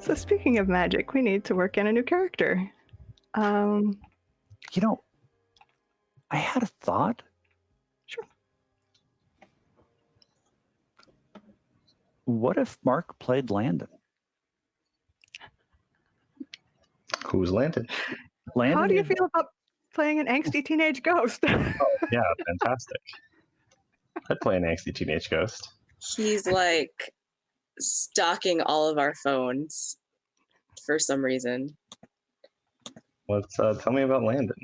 So speaking of magic, we need to work in a new character. You know, I had a thought. Sure. What if Mark played Landon? Who's Landon? Landon. How do you feel about playing an angsty teenage ghost? Oh, yeah, fantastic. I'd play an angsty teenage ghost. He's like stalking all of our phones for some reason. Let's tell me about Landon.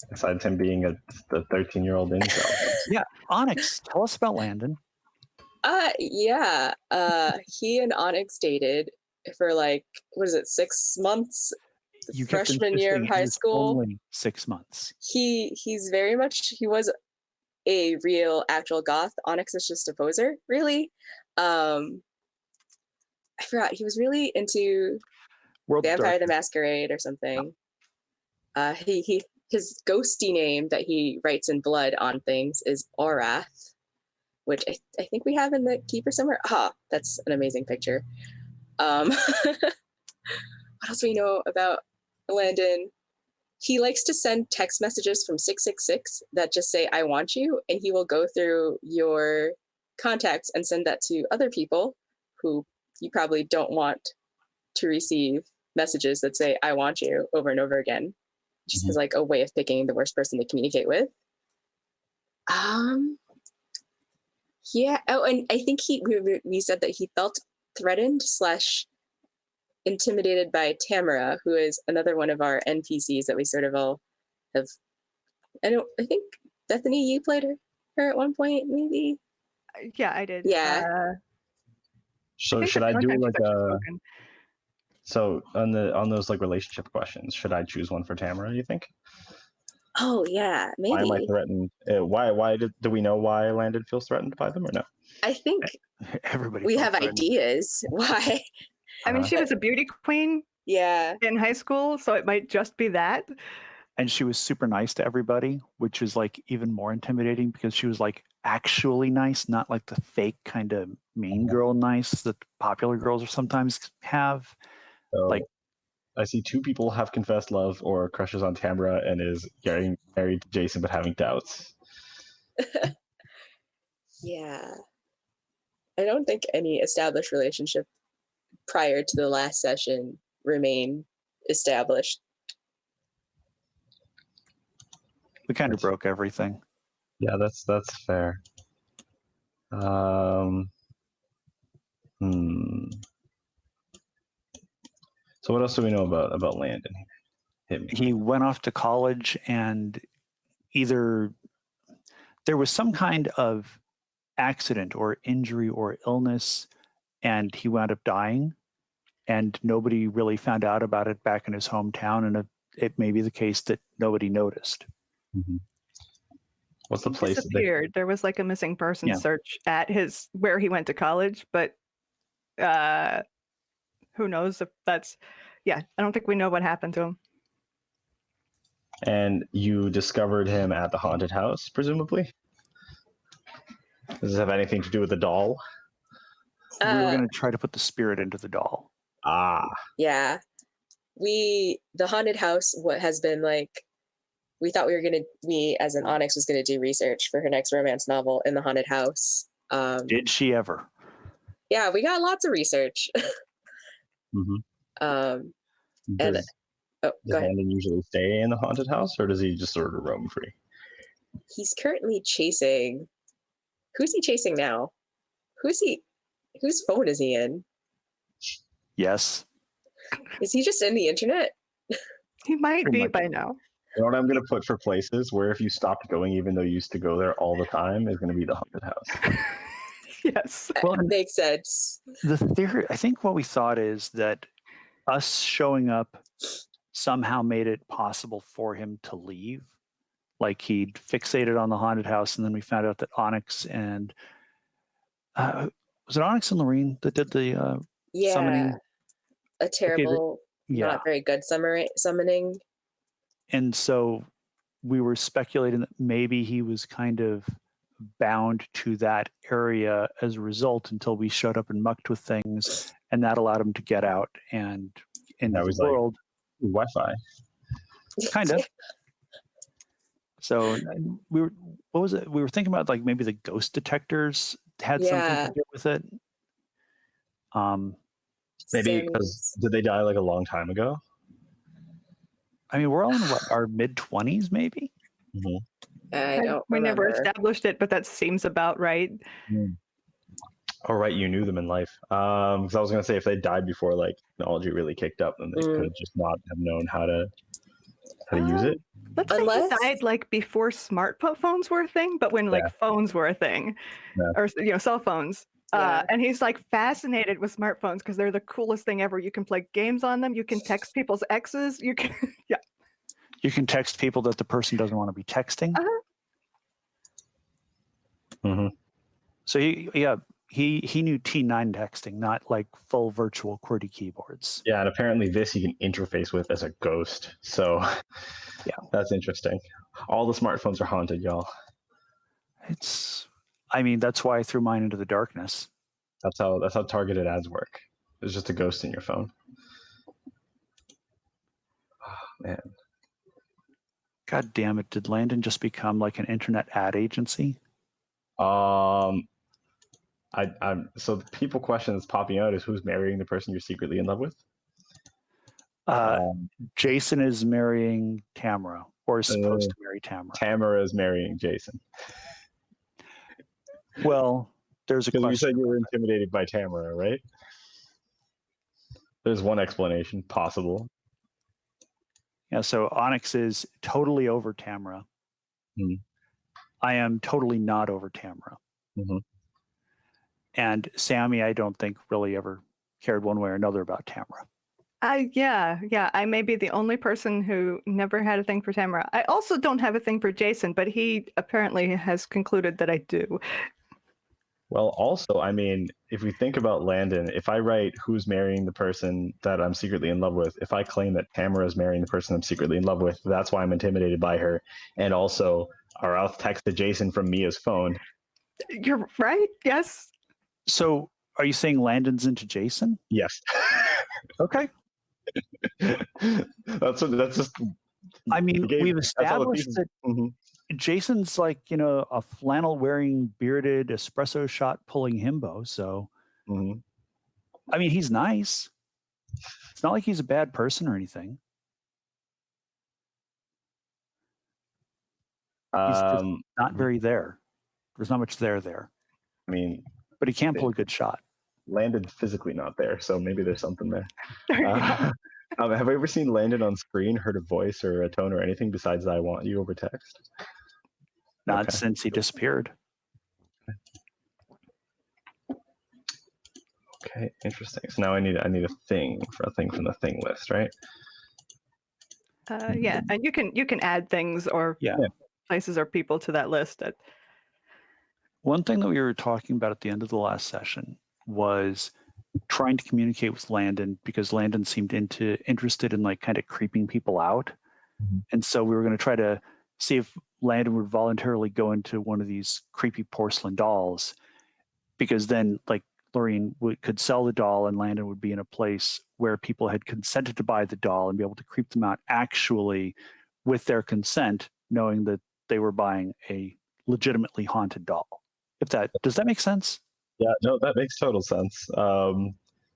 Besides him being the 13-year-old incel. Yeah, Onyx, tell us about Landon. Yeah. He and Onyx dated for like, what is it, 6 months? You kept Freshman year of insisting it high was school. Only 6 months. He's very much, he was a real actual goth. Onyx is just a poser, really. I forgot, he was really into World of Vampire the Darkness. Masquerade or something. His ghosty name that he writes in blood on things is Orath, which I think we have in the Keeper somewhere. That's an amazing picture. What else do we know about Landon? He likes to send text messages from 666 that just say, I want you, and he will go through your contacts and send that to other people who you probably don't want to receive messages that say, I want you, over and over again. Just as like a way of picking the worst person to communicate with. Yeah. Oh, and I think we said that he felt threatened / intimidated by Tamara, who is another one of our NPCs that we sort of all have. I think Bethany, you played her at one point, maybe. Yeah, I did. Yeah. So should I do like a? So on those like relationship questions, should I choose one for Tamara? You think? Oh yeah, maybe. Why am I threatened? Why do we know why Landon feels threatened by them or no? I think everybody. We have ideas. Why? I mean, she was a beauty queen. Yeah. In high school, so it might just be that. And she was super nice to everybody, which is like even more intimidating because she was like actually nice, not like the fake kind of mean girl nice that popular girls are sometimes have. So, like, I see 2 people have confessed love or crushes on Tamara and is getting married to Jason but having doubts. Yeah. I don't think any established relationship prior to the last session remain established. We kind of broke everything. Yeah, that's fair. So what else do we know about Landon? He went off to college, and either there was some kind of accident or injury or illness, and he wound up dying, and nobody really found out about it back in his hometown, and it may be the case that nobody noticed. Mm-hmm. What's the place? Disappeared. There was like a missing person search at where he went to college, but who knows if that's, I don't think we know what happened to him. And you discovered him at the haunted house, presumably? Does this have anything to do with the doll? We were going to try to put the spirit into the doll. Yeah. The haunted house, what has been like, we thought we as an Onyx was going to do research for her next romance novel in the haunted house. Did she ever? Yeah, we got lots of research. Does Landon usually stay in the haunted house, or does he just sort of roam free? He's currently chasing. Who's he chasing now? Whose phone is he in? Yes. Is he just in the internet? He might be by now. You know what I'm going to put for places where if you stopped going, even though you used to go there all the time, is going to be the haunted house. Yes. Well, it makes sense. The theory, I think what we thought is that us showing up somehow made it possible for him to leave. Like he'd fixated on the haunted house, and then we found out that Onyx and was it Onyx and Lorene that did the summoning? A terrible, not very good summoning. And so we were speculating that maybe he was kind of bound to that area as a result until we showed up and mucked with things. and that allowed him to get out and into Now the he's like, world. Wi-Fi. Kind of. So we were, what was it? We were thinking about like maybe the ghost detectors had something to do with it. Maybe because did they die like a long time ago? I mean, we're all in what, our mid-20s, maybe. Mm-hmm. I don't We never remember. established it, but that seems about right. All right, you knew them in life. Because I was gonna say if they died before like technology really kicked up, then they could just not have known how to use it. Let's say he died like before smartphones were a thing, but when like phones were a thing, or cell phones. And he's like fascinated with smartphones because they're the coolest thing ever. You can play games on them. You can text people's exes. You can, You can text people that the person doesn't want to be texting. So he knew T9 texting, not like full virtual QWERTY keyboards. Yeah, and apparently this he can interface with as a ghost. So yeah, that's interesting. All the smartphones are haunted, y'all. I mean, that's why I threw mine into the darkness. That's how targeted ads work. There's just a ghost in your phone. Oh, man. God damn it! Did Landon just become like an internet ad agency? So the people question that's popping out is who's marrying the person you're secretly in love with? Jason is marrying Tamara, or is supposed to marry Tamara. Tamara is marrying Jason. Well, there's a question. You said you were intimidated by Tamara, right? There's one explanation possible. Yeah, so Onyx is totally over Tamara. I am totally not over Tamara. And Sammy, I don't think really ever cared one way or another about Tamara. Yeah. I may be the only person who never had a thing for Tamara. I also don't have a thing for Jason, but he apparently has concluded that I do. Well, also, I mean, if we think about Landon, if I write who's marrying the person that I'm secretly in love with, if I claim that Tamara is marrying the person I'm secretly in love with, that's why I'm intimidated by her. And also, or I'll text to Jason from Mia's phone. You're right. Yes. So are you saying Landon's into Jason? Yes. Okay. That's just. I mean, we've established that Jason's like, a flannel wearing, bearded, espresso shot pulling himbo. So, I mean, he's nice. It's not like he's a bad person or anything. He's just not very there. There's not much there. I mean, but he can pull a good shot. Landon physically not there, so maybe there's something there. Have I ever seen Landon on screen, heard a voice or a tone or anything besides "I want you" over text? Not since he disappeared. Okay, interesting. So now I need a thing from the thing list, right? Yeah, and you can add things or places or people to that list. One thing that we were talking about at the end of the last session was trying to communicate with Landon, because Landon seemed interested in like kind of creeping people out. And so we were going to try to see if Landon would voluntarily go into one of these creepy porcelain dolls, because then like Lorraine could sell the doll and Landon would be in a place where people had consented to buy the doll and be able to creep them out actually with their consent, knowing that they were buying a legitimately haunted doll. Does that make sense? Yeah, no, that makes total sense.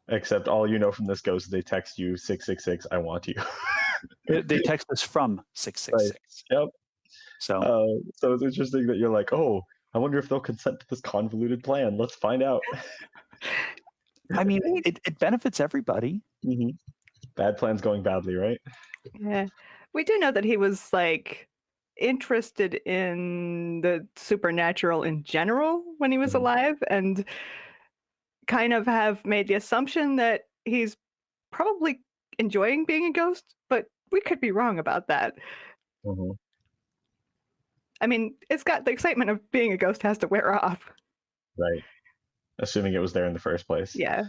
Except all you know from this ghost is they text you 666, I want you. They text us from 666. Right. Yep. So it's interesting that you're like, oh, I wonder if they'll consent to this convoluted plan. Let's find out. I mean, it benefits everybody. Bad plans going badly, right? Yeah. We do know that he was like interested in the supernatural in general when he was alive, and kind of have made the assumption that he's probably enjoying being a ghost, but we could be wrong about that. I mean, it's got the excitement of being a ghost has to wear off. Right. Assuming it was there in the first place. Yeah.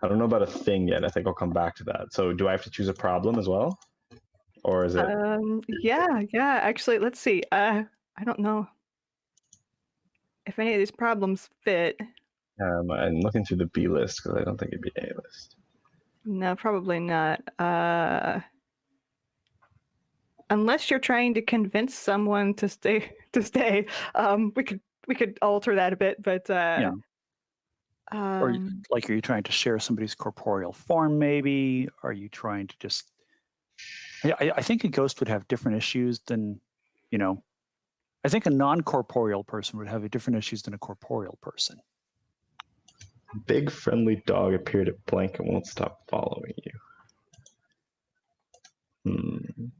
I don't know about a thing yet. I think I'll come back to that. So do I have to choose a problem as well? Or is it? Yeah. Actually, let's see. I don't know. if any of these problems fit. I'm looking through the B list because I don't think it'd be A list. No, probably not. Unless you're trying to convince someone to stay. We could alter that a bit, but Yeah. Or like, are you trying to share somebody's corporeal form? Maybe are you trying to just? I think a ghost would have different issues than, I think a non-corporeal person would have different issues than a corporeal person. Big friendly dog appeared at blank and won't stop following you.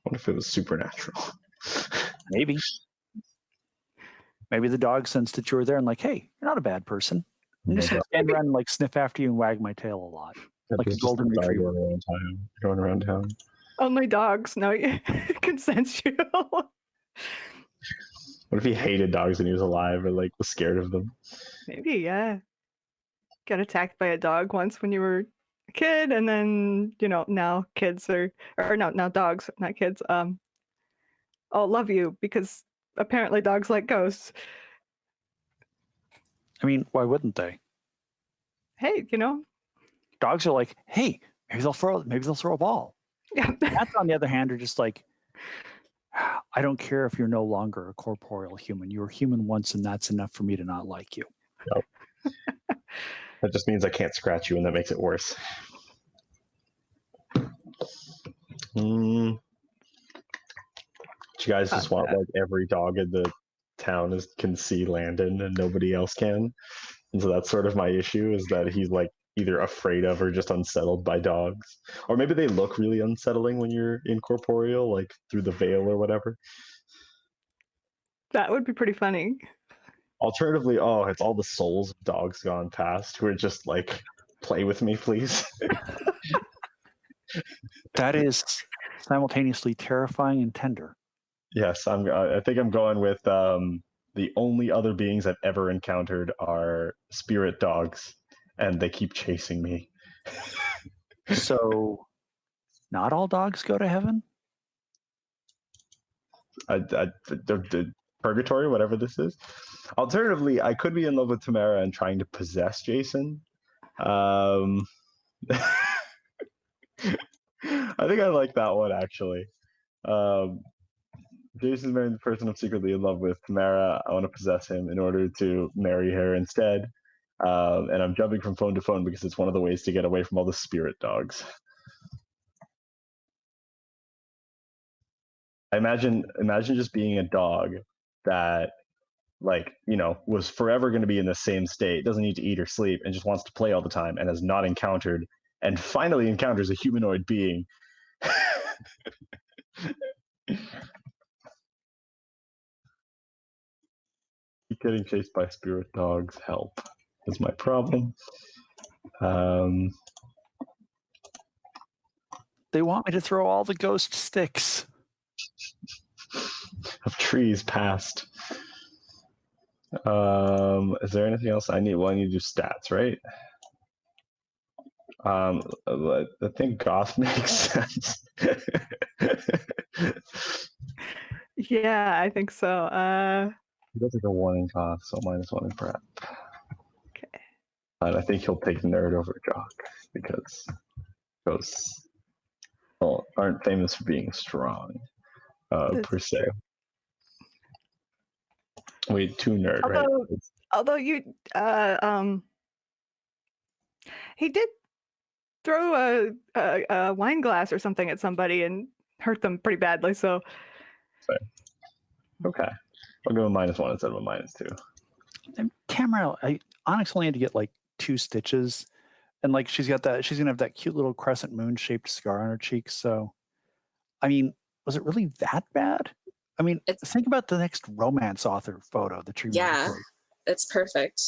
What if it was supernatural? Maybe the dog sensed that you were there and like, hey, you're not a bad person. I'm just gonna stand around and like sniff after you and wag my tail a lot, like a golden retriever. Going around town. Only dogs know you can sense you. What if he hated dogs when he was alive or like was scared of them? Maybe, yeah. Got attacked by a dog once when you were a kid, and then now kids now dogs, not kids, all love you because apparently dogs like ghosts. I mean, why wouldn't they? Hey, Dogs are like, hey, maybe they'll throw a ball. Yeah. Cats, on the other hand, are just like, I don't care if you're no longer a corporeal human. You were human once, and that's enough for me to not like you. Nope. That just means I can't scratch you, and that makes it worse. You guys just want like every dog in the town can see Landon and nobody else can, and so that's sort of my issue, is that he's like either afraid of or just unsettled by dogs, or maybe they look really unsettling when you're incorporeal, like through the veil or whatever. That would be pretty funny. Alternatively, it's all the souls of dogs gone past who are just like, play with me, please. That is simultaneously terrifying and tender. Yes, I think I'm going with the only other beings I've ever encountered are spirit dogs, and they keep chasing me. So, not all dogs go to heaven? The purgatory, whatever this is. Alternatively, I could be in love with Tamara and trying to possess Jason. I think I like that one, actually. Jason's marrying the person I'm secretly in love with. Tamara, I want to possess him in order to marry her instead. And I'm jumping from phone to phone because it's one of the ways to get away from all the spirit dogs. Imagine just being a dog that, like, was forever going to be in the same state, doesn't need to eat or sleep, and just wants to play all the time, and has not encountered, and finally encounters a humanoid being. Keep getting chased by spirit dogs. Help is my problem. They want me to throw all the ghost sticks of trees past. Is there anything else I need? Well, I need to do stats, right? I think goth makes sense. Yeah, I think so. He does like a 1 in goth, so -1 in prep. Okay. And I think he'll take nerd over jock because ghosts aren't famous for being strong, per se. Wait, 2 nerd, right? Although he did throw a wine glass or something at somebody and hurt them pretty badly. So okay, I'll go with -1 instead of a -2. And Tamara, Onyx only had to get like 2 stitches, and like she's gonna have that cute little crescent moon shaped scar on her cheek. So, I mean, was it really that bad? I mean, think about the next romance author photo that you're Yeah, gonna post. it's perfect.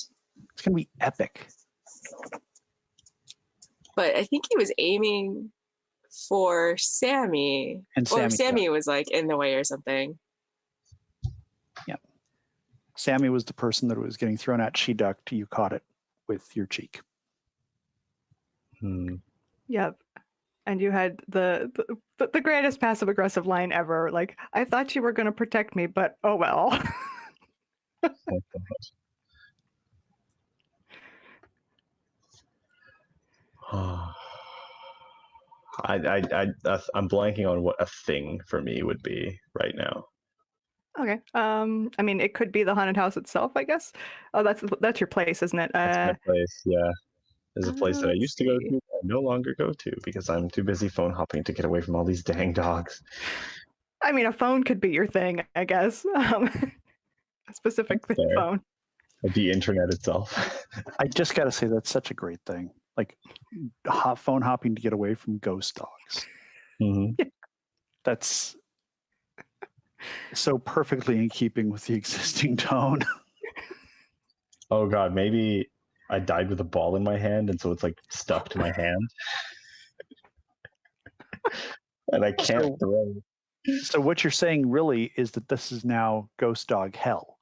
It's gonna be epic. But I think he was aiming for Sammy, and Sammy was like in the way or something. Yeah, Sammy was the person that was getting thrown at. She ducked. You caught it with your cheek. Yep. And you had the greatest passive aggressive line ever. Like, I thought you were going to protect me, but oh well. I'm blanking on what a thing for me would be right now. Okay. I mean, it could be the haunted house itself, I guess. Oh, that's your place, isn't it? That's my place. Yeah, there's a place that I let's used to go see. to, but I no longer go to because I'm too busy phone hopping to get away from all these dang dogs. I mean, a phone could be your thing, I guess. A specific That's fair. phone. The internet itself. I just got to say that's such a great thing. Like phone hopping to get away from ghost dogs. Mm-hmm. That's so perfectly in keeping with the existing tone. Oh God, maybe I died with a ball in my hand, and so it's like stuck to my hand, and I can't throw. So what you're saying really is that this is now ghost dog hell.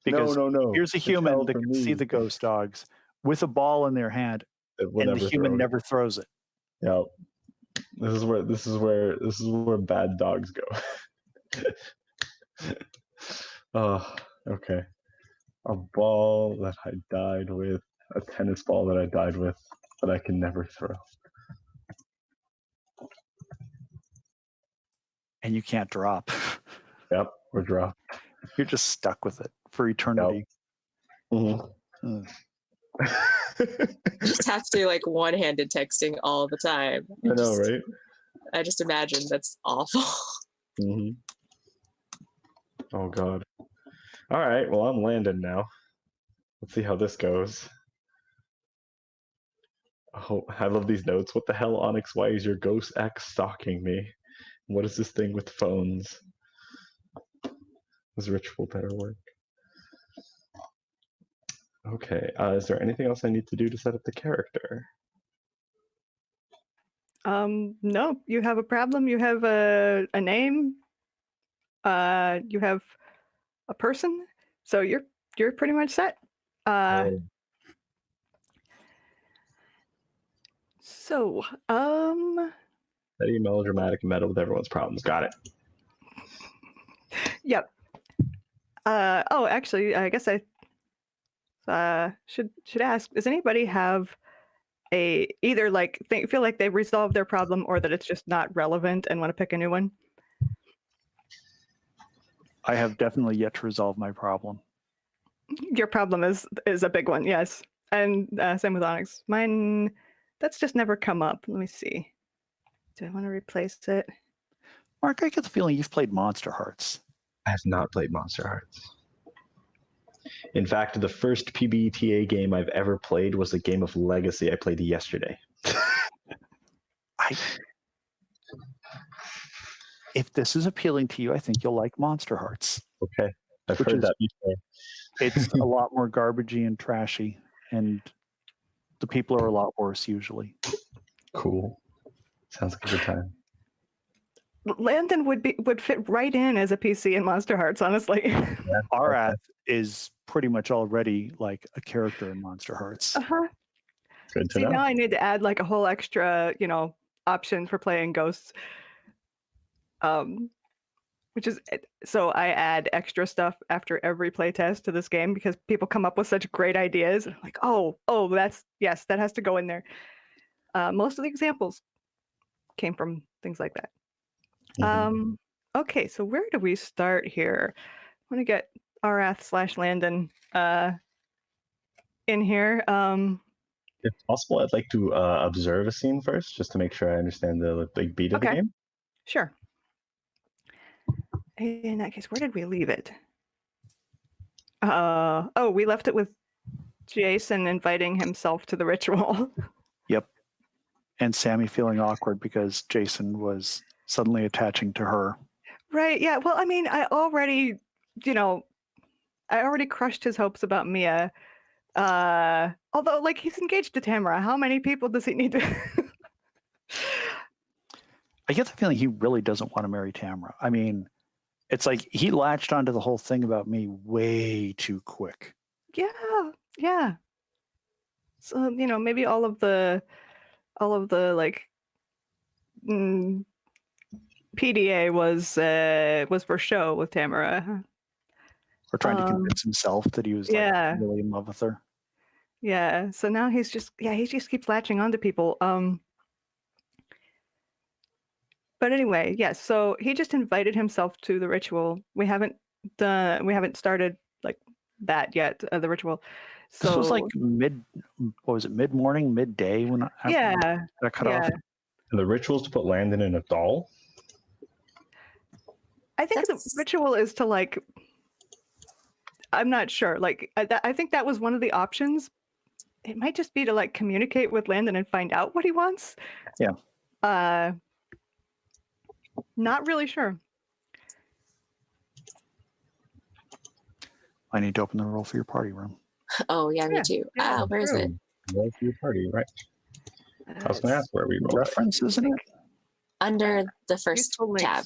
Because no. here's a It's human hell that for can me. see the ghost dogs with a ball in their hand, and the human never throws it. Yeah, this is where bad dogs go. Oh, okay. A ball that I died with, a tennis ball that I died with, that I can never throw. And you can't drop. Yep, we're dropped. You're just stuck with it for eternity. Yep. Just have to like one-handed texting all the time. I know, right? I just imagine that's awful. Mm-hmm. Oh God. All right. Well, I'm landing now. Let's see how this goes. Oh, I love these notes. What the hell, Onyx? Why is your ghost X stalking me? What is this thing with phones? This ritual better work. Okay. Is there anything else I need to do to set up the character? No, you have a problem. You have a name. You have a person. So you're pretty much set. So, Steady, melodramatic, meta with everyone's problems. Got it. yep. Oh, actually, I guess I should ask. Does anybody have either like feel like they've resolved their problem, or that it's just not relevant and want to pick a new one? I have definitely yet to resolve my problem. Your problem is a big one, yes. And same with Onyx. Mine, that's just never come up. Let me see. Do I want to replace it? Mark, I get the feeling you've played Monster Hearts. I have not played Monster Hearts. In fact, the first PBTA game I've ever played was a game of Legacy I played yesterday. If this is appealing to you, I think you'll like Monster Hearts. Okay. I've heard that before. It's a lot more garbagey and trashy, and the people are a lot worse usually. Cool. Sounds like a good time. Landon would fit right in as a PC in Monster Hearts, honestly. Yeah, Arath is pretty much already like a character in Monster Hearts. Uh-huh. Good to know. Now I need to add like a whole extra, option for playing ghosts. Which is, so I add extra stuff after every playtest to this game because people come up with such great ideas. I'm like, oh, yes, that has to go in there. Most of the examples came from things like that. Mm-hmm. Okay, so where do we start here? I want to get Arath/Landon in here. If possible, I'd like to observe a scene first, just to make sure I understand the beat of the game. Sure. In that case, where did we leave it? We left it with Jason inviting himself to the ritual. Yep. And Sammy feeling awkward because Jason was suddenly attaching to her. Right, yeah. Well, I mean, I already crushed his hopes about Mia. Although, like, he's engaged to Tamara. How many people does he need to... I get the feeling he really doesn't want to marry Tamara. I mean, it's like he latched onto the whole thing about me way too quick. Yeah. So, maybe all of the like PDA was for show with Tamara. or trying to Um, convince himself that he was like yeah. really in love with her. Yeah. So now he just keeps latching on to people. But anyway, yes. So he just invited himself to the ritual. We haven't started like that yet. The ritual. This was like So mid-morning, midday when yeah, that cut off. And the rituals to put Landon in a doll. I think the ritual is to like. I'm not sure. Like I think that was one of the options. It might just be to like communicate with Landon and find out what he wants. Yeah. Not really sure. I need to open the roll for your party room. Oh yeah, me too. Yeah, where is it? Roll for your party, right? I was going to ask where we roll. Reference, isn't it? Under the first Useful links. tab.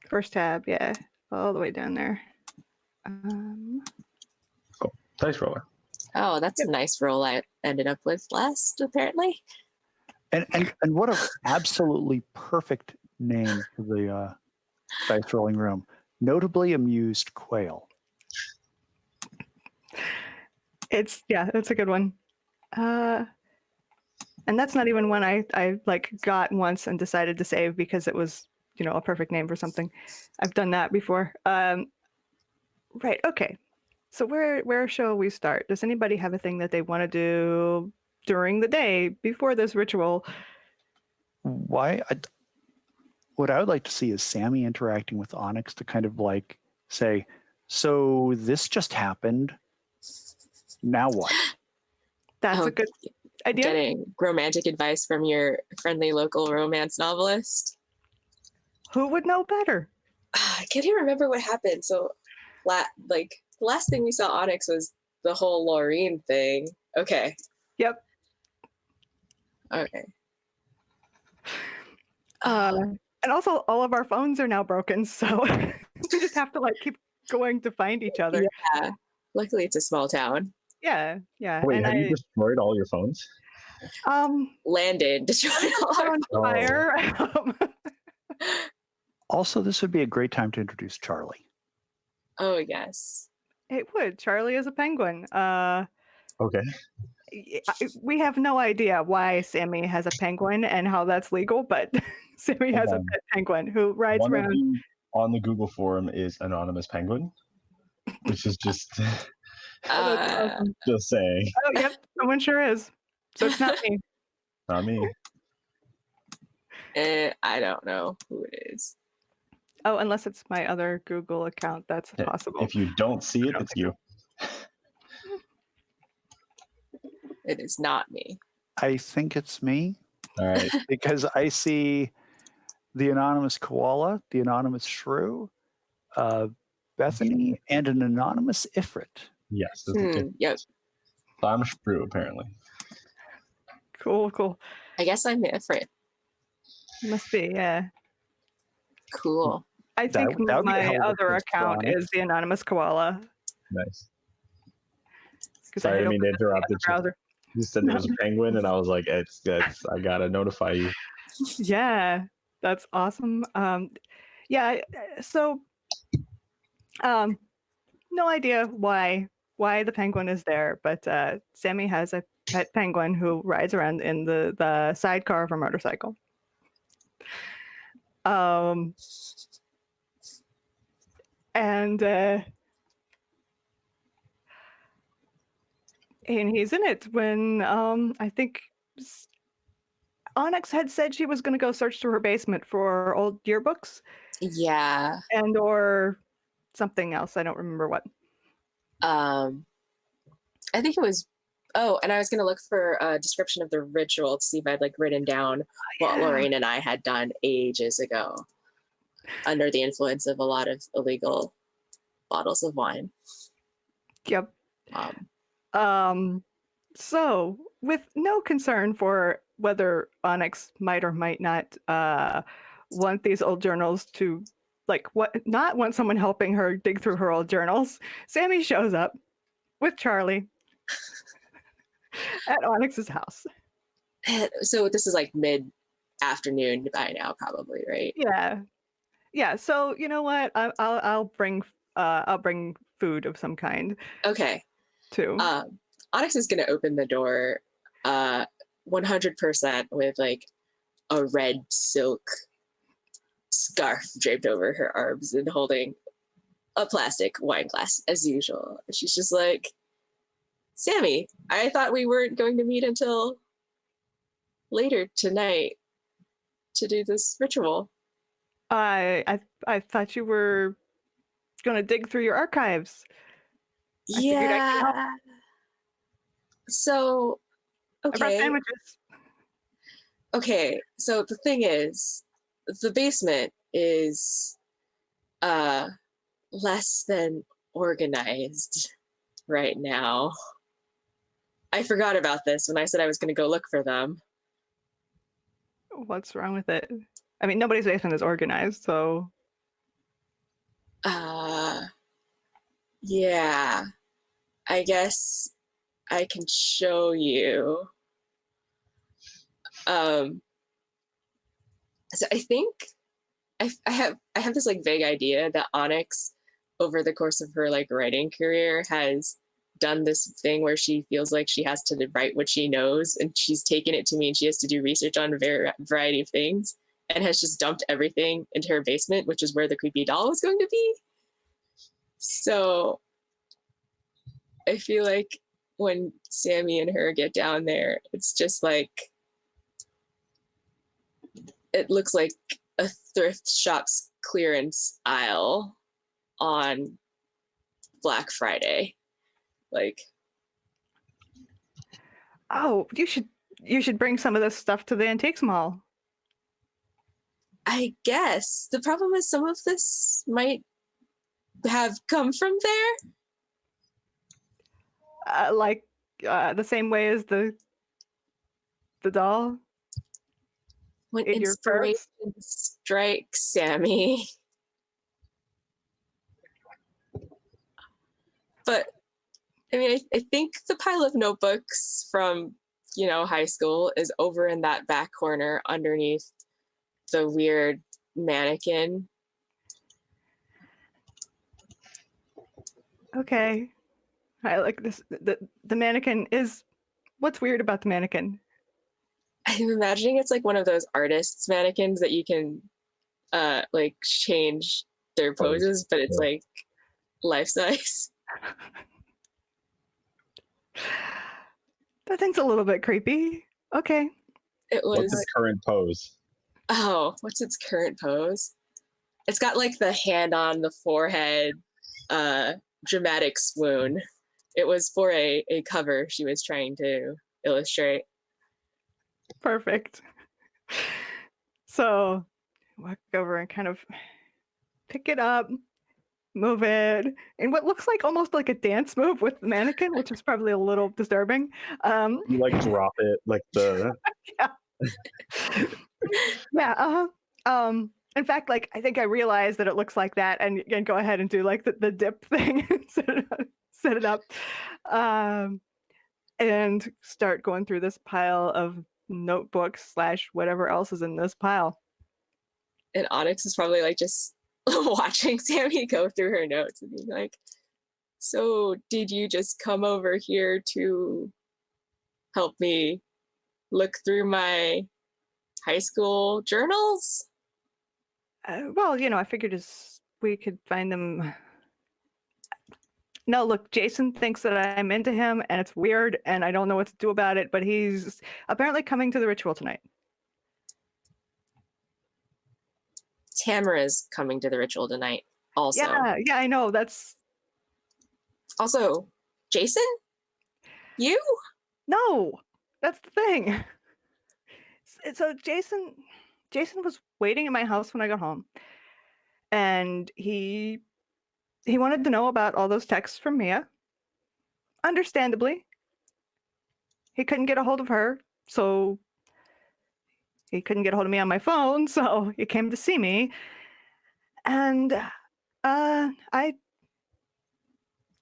First tab, yeah, all the way down there. Cool. Dice roller. Oh, that's a nice roll I ended up with last, apparently. And what an absolutely perfect name for the dice rolling room. Notably amused quail. It's a good one. And that's not even one I like got once and decided to save because it was, a perfect name for something. I've done that before. Right, okay. So where shall we start? Does anybody have a thing that they want to do during the day before this ritual? What I would like to see is Sammy interacting with Onyx to kind of like say, so this just happened. Now what? That's a good idea. Getting romantic advice from your friendly local romance novelist. Who would know better? I can't even remember what happened. So, the last thing we saw Onyx was the whole Laureen thing. Okay. Yep. Okay. And also, all of our phones are now broken, so we just have to like keep going to find each other. Yeah. Luckily, it's a small town. Yeah. Wait, and have you destroyed all your phones? Landed, destroyed all on fire. Also, this would be a great time to introduce Charlie. Oh, yes. It would. Charlie is a penguin. Okay. We have no idea why Sammy has a penguin and how that's legal, but Sammy has a pet penguin who rides around. On the Google forum is Anonymous Penguin, which is just Awesome. just saying. Oh, yep. Someone sure is. So it's not me. Not me. I don't know who it is. Oh, unless it's my other Google account. That's possible. If you don't see it, it's you. It is not me. I think it's me. All right. Because I see the anonymous koala, the anonymous shrew, Bethany, and an anonymous Ifrit. Yes. Yep. So I'm a shrew, apparently. Cool. I guess I'm Ifrit. Must be, yeah. Cool. I think my other account is the anonymous koala. Nice. Sorry, I didn't mean to interrupt. You said there was a penguin, and I was like, I gotta notify you. Yeah, that's awesome. So, no idea why the penguin is there, but Sammy has a pet penguin who rides around in the sidecar of a motorcycle. And he's in it when I think Onyx had said she was going to go search through her basement for old yearbooks. Yeah. And or something else. I don't remember what. I think it was. Oh, and I was going to look for a description of the ritual to see if I'd like written down what Lorraine and I had done ages ago under the influence of a lot of illegal bottles of wine. Yep. So, with no concern for whether Onyx might or might not want these old journals to, not want someone helping her dig through her old journals, Sammy shows up with Charlie at Onyx's house. So this is like mid-afternoon by now, probably, right? Yeah. So you know what? I'll bring food of some kind Okay. too. Onyx is gonna open the door 100% with like a red silk scarf draped over her arms and holding a plastic wine glass as usual. She's just like, Sammy, I thought we weren't going to meet until later tonight to do this ritual. I thought you were gonna dig through your archives. I figured I could help. Yeah. So, I brought okay. sandwiches. Okay, so the thing is, the basement is less than organized right now. I forgot about this when I said I was going to go look for them. What's wrong with it? I mean, nobody's basement is organized, so Yeah, I guess I can show you. So I think I have this like vague idea that Onyx, over the course of her like writing career, has done this thing where she feels like she has to write what she knows, and she's taken it to mean she has to do research on a variety of things, and has just dumped everything into her basement, which is where the creepy doll was going to be. So I feel like when Sammy and her get down there, it's just like, it looks like a thrift shop's clearance aisle on Black Friday. Like, oh, you should bring some of this stuff to the antiques mall. I guess the problem is some of this might have come from there. Like the same way as the doll When in your inspiration purse. strikes, Sammy. But I mean, I think the pile of notebooks from, high school is over in that back corner underneath the weird mannequin. Okay, I like this. The mannequin is. What's weird about the mannequin? I'm imagining it's like one of those artists' mannequins that you can like change their poses, but it's like life size. That thing's a little bit creepy. Okay. It was. What's its current pose? Oh, what's its current pose? It's got like the hand on the forehead, dramatic swoon. It was for a cover she was trying to illustrate. Perfect. So walk over and kind of pick it up, move it in what looks like almost like a dance move with the mannequin, which is probably a little disturbing. You like drop it like the yeah. In fact, like I think I realized that it looks like that, and go ahead and do like the dip thing and set it up, and start going through this pile of notebooks / whatever else is in this pile. And Onyx is probably like just watching Sammy go through her notes and being like, so did you just come over here to help me look through my high school journals? Well, I figured we could find them. No, look, Jason thinks that I'm into him, and it's weird, and I don't know what to do about it, but he's apparently coming to the ritual tonight. Tamara's coming to the ritual tonight also. Yeah, I know. That's also Jason? You? No, that's the thing. So Jason was waiting at my house when I got home, and he wanted to know about all those texts from Mia. Understandably, he couldn't get a hold of her, so he couldn't get a hold of me on my phone, so he came to see me. And I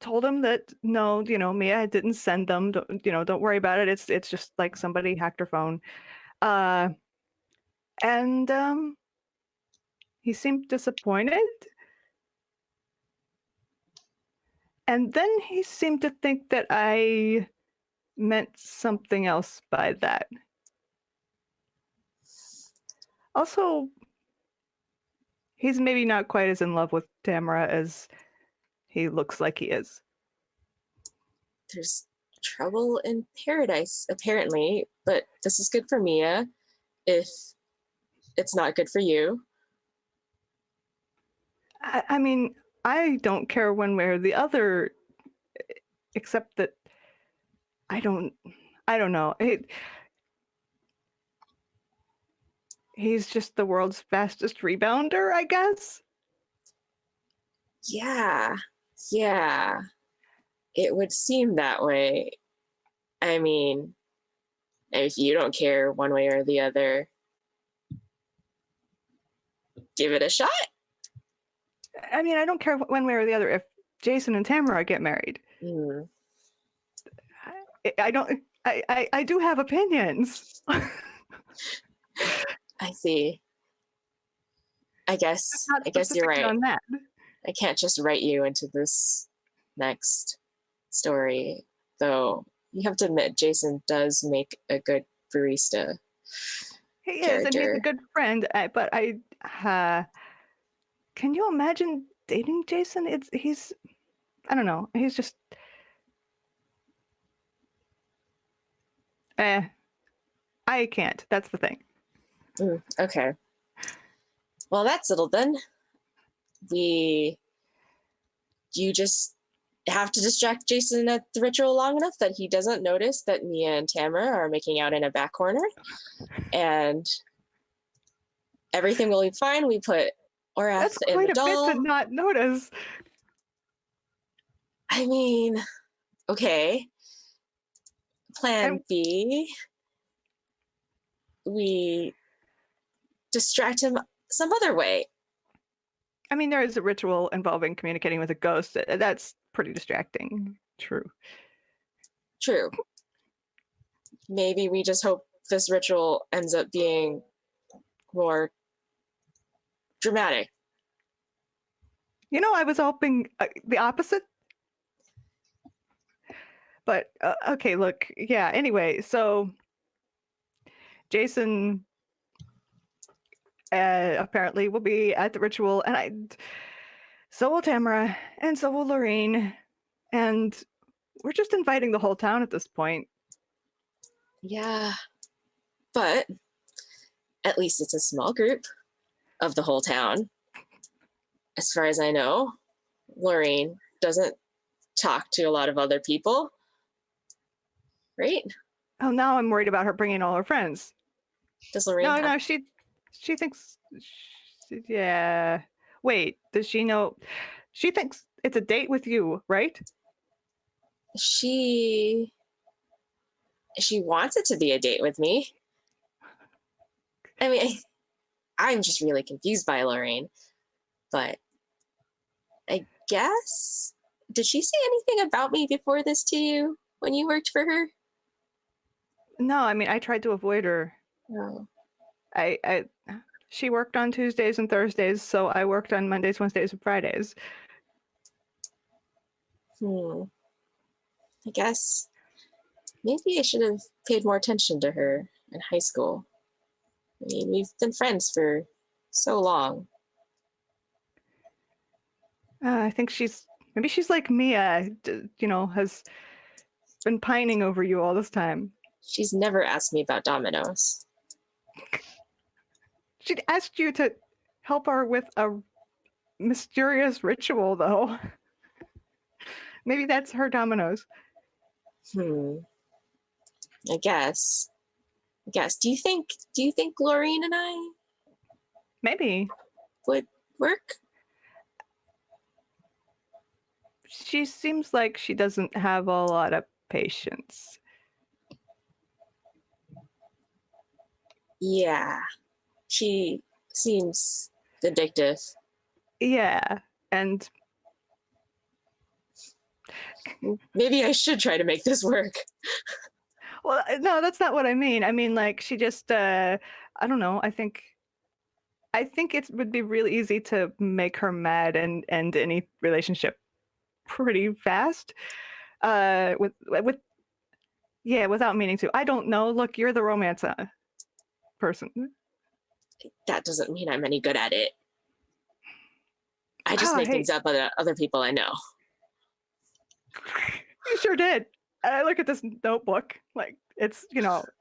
told him that no, Mia didn't send them. Don't worry about it. It's just like somebody hacked her phone. And he seemed disappointed. And then he seemed to think that I meant something else by that. Also, he's maybe not quite as in love with Tamara as he looks like he is. There's trouble in paradise, apparently, but this is good for Mia if it's not good for you. I mean, I don't care one way or the other, except that I don't know. He's just the world's fastest rebounder, I guess. Yeah. It would seem that way. I mean, if you don't care one way or the other, give it a shot. I mean, I don't care one way or the other if Jason and Tamara get married. I don't. I do have opinions. I see. I guess you're right. On that. I can't just write you into this next story, though. You have to admit, Jason does make a good barista. He is, and he's a good friend. But can you imagine dating Jason? He's, I don't know. He's just, I can't. That's the thing. Okay. Well, that's settled then. You just have to distract Jason at the ritual long enough that he doesn't notice that Mia and Tamara are making out in a back corner, and everything will be fine. We put Orath in the doll. That's quite a bit to not notice. I mean, okay. Plan B. We distract him some other way. I mean, there is a ritual involving communicating with a ghost. That's pretty distracting. True. Maybe we just hope this ritual ends up being more dramatic. You know, I was hoping the opposite. But, okay, look. Yeah, anyway, so Jason apparently will be at the ritual, and so will Tamara, and so will Lorraine, and we're just inviting the whole town at this point. Yeah, but at least it's a small group of the whole town. As far as I know, Lorraine doesn't talk to a lot of other people, right? Oh, now I'm worried about her bringing all her friends. Does Lorraine? No, she thinks. Yeah. Wait, does she know? She thinks it's a date with you, right? She wants it to be a date with me. I mean, I'm just really confused by Lorraine. But I guess, did she say anything about me before this to you when you worked for her? No, I mean, I tried to avoid her. No. She worked on Tuesdays and Thursdays, so I worked on Mondays, Wednesdays, and Fridays. I guess maybe I should have paid more attention to her in high school. I mean, we've been friends for so long. I think maybe she's like Mia, has been pining over you all this time. She's never asked me about dominoes. She'd asked you to help her with a mysterious ritual, though. Maybe that's her dominoes. I guess. Do you think Lorraine and I maybe would work? She seems like she doesn't have a lot of patience. Yeah. She seems vindictive. Yeah, and maybe I should try to make this work. Well, no, that's not what I mean. I mean, like, she just, I don't know. I think it would be really easy to make her mad and end any relationship pretty fast. Without meaning to. I don't know. Look, you're the romance person. That doesn't mean I'm any good at it. I just make Hey, things up on other people I know. you sure did. I look at this notebook, like it's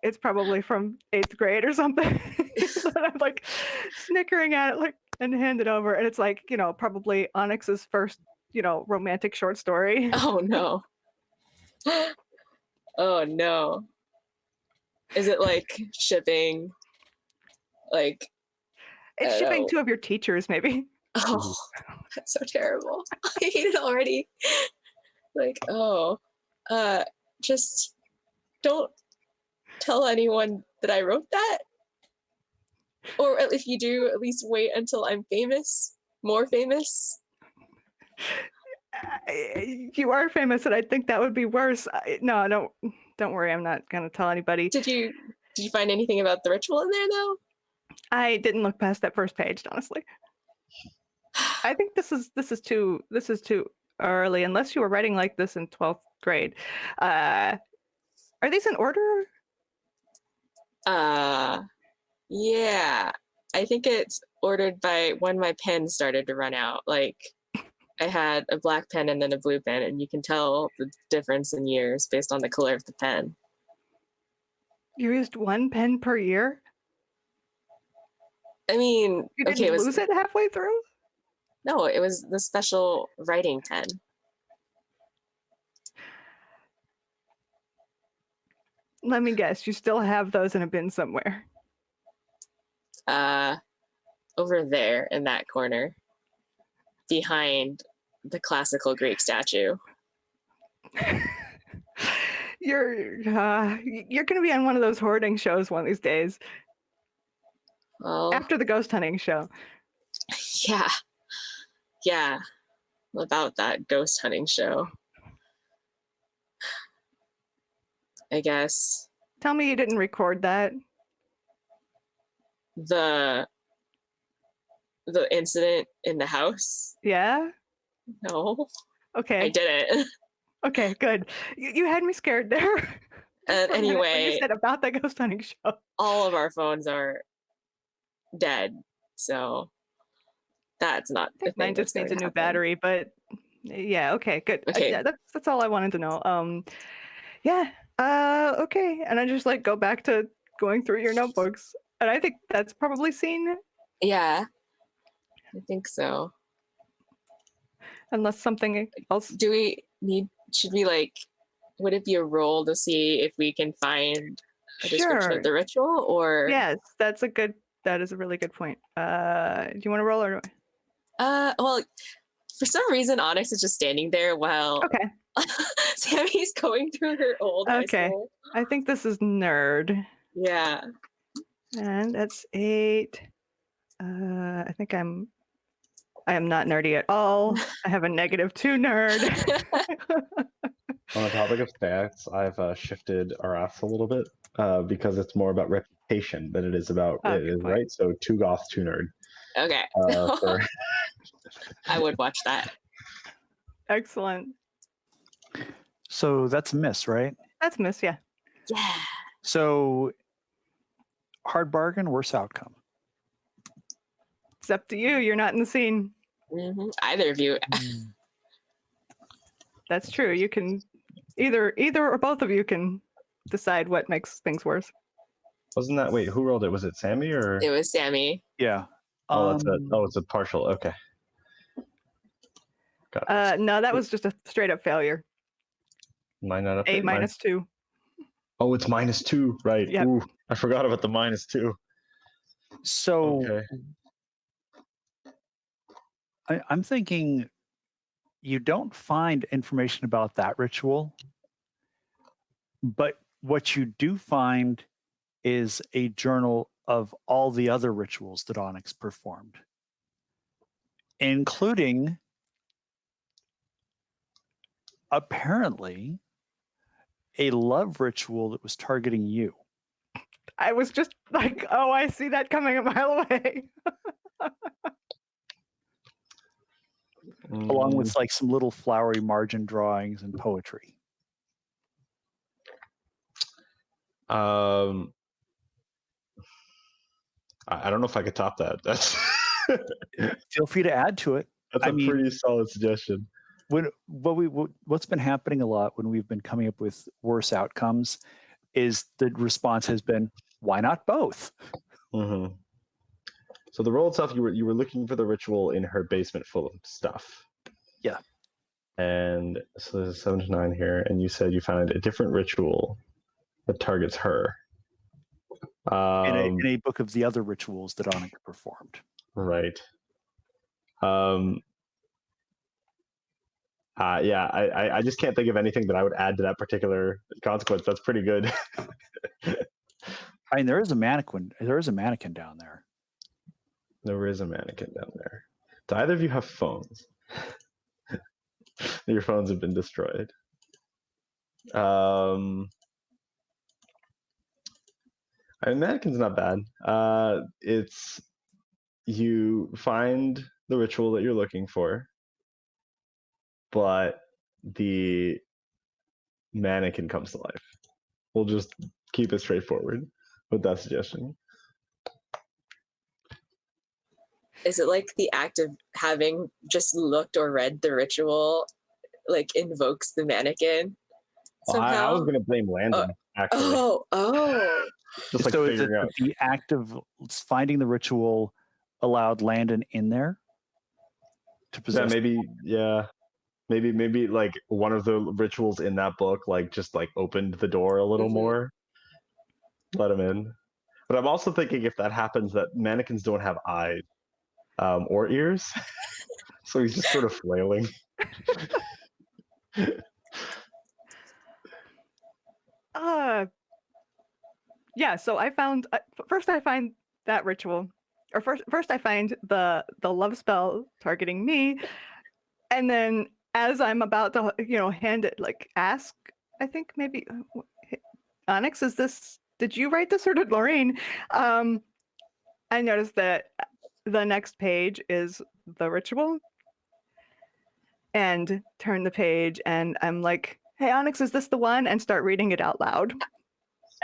it's probably from 8th grade or something. And I'm like snickering at it, like, and hand it over, and it's like probably Onyx's first romantic short story. Oh no. Oh no. Is it like shipping? Like It's shipping 2 of your teachers, maybe. Oh, that's so terrible. I hate it already. Like, just don't tell anyone that I wrote that. Or if you do, at least wait until I'm famous, more famous. You are famous, and I think that would be worse. No, don't worry. I'm not gonna tell anybody. Did you find anything about the ritual in there though? I didn't look past that first page, honestly. I think this is too early, unless you were writing like this in 12th grade. Are these in order? Yeah. I think it's ordered by when my pen started to run out. Like I had a black pen and then a blue pen, and you can tell the difference in years based on the color of the pen. You used 1 pen per year? I mean, You didn't lose it halfway through? No, it was the special writing pen. Let me guess, you still have those in a bin somewhere. Over there in that corner, behind the classical Greek statue. You're gonna be on one of those hoarding shows one of these days. Well, after the ghost hunting show. Yeah. About that ghost hunting show. I guess. Tell me you didn't record that. The incident in the house? Yeah? No. Okay. I didn't. Okay, good. You had me scared there. Anyway. When you said about the ghost hunting show. All of our phones are dead, so that's not the thing. Mine just needs a new battery, but yeah, okay, good. Okay. Yeah, that's all I wanted to know. Okay, and I just like go back to going through your notebooks, and I think that's probably seen. Yeah, I think so. Unless something else. Should we would it be a roll to see if we can find a description of the ritual, or? Yes, that is a really good point. Do you want to roll or? Well, for some reason, Onyx is just standing there while Sammy's going through her old high school. I think this is nerd. Yeah. And that's 8. I think I am not nerdy at all. I have a -2 nerd. On the topic of stats, I've shifted Arath a little bit because it's more about reputation than it is about it is, right? So 2 goth, 2 nerd. Okay. I would watch that. Excellent. So that's a miss, right? That's a miss, yeah. Yeah. So hard bargain, worse outcome. It's up to you. You're not in the scene. Mm-hmm. Either of you. That's true. You can either or both of you can decide what makes things worse. Wasn't that who rolled it? Was it Sammy or? It was Sammy. Yeah. It's a partial. Okay. Got it. No, that was just a straight up failure. Mine not up. A -2. Oh, it's -2, right? Yep. Ooh, I forgot about the -2. So okay. I'm thinking you don't find information about that ritual, but what you do find is a journal of all the other rituals that Onyx performed, including apparently a love ritual that was targeting you. I was just like, oh, I see that coming a mile away. along with like some little flowery margin drawings and poetry. I don't know if I could top that. That's Feel free to add to it. that's a pretty solid suggestion. What's been happening a lot when we've been coming up with worse outcomes is the response has been, why not both? Mm-hmm. So the roll itself, you were looking for the ritual in her basement full of stuff. Yeah. And so there's 7 to 9 here, and you said you found a different ritual that targets her. In a book of the other rituals that Onyx performed. Right. Yeah, I just can't think of anything that I would add to that particular consequence. That's pretty good. I mean, there is a mannequin. There is a mannequin down there. There is a mannequin down there. Do either of you have phones? Your phones have been destroyed. I mean, mannequin's not bad. It's you find the ritual that you're looking for, but the mannequin comes to life. We'll just keep it straightforward with that suggestion. Is it like the act of having just looked or read the ritual, like invokes the mannequin somehow? I was gonna blame Landon, actually. Oh. Just like so figuring out. The act of finding the ritual allowed Landon in there to possess. Maybe like one of the rituals in that book, like just like opened the door a little more, let him in. But I'm also thinking if that happens, that mannequins don't have eyes or ears, so he's just sort of flailing. Yeah, so I found first I find that ritual, or first I find the love spell targeting me, and then as I'm about to hand it, like ask, I think maybe Onyx, did you write this or did Lorraine? I noticed that the next page is the ritual, and turn the page, and I'm like, hey Onyx, is this the one? And start reading it out loud.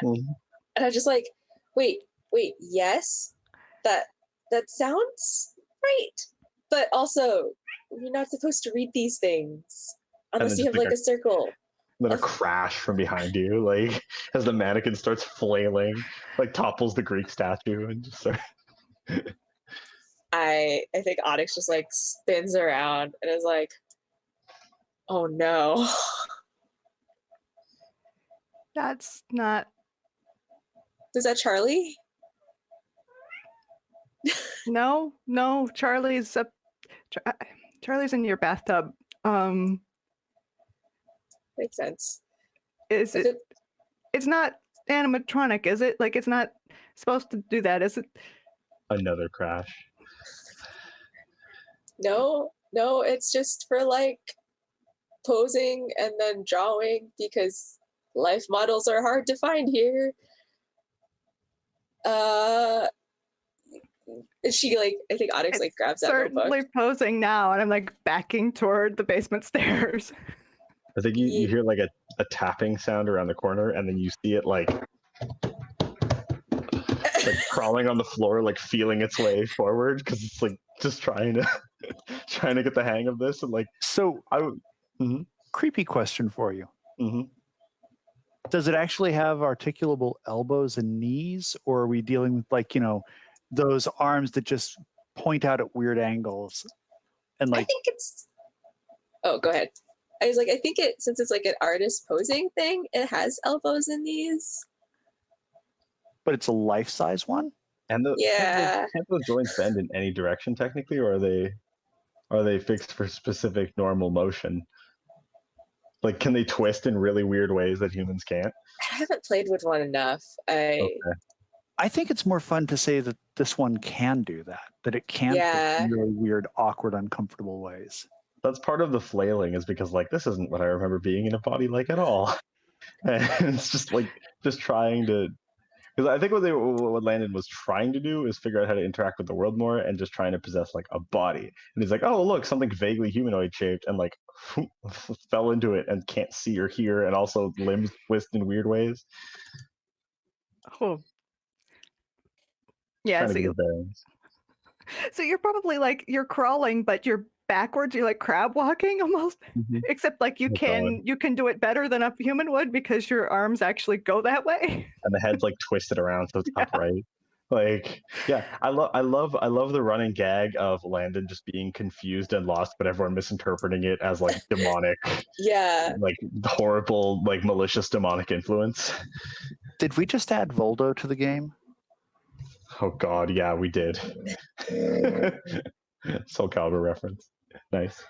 And I was just like, wait, yes, that sounds right. But also, you're not supposed to read these things unless you have like a circle. Then a crash from behind you, like as the mannequin starts flailing, like topples the Greek statue and just starts. I think Onyx just like spins around and is like, oh no. That's not. Is that Charlie? No, Charlie's Charlie's in your bathtub. Makes sense. Is it? It's not animatronic, is it? Like it's not supposed to do that, is it? Another crash. No, it's just for like posing and then drawing because life models are hard to find here. She like, I think Onyx like grabs that notebook. Certainly posing now, and I'm like backing toward the basement stairs. I think you hear like a tapping sound around the corner, and then you see it like crawling on the floor, like feeling its way forward because it's like just trying to get the hang of this. And like, so creepy question for you. Mm-hmm. Does it actually have articulable elbows and knees, or are we dealing with like those arms that just point out at weird angles? And like, I think it's. Oh, go ahead. I was like, I think since it's like an artist posing thing, it has elbows and knees. But it's a life-size one. And can't those joints bend in any direction technically, or are they fixed for specific normal motion? Like, can they twist in really weird ways that humans can't? I haven't played with one enough. I think it's more fun to say that this one can do that it can in really weird, awkward, uncomfortable ways. That's part of the flailing, is because like this isn't what I remember being in a body like at all. And it's just like trying to Because I think what Landon was trying to do is figure out how to interact with the world more and just trying to possess like a body. And he's like, oh look, something vaguely humanoid shaped, and like fell into it and can't see or hear, and also limbs twist in weird ways. Oh. Yeah, Trying to get his bearings. so you're probably like you're crawling, but you're backwards. You're like crab walking almost, except like you Oh, God. can do it better than a human would because your arms actually go that way. And the head's like twisted around so it's upright. Like, yeah, I love the running gag of Landon just being confused and lost, but everyone misinterpreting it as like demonic, Yeah. like horrible, like malicious demonic influence. Did we just add Voldo to the game? Oh God, yeah, we did. Soul Calibur reference. Nice.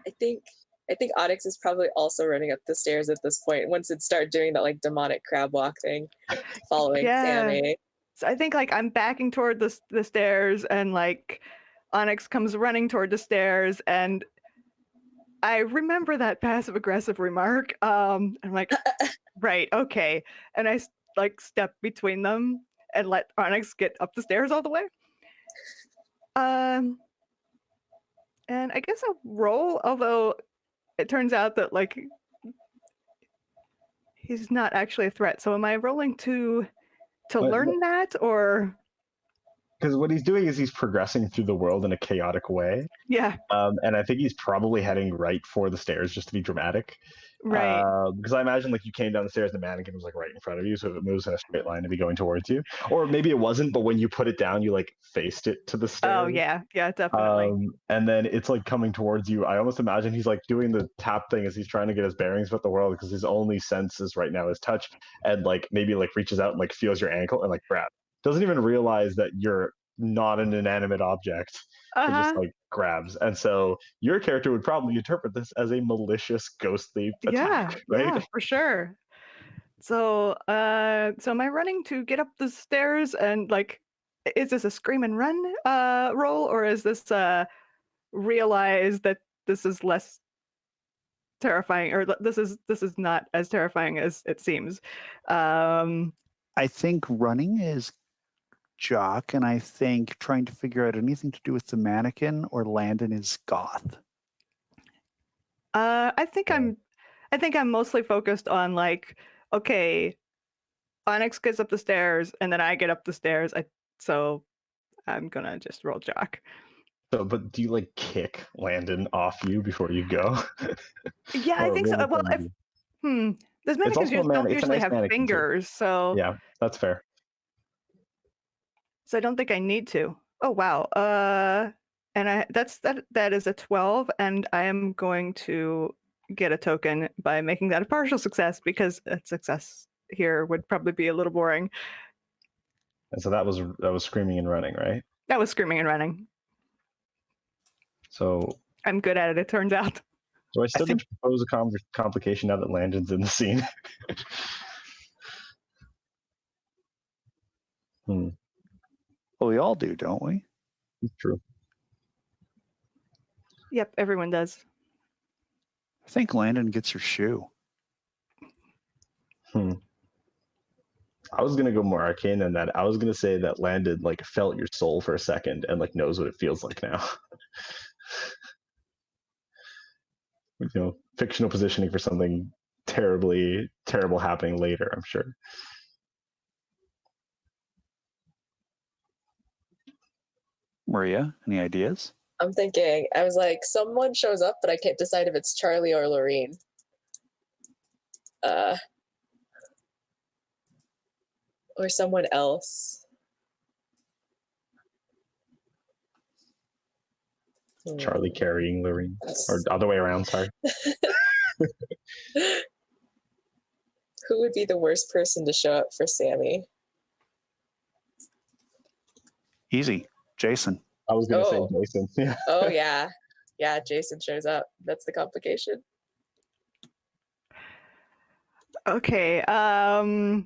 I think Onyx is probably also running up the stairs at this point once it started doing that like demonic crab walk thing, following Sammy. So I think like I'm backing toward the stairs, and like Onyx comes running toward the stairs, and I remember that passive aggressive remark. I'm like, right, okay, and I like step between them and let Onyx get up the stairs all the way. And I guess I'll roll, although it turns out that like he's not actually a threat. So am I rolling to learn that, or? Because what he's doing is he's progressing through the world in a chaotic way. Yeah. And I think he's probably heading right for the stairs just to be dramatic. Right. Because I imagine like you came down the stairs, the mannequin was like right in front of you, so if it moves in a straight line, it'd be going towards you. Or maybe it wasn't, but when you put it down, you like faced it to the stairs. Oh yeah, definitely. And then it's like coming towards you. I almost imagine he's like doing the tap thing as he's trying to get his bearings about the world, because his only senses right now is touch, and like maybe like reaches out and like feels your ankle and like grab. Doesn't even realize that you're not an inanimate object. It just like grabs. And so your character would probably interpret this as a malicious ghostly attack, right? Yeah, for sure. So so am I running to get up the stairs, and like is this a scream and run roll, or is this realize that this is less terrifying, or this is not as terrifying as it seems? I think running is jock, and I think trying to figure out anything to do with the mannequin or Landon is goth. I think I'm mostly focused on like, okay, Onyx gets up the stairs and then I get up the stairs. So I'm gonna just roll jock. So, but do you like kick Landon off you before you go? Yeah, I think so. Well, those mannequins don't usually have fingers, so yeah, that's fair. So I don't think I need to. Oh wow. And that is a 12, and I am going to get a token by making that a partial success, because a success here would probably be a little boring. And so that was screaming and running, right? That was screaming and running. So I'm good at it, it turns out. So I still get to propose a complication now that Landon's in the scene. Well, we all do, don't we? It's true. Yep, everyone does. I think Landon gets your shoe. I was gonna go more arcane than that. I was gonna say that Landon like felt your soul for a second and like knows what it feels like now. You know, fictional positioning for something terrible happening later, I'm sure. Maria, any ideas? I'm thinking, I was like, someone shows up, but I can't decide if it's Charlie or Lorene. Or someone else. Charlie carrying Lorene, or other way around, sorry. Who would be the worst person to show up for Sammy? Easy. Jason. I was going to say Jason. Yeah. Oh, yeah. Yeah, Jason shows up. That's the complication. Okay. I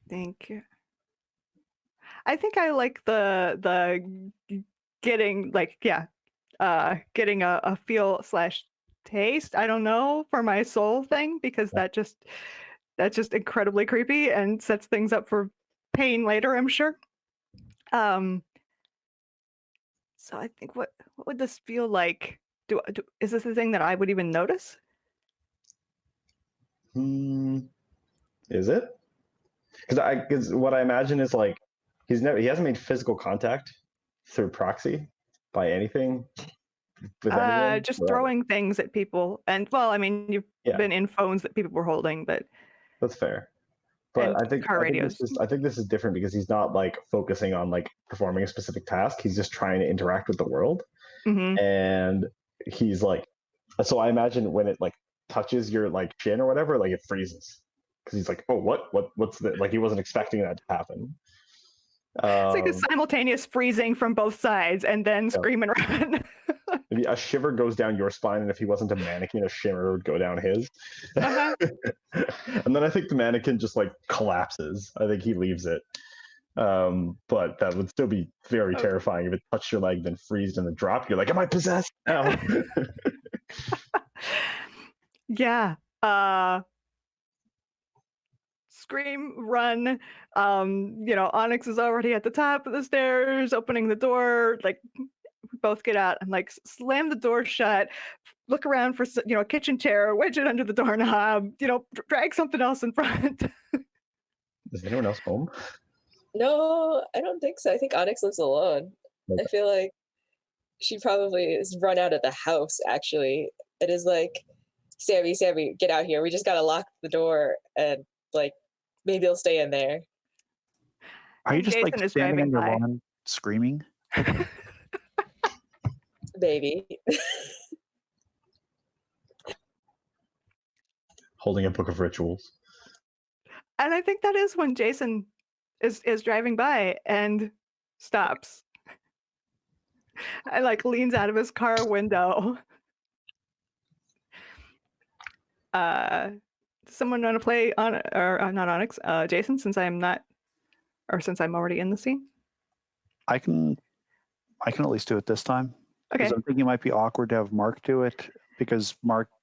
think I like the getting like, getting a feel / taste, I don't know, for my soul thing, because that's just incredibly creepy and sets things up for pain later, I'm sure. So I think what would this feel like? Is this a thing that I would even notice? Is it? Because what I imagine is like he hasn't made physical contact through proxy by anything with anyone. Just throwing things at people, and well, I mean, you've Yeah. been in phones that people were holding, but That's fair. But and I think car radios. this is different because he's not like focusing on like performing a specific task. He's just trying to interact with the world, and he's like, so I imagine when it like touches your like chin or whatever, like it freezes because he's like, oh, what's the like he wasn't expecting that to happen. It's like a simultaneous freezing from both sides, and then scream and run. Maybe a shiver goes down your spine, and if he wasn't a mannequin, a shimmer would go down his. And then I think the mannequin just like collapses. I think he leaves it. But that would still be very terrifying if it touched your leg, then freezed, and then dropped. You're like, am I possessed now? Yeah. Scream, run. Onyx is already at the top of the stairs, opening the door. Like, we both get out and like slam the door shut. Look around for a kitchen chair, wedge it under the doorknob. Drag something else in front. Is anyone else home? No, I don't think so. I think Onyx lives alone. Okay. I feel like she probably is run out of the house, actually. It is like, Sammy, get out here. We just gotta lock the door and like maybe he'll stay in there. Are you just Jason like standing on your lawn screaming? Maybe. Holding a book of rituals. And I think that is when Jason is driving by and stops. And like leans out of his car window. Does someone want to play on or not Onyx? Jason, since I'm already in the scene. I can at least do it this time. Okay. I'm thinking it might be awkward to have Mark do it because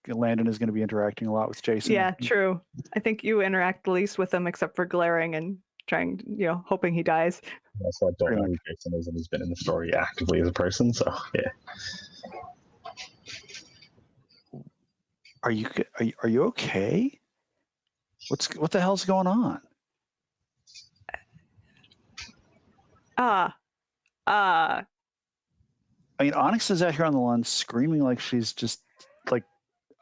Landon is going to be interacting a lot with Jason. Yeah, true. I think you interact the least with him, except for glaring and trying, hoping he dies. So I don't know who Jason is, and he's been in the story actively as a person. So yeah. Are you okay? What the hell's going on? I mean, Onyx is out here on the lawn screaming like she's just like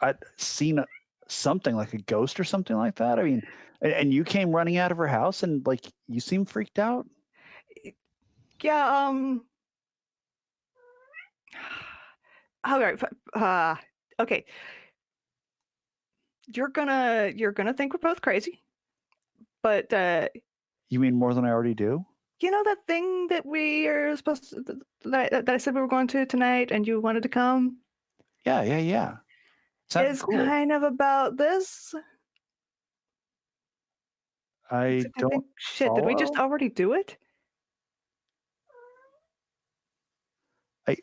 I'd seen something like a ghost or something like that. I mean, and you came running out of her house and like you seem freaked out. Yeah. All right. Okay. You're gonna think we're both crazy, but you mean more than I already do? You know that thing that we are supposed to, that I said we were going to tonight, and you wanted to come? Yeah. It's cool. Kind of about this. I don't. Shit, did we just already do it? I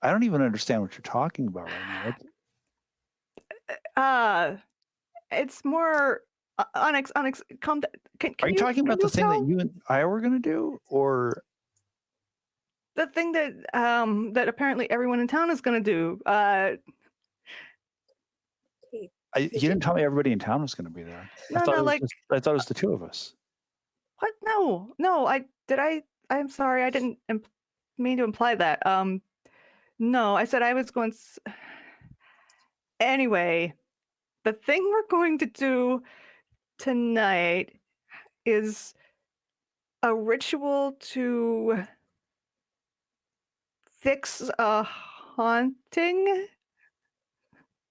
don't even understand what you're talking about right now. It's more Onyx. Calm down. Are you talking about the thing that you and I were going to do, or the thing that that apparently everyone in town is going to do? You didn't tell me everybody in town was going to be there. No, I thought it was the two of us. What? No. I'm sorry. I didn't mean to imply that. No, I said I was going. Anyway, the thing we're going to do tonight is a ritual to fix a haunting,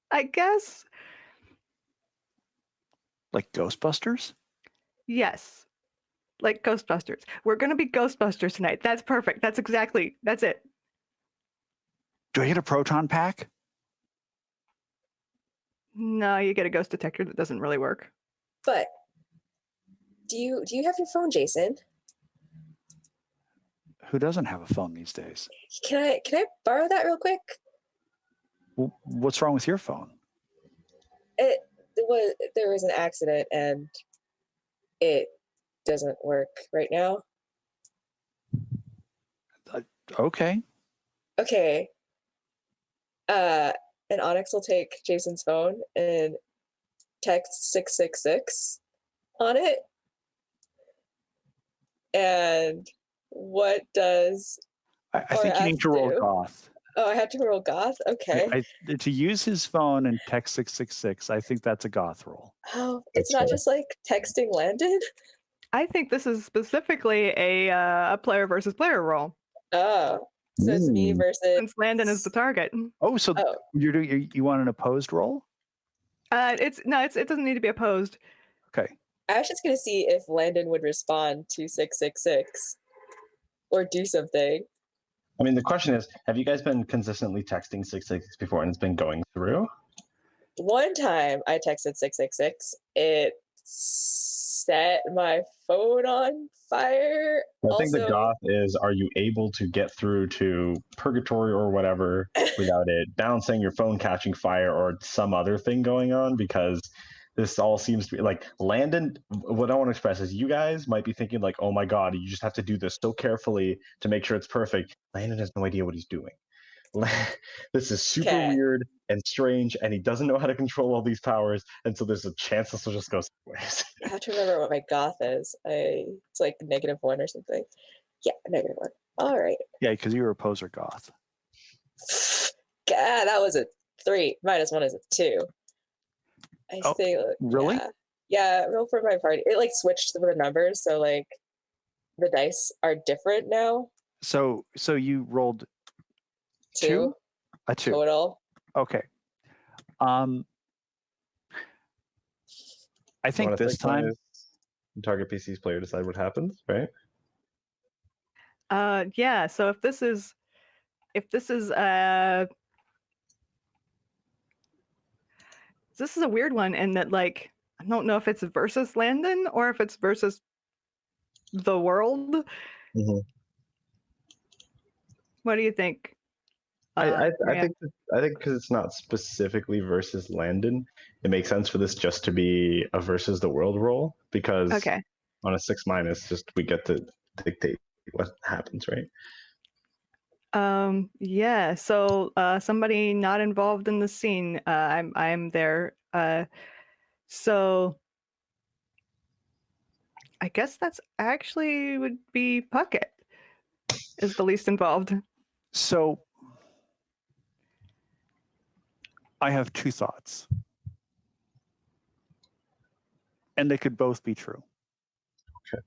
I guess. Like Ghostbusters? Yes. Like Ghostbusters. We're going to be Ghostbusters tonight. That's perfect. That's it. Do I get a proton pack? No, you get a ghost detector that doesn't really work. But do you have your phone, Jason? Who doesn't have a phone these days? Can I borrow that real quick? What's wrong with your phone? There was an accident and it doesn't work right now. Okay. Okay. And Onyx will take Jason's phone and text 666 on it. And what does I think you need to roll goth. Oh, I have to roll goth? Okay. To use his phone and text 666, I think that's a goth roll. Oh, it's not just like texting Landon? I think this is specifically a player versus player role. Oh, so it's me versus... Since Landon is the target. Oh, so you want an opposed roll? It doesn't need to be opposed. Okay. I was just going to see if Landon would respond to 666 or do something. I mean, the question is, have you guys been consistently texting 666 before and it's been going through? One time I texted 666. It set my phone on fire. I think the goth is, are you able to get through to purgatory or whatever without it bouncing, your phone catching fire, or some other thing going on? Because this all seems to be like Landon. What I want to express is you guys might be thinking like, oh my God, you just have to do this so carefully to make sure it's perfect. Landon has no idea what he's doing. This is super weird and strange, and he doesn't know how to control all these powers, and so there's a chance this will just go sideways. I have to remember what my goth is. It's like -1 or something. Yeah, -1. All right. Yeah, because you're a poser goth. God, that was a 3. -1 is a 2. I say, really? Yeah, roll for my party. It like switched the numbers, so like the dice are different now. So you rolled 2? A 2 total. Okay. I think this time target PC's player decide what happens, right? Yeah. So if this is a weird one in that, like, I don't know if it's versus Landon or if it's versus the world. Mm-hmm. What do you think? I think because it's not specifically versus Landon, it makes sense for this just to be a versus the world roll, because on a 6-, just we get to dictate what happens, right? Yeah. So somebody not involved in the scene. I'm there. So I guess that's actually would be Puckett is the least involved. So I have 2 thoughts, and they could both be true. Okay.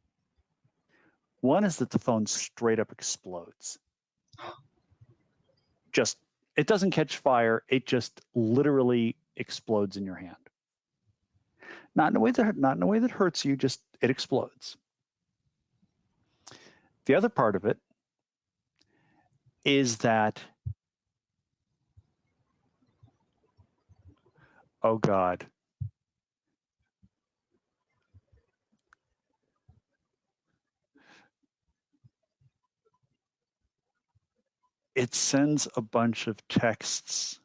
One is that the phone straight up explodes. It doesn't catch fire. It just literally explodes in your hand. Not in a way that hurts you. Just it explodes. The other part of it is that, oh God, it sends a bunch of texts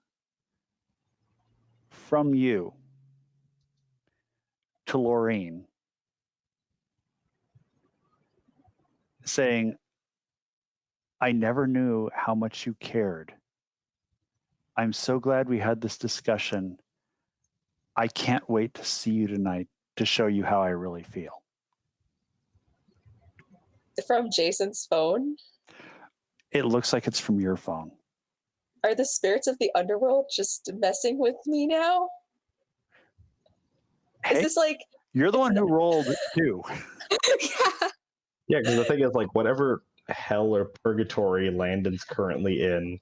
from you to Laureen saying, I never knew how much you cared. I'm so glad we had this discussion. I can't wait to see you tonight to show you how I really feel. From Jason's phone? It looks like it's from your phone. Are the spirits of the underworld just messing with me now? Hey, is this like... You're the one who rolled 2. Yeah, because the thing is, like, whatever hell or purgatory Landon's currently in,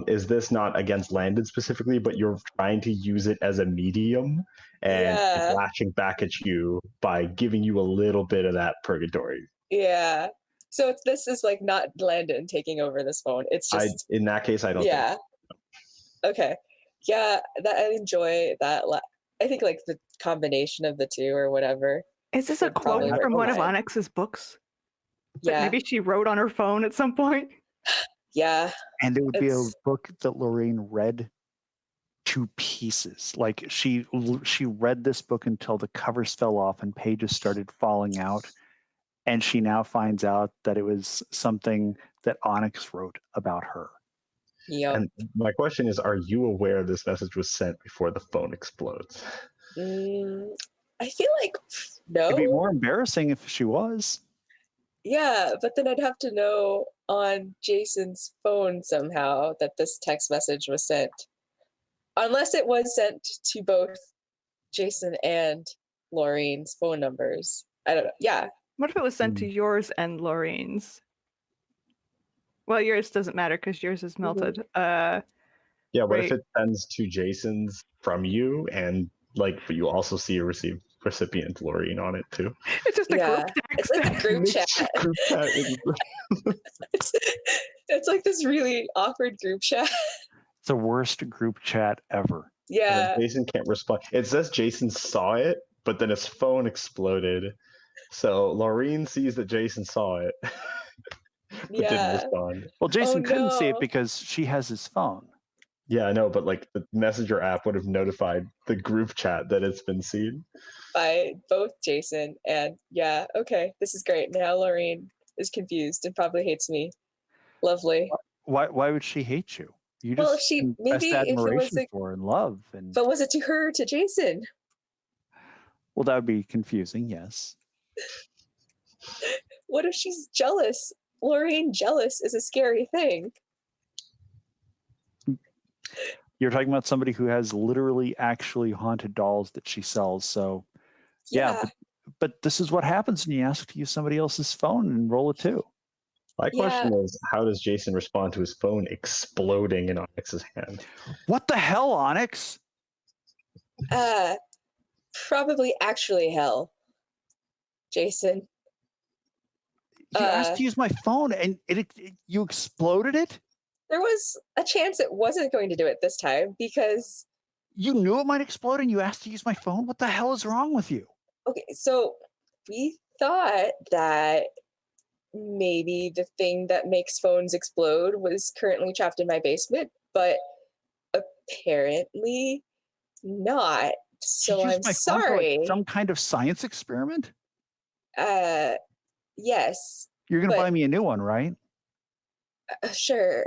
is this not against Landon specifically, but you're trying to use it as a medium, and it's lashing back at you by giving you a little bit of that purgatory. Yeah. So this is like not Landon taking over this phone. It's just... in that case, I don't think so. Okay. Yeah, I enjoy that. I think like the combination of the 2 or whatever. Is this a quote from one of Onyx's books? Yeah. Maybe she wrote on her phone at some point? Yeah. And it would be a book that Lorraine read to pieces. Like she read this book until the covers fell off and pages started falling out, and she now finds out that it was something that Onyx wrote about her. Yep. And my question is, are you aware this message was sent before the phone explodes? I feel like no. It'd be more embarrassing if she was. Yeah, but then I'd have to know on Jason's phone somehow that this text message was sent. Unless it was sent to both Jason and Laureen's phone numbers. I don't know. Yeah. What if it was sent to yours and Laureen's? Well, yours doesn't matter because yours is melted. Yeah, what Right. if it sends to Jason's from you, and like, but you also see a recipient Laureen on it too? It's just a Yeah. group It's text. like a group chat. Group chat. It's like this really awkward group chat. It's the worst group chat ever. Yeah. Jason can't respond. It says Jason saw it, but then his phone exploded. So Laureen sees that Jason saw it, but didn't Yeah. respond. Well, Jason couldn't see it no. because she has his phone. Yeah, I know, but like the Messenger app would have notified the group chat that it's been seen. By both Jason and yeah, okay, this is great. Now Laureen is confused and probably hates me. Lovely. Why would she hate you? You Well, just if she best maybe if it was admiration like, for her and love, and but was it to her or to Jason? well, that would be confusing. Yes. What if she's jealous? Laureen jealous is a scary thing. You're talking about somebody who has literally actually haunted dolls that she sells. So yeah, but this is what happens when you ask to use somebody else's phone and roll it too. My question is, how does Jason respond to his phone exploding in Onyx's hand? What the hell, Onyx? Probably actually hell. Jason. You asked to use my phone and you exploded it? There was a chance it wasn't going to do it this time because you knew it might explode and you asked to use my phone? What the hell is wrong with you? Okay, so we thought that maybe the thing that makes phones explode was currently trapped in my basement, but apparently not. So I'm sorry. Like some kind of science experiment? Yes. You're going to buy me a new one, right? Sure.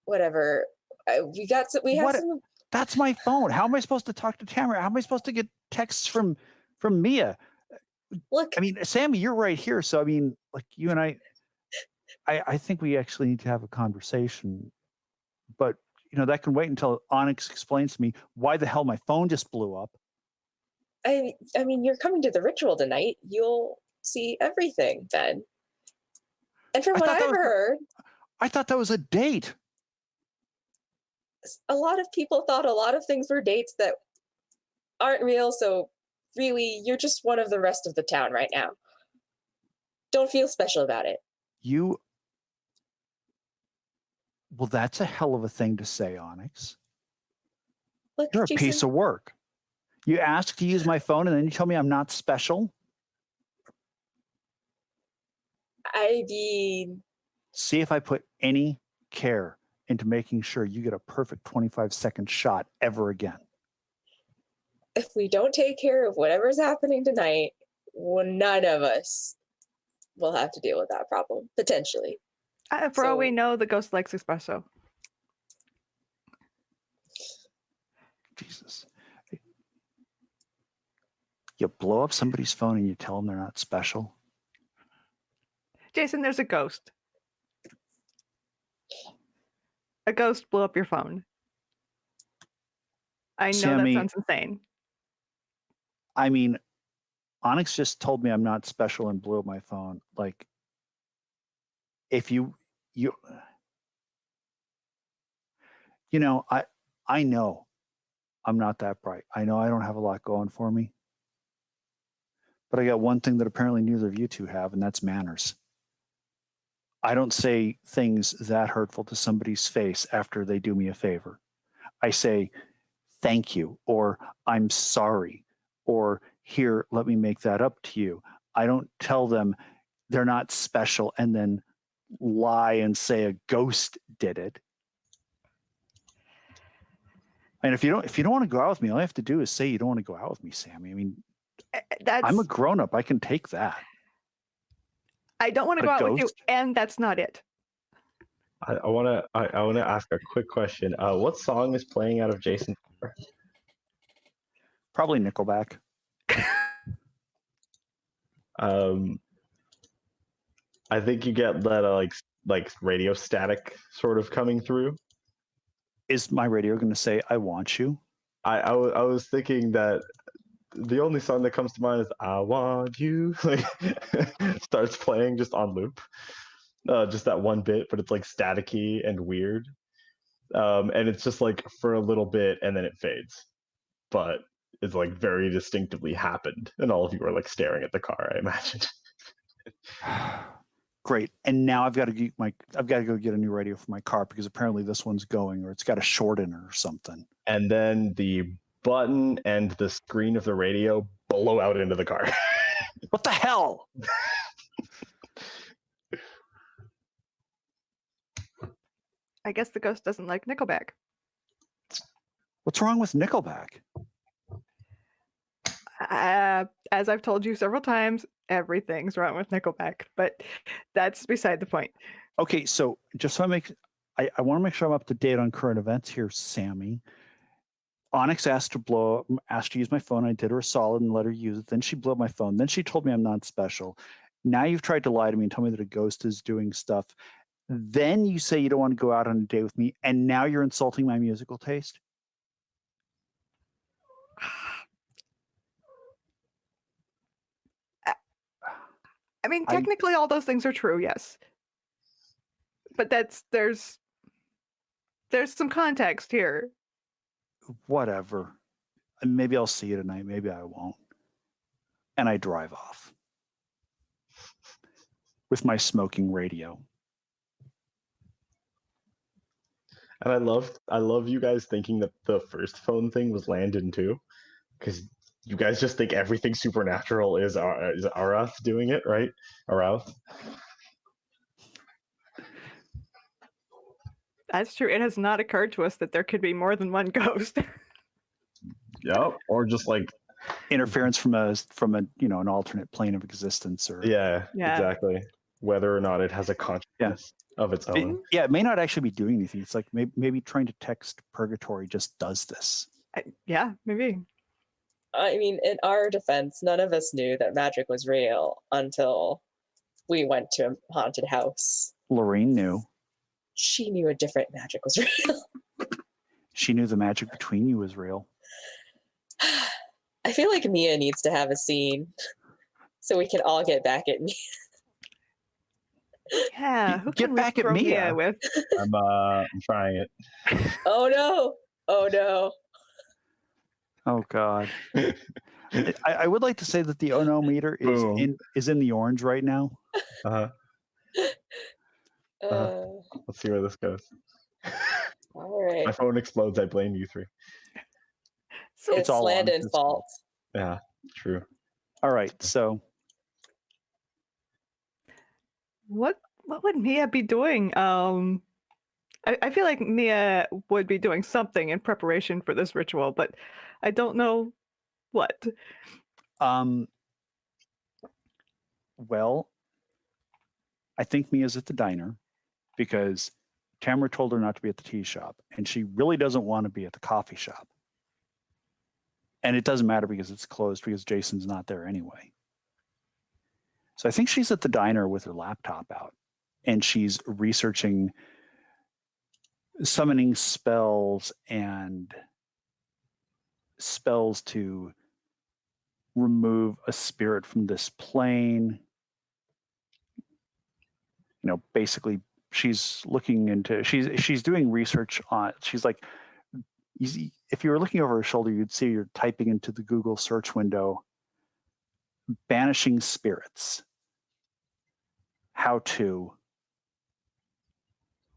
Whatever. We have some. That's my phone. How am I supposed to talk to Tamara? How am I supposed to get texts from Mia? Look, I mean, Sammy, you're right here. So, I mean, like you and I think we actually need to have a conversation. But, you know, that can wait until Onyx explains to me why the hell my phone just blew up. I mean, you're coming to the ritual tonight. You'll see everything then. And from what I've heard, I thought that was a date. A lot of people thought a lot of things were dates that aren't real. So really, you're just one of the rest of the town right now. Don't feel special about it. Well, that's a hell of a thing to say, Onyx. Look, you're a Jason, piece of work. You ask to use my phone and then you tell me I'm not special? I mean... See if I put any care into making sure you get a perfect 25-second shot ever again. If we don't take care of whatever's happening tonight, none of us will have to deal with that problem, potentially. For all we know, the ghost likes espresso. Jesus. You blow up somebody's phone and you tell them they're not special? Jason, there's a ghost. A ghost blew up your phone. I know Sammy, that sounds insane. I mean, Onyx just told me I'm not special and blew up my phone. Like, if you know, I know I'm not that bright. I know I don't have a lot going for me. But I got one thing that apparently neither of you two have, and that's manners. I don't say things that hurtful to somebody's face after they do me a favor. I say, thank you, or I'm sorry, or here, let me make that up to you. I don't tell them they're not special and then lie and say a ghost did it. And if you don't want to go out with me, all you have to do is say you don't want to go out with me, Sammy. I mean, That's I'm a grown up. I can take that. I don't want to But go a out with you, ghost? and that's not it. I wanna ask a quick question. What song is playing out of Jason's car? Probably Nickelback. I think you get that like radio static sort of coming through. Is my radio going to say "I want you"? I was thinking that the only song that comes to mind is "I Want You." Like starts playing just on loop, just that one bit, but it's like staticky and weird, and it's just like for a little bit and then it fades, but it's like very distinctively happened, and all of you are like staring at the car, I imagine. Great. And now I've got to go get a new radio for my car because apparently this one's going, or it's got a short in it or something. And then the button and the screen of the radio blow out into the car. What the hell? I guess the ghost doesn't like Nickelback. What's wrong with Nickelback? As I've told you several times, everything's wrong with Nickelback, but that's beside the point. Okay, so just so I want to make sure I'm up to date on current events here, Sammy. Onyx asked to use my phone. I did her a solid and let her use it. Then she blew up my phone. Then she told me I'm not special. Now you've tried to lie to me and tell me that a ghost is doing stuff. Then you say you don't want to go out on a date with me, and now you're insulting my musical taste? I mean, technically all those things are true, yes. But there's some context here. Whatever. Maybe I'll see you tonight. Maybe I won't. And I drive off with my smoking radio. And I love you guys thinking that the first phone thing was Landon too, because you guys just think everything supernatural is Arath doing it, right? Arath. That's true. It has not occurred to us that there could be more than one ghost. Yep. Or just like interference from a an alternate plane of existence, or yeah, exactly. Whether or not it has a consciousness of its own. It may not actually be doing anything. It's like maybe trying to text purgatory just does this. Yeah, maybe. I mean, in our defense, none of us knew that magic was real until we went to a haunted house. Lorraine knew. She knew a different magic was real. She knew the magic between you was real. I feel like Mia needs to have a scene so we can all get back at Mia. Yeah, who get back at Mia with? I'm trying it. Oh no! Oh no! Oh God! I would like to say that the oh no meter is in the orange right now. Let's see where this goes. All right. My phone explodes. I blame you three. So it's all Landon's fault. Yeah, true. All right, so what would Mia be doing? I feel like Mia would be doing something in preparation for this ritual, but I don't know what. Well, I think Mia's at the diner because Tamara told her not to be at the tea shop, and she really doesn't want to be at the coffee shop. And it doesn't matter because it's closed because Jason's not there anyway. So I think she's at the diner with her laptop out, and she's researching summoning spells and spells to remove a spirit from this plane. Basically she's looking into she's doing research on, she's like, if you were looking over her shoulder, you'd see you're typing into the Google search window, banishing spirits, how to,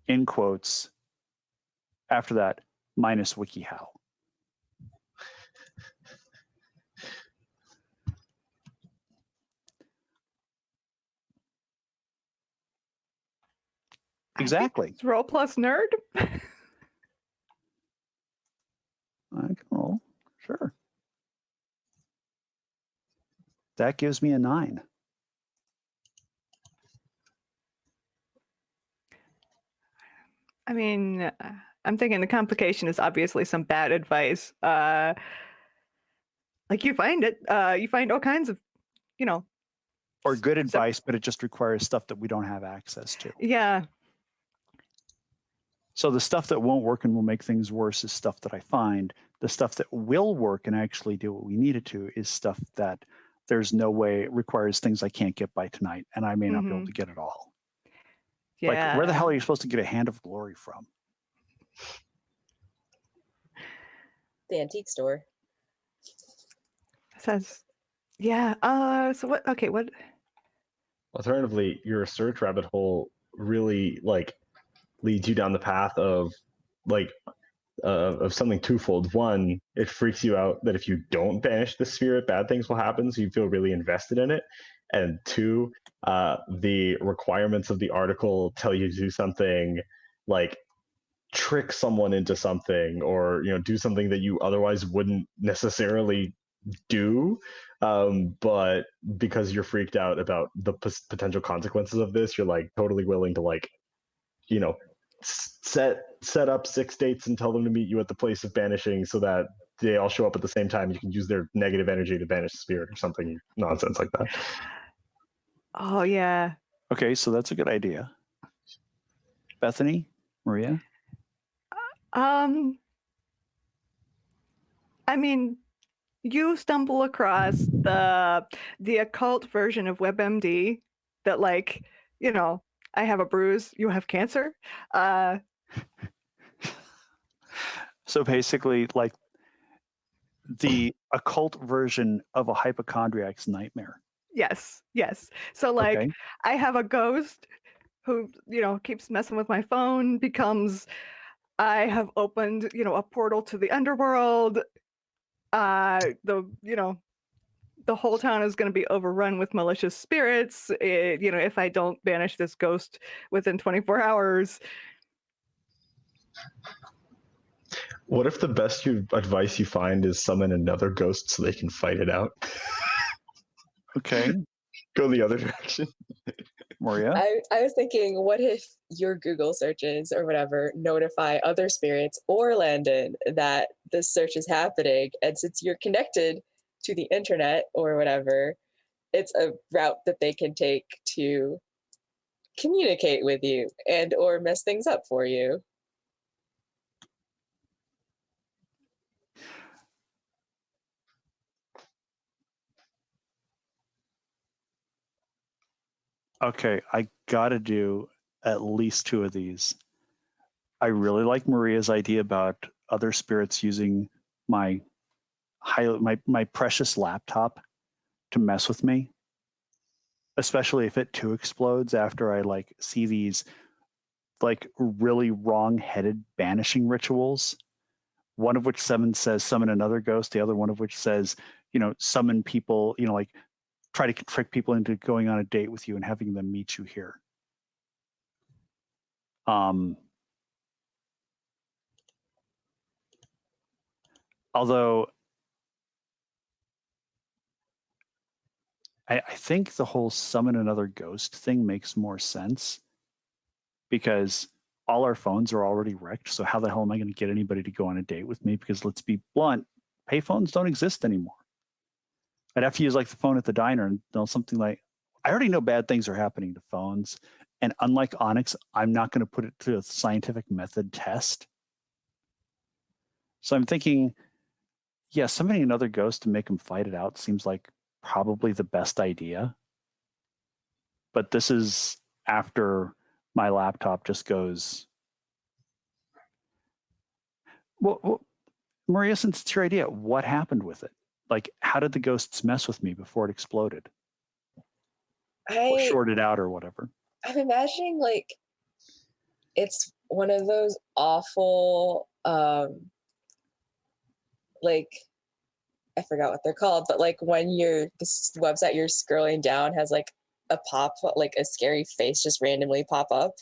in quotes, after that, minus WikiHow. Exactly. It's Roll Plus Nerd. I can roll. Sure. That gives me a 9. I mean, I'm thinking the complication is obviously some bad advice. Like you find all kinds of, Or good stuff. advice, but it just requires stuff that we don't have access to. Yeah. So the stuff that won't work and will make things worse is stuff that I find. The stuff that will work and actually do what we need it to is stuff that there's no way it requires things I can't get by tonight, and I may not be able to get it all. Yeah. Like, where the hell are you supposed to get a hand of glory from? The antique store. Says, yeah. So what? Okay, what? Alternatively, your search rabbit hole really leads you down the path of something twofold. One, it freaks you out that if you don't banish the spirit, bad things will happen, so you feel really invested in it. And two, the requirements of the article tell you to do something like trick someone into something, or do something that you otherwise wouldn't necessarily do. But because you're freaked out about the potential consequences of this, you're like totally willing to set up 6 dates and tell them to meet you at the place of banishing so that they all show up at the same time. You can use their negative energy to banish the spirit or something nonsense like that. Oh yeah. Okay, so that's a good idea. Bethany, Maria? I mean, you stumble across the occult version of WebMD that, like, I have a bruise, you have cancer. So basically, like the occult version of a hypochondriac's nightmare. Yes. So, like, Okay. I have a ghost who, keeps messing with my phone, I have opened, a portal to the underworld. The whole town is going to be overrun with malicious spirits, if I don't banish this ghost within 24 hours. What if the best advice you find is summon another ghost so they can fight it out? Okay. Go the other direction. Maria? I was thinking, what if your Google searches or whatever notify other spirits or Landon that this search is happening, and since you're connected to the internet or whatever, it's a route that they can take to communicate with you and or mess things up for you. Okay, I gotta do at least 2 of these. I really like Maria's idea about other spirits using my precious laptop to mess with me, especially if it too explodes after I see these really wrong-headed banishing rituals. One of which says summon another ghost, the other one of which says, summon people, try to trick people into going on a date with you and having them meet you here. Although I think the whole summon another ghost thing makes more sense because all our phones are already wrecked. So how the hell am I going to get anybody to go on a date with me? Because let's be blunt, payphones don't exist anymore. I'd have to use the phone at the diner and something like, I already know bad things are happening to phones. And unlike Onyx, I'm not going to put it to a scientific method test. So I'm thinking, yeah, summoning another ghost to make them fight it out seems like probably the best idea. But this is after my laptop just goes. Well, Maria, since it's your idea, what happened with it? How did the ghosts mess with me before it exploded? Or shorted out or whatever? I'm imagining it's one of those awful I forgot what they're called, but when this website you're scrolling down has a scary face just randomly pop up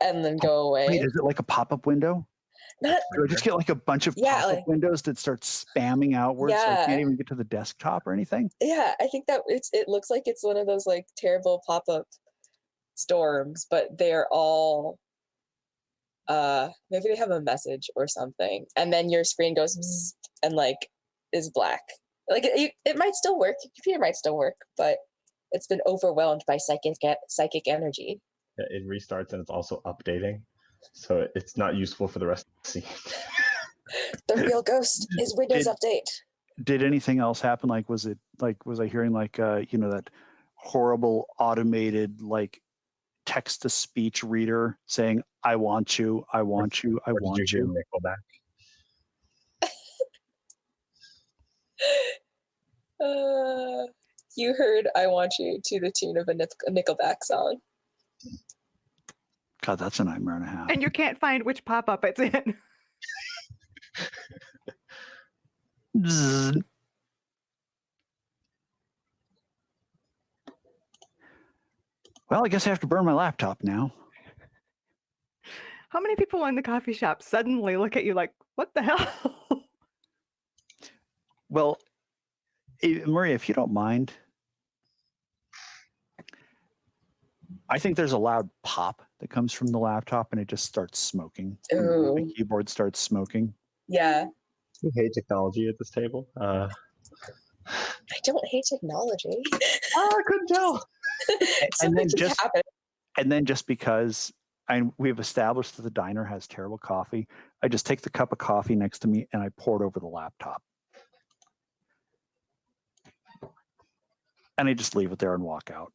and then go away. Wait, is it like a pop-up window? Not, Do I just get like a bunch of Yeah, pop-up like- windows that start spamming outwards? So I Yeah. can't even get to the desktop or anything. yeah, I think that it looks like it's one of those like terrible pop-up storms, but they're all maybe they have a message or something, and then your screen goes bzz, and like is black. Like it might still work. Your computer might still work, but it's been overwhelmed by psychic energy. Yeah, it restarts and it's also updating, so it's not useful for the rest of the scene. The real ghost is Windows Update. Did anything else happen? Like, was I hearing like, that horrible automated like text to speech reader saying, I want you, I want you, I Or did want you you. hear Nickelback? You heard I Want You to the tune of a Nickelback song. God, that's a nightmare and a half. And you can't find which pop-up it's in. Zzz. Well, I guess I have to burn my laptop now. How many people in the coffee shop suddenly look at you like, what the hell? Well, Maria, if you don't mind, I think there's a loud pop that comes from the laptop and it just starts smoking. Ooh. The keyboard starts smoking. Yeah. We hate technology at this table. I don't hate technology. I couldn't tell. Something just happened. And then just because we've established that the diner has terrible coffee, I just take the cup of coffee next to me and I pour it over the laptop. And I just leave it there and walk out.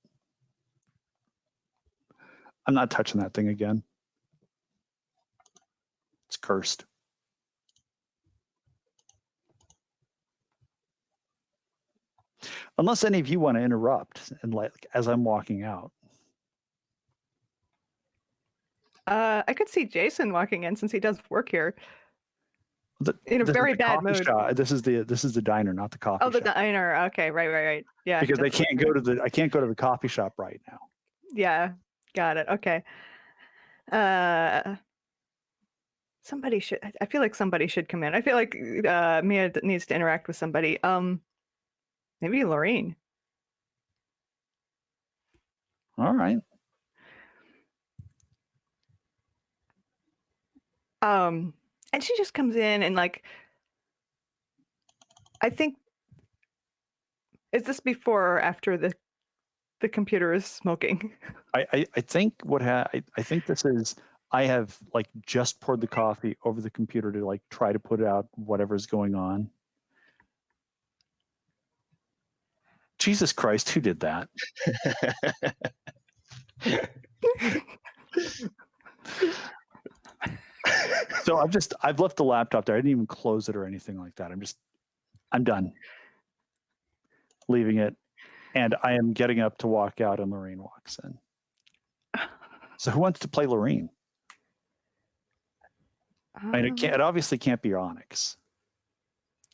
I'm not touching that thing again. It's cursed. Unless any of you want to interrupt and like as I'm walking out. I could see Jason walking in since he does work here. In a This is very the bad coffee mood. shop. This is the diner, not the coffee Oh, the shop. diner. Okay, right. Yeah. Because I that's can't go to the coffee shop right now. Yeah, got it. Okay. Somebody should. I feel like somebody should come in. I feel like Mia needs to interact with somebody. Maybe Lorene. All right. And she just comes in and like, I think, is this before or after the computer is smoking? I think I think this is, I have like just poured the coffee over the computer to like try to put out whatever's going on. Jesus Christ, who did that? So I've left the laptop there. I didn't even close it or anything like that. I'm done. Leaving it. And I am getting up to walk out and Lorene walks in. So who wants to play Lorene? I mean, it obviously can't be Onyx.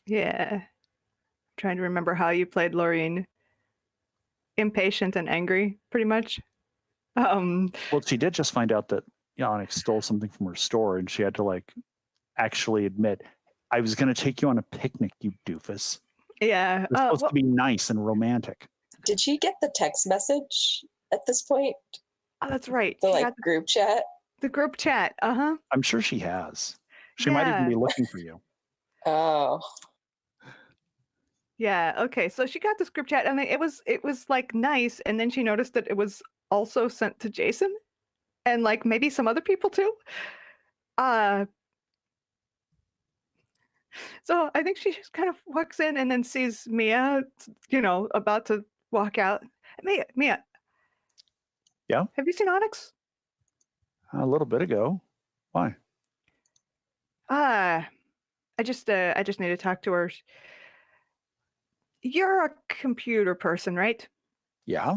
Yeah. Trying to remember how you played Lorene. Impatient and angry, pretty much. Well, she did just find out that Onyx stole something from her store, and she had to like actually admit, I was going to take you on a picnic, you doofus. Yeah. It's supposed to be nice and romantic. Did she get the text message at this point? Oh, that's right. The She like got group chat? the group chat. Uh-huh. I'm sure she has. She might even Yeah. be looking for you. Oh. Yeah. Okay. So she got this group chat, and then it was like nice, and then she noticed that it was also sent to Jason, and like maybe some other people too. So I think she just kind of walks in and then sees Mia, about to walk out. Mia. Yeah? Have you seen Onyx? A little bit ago. Why? I just need to talk to her. You're a computer person, right? Yeah.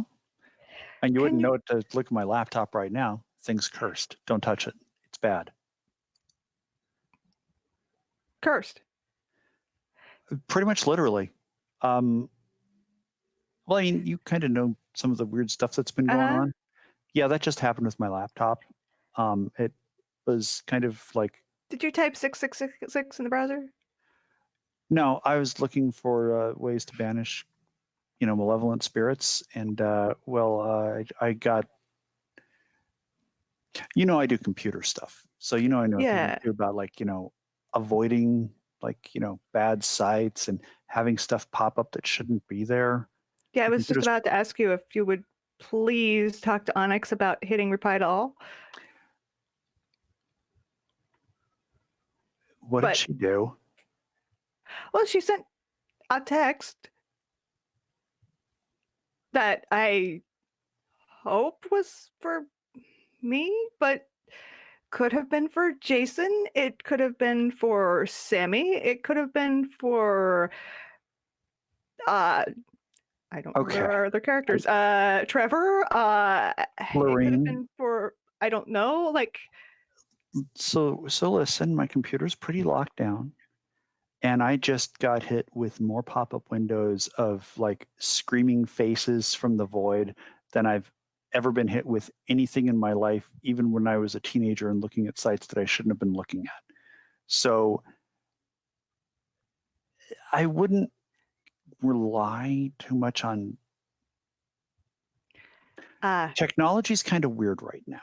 And you wouldn't know it to look at my laptop right now. Thing's cursed. Don't touch it. It's bad. Cursed. Pretty much literally. Well, I mean, you kind of know some of the weird stuff that's been going on. Yeah, that just happened with my laptop. It was kind of like Did you type 6666 in the browser? No, I was looking for ways to banish, malevolent spirits, and I got, I do computer stuff, so I know a thing or Yeah. two about avoiding bad sites and having stuff pop up that shouldn't be there. Yeah, I The was just computers- about to ask you if you would please talk to Onyx about hitting reply to all. What did but- she do? Well, she sent a text that I hope was for me, but could have been for Jason. It could have been for Sammy. It could have been for I don't know Okay. there are other characters. Trevor. It could have Lorraine. been for I don't know. Like So listen, my computer's pretty locked down, and I just got hit with more pop-up windows of screaming faces from the void than I've ever been hit with anything in my life, even when I was a teenager and looking at sites that I shouldn't have been looking at. So I wouldn't rely too much on technology's kind of weird right now.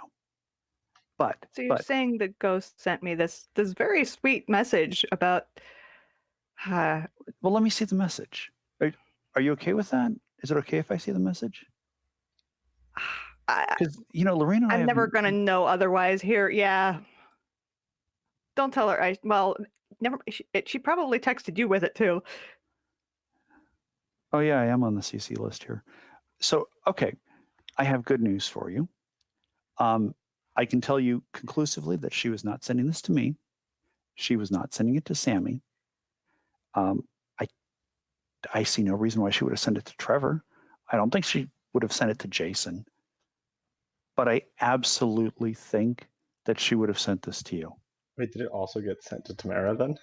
So you're saying the ghost sent me this very sweet message about well, let me see the message. Are you okay with that? Is it okay if I see the message? Because Lorena and I'm never gonna know otherwise here. Yeah. Don't tell her. Never. She probably texted you with it too. Oh yeah, I am on the CC list here. So okay, I have good news for you. I can tell you conclusively that she was not sending this to me. She was not sending it to Sammy. I see no reason why she would have sent it to Trevor. I don't think she would have sent it to Jason. But I absolutely think that she would have sent this to you. Wait, did it also get sent to Tamara then?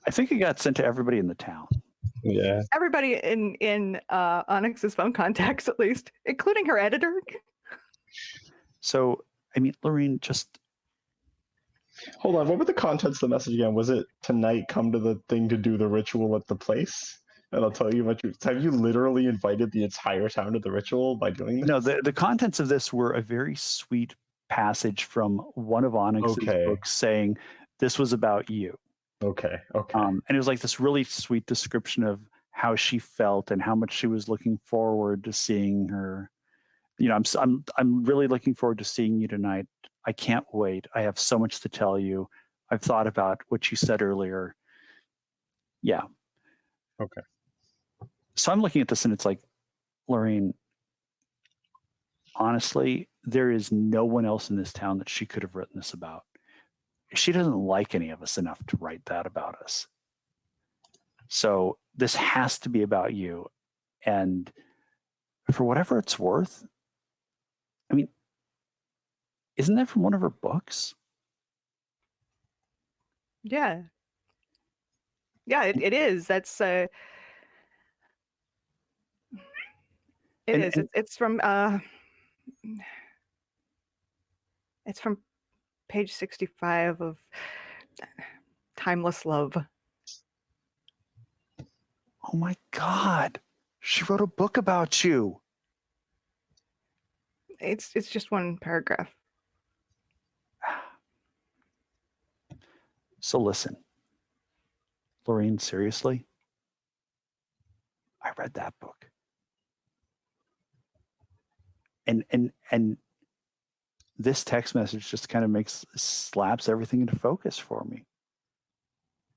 I think it got sent to everybody in the town. Yeah. Everybody in Onyx's phone contacts, at least, including her editor. So, I mean, Lorraine, just hold on. What were the contents of the message again? Was it tonight? Come to the thing to do the ritual at the place, and I'll tell you what. Have you literally invited the entire town to the ritual by doing this? No. The contents of this were a very sweet passage from one of Onyx's books saying this was about you. Okay. And it was this really sweet description of how she felt and how much she was looking forward to seeing her. I'm really looking forward to seeing you tonight. I can't wait. I have so much to tell you. I've thought about what you said earlier. Yeah. Okay. So I'm looking at this and it's Lorraine, honestly, there is no one else in this town that she could have written this about. She doesn't like any of us enough to write that about us. So this has to be about you. And for whatever it's worth, I mean, isn't that from one of her books? Yeah. Yeah, it is. That's it is. It's from page 65 of Timeless Love. Oh my God. She wrote a book about you. It's just one paragraph. So listen, Lorraine, seriously, I read that book. And this text message just kind of slaps everything into focus for me.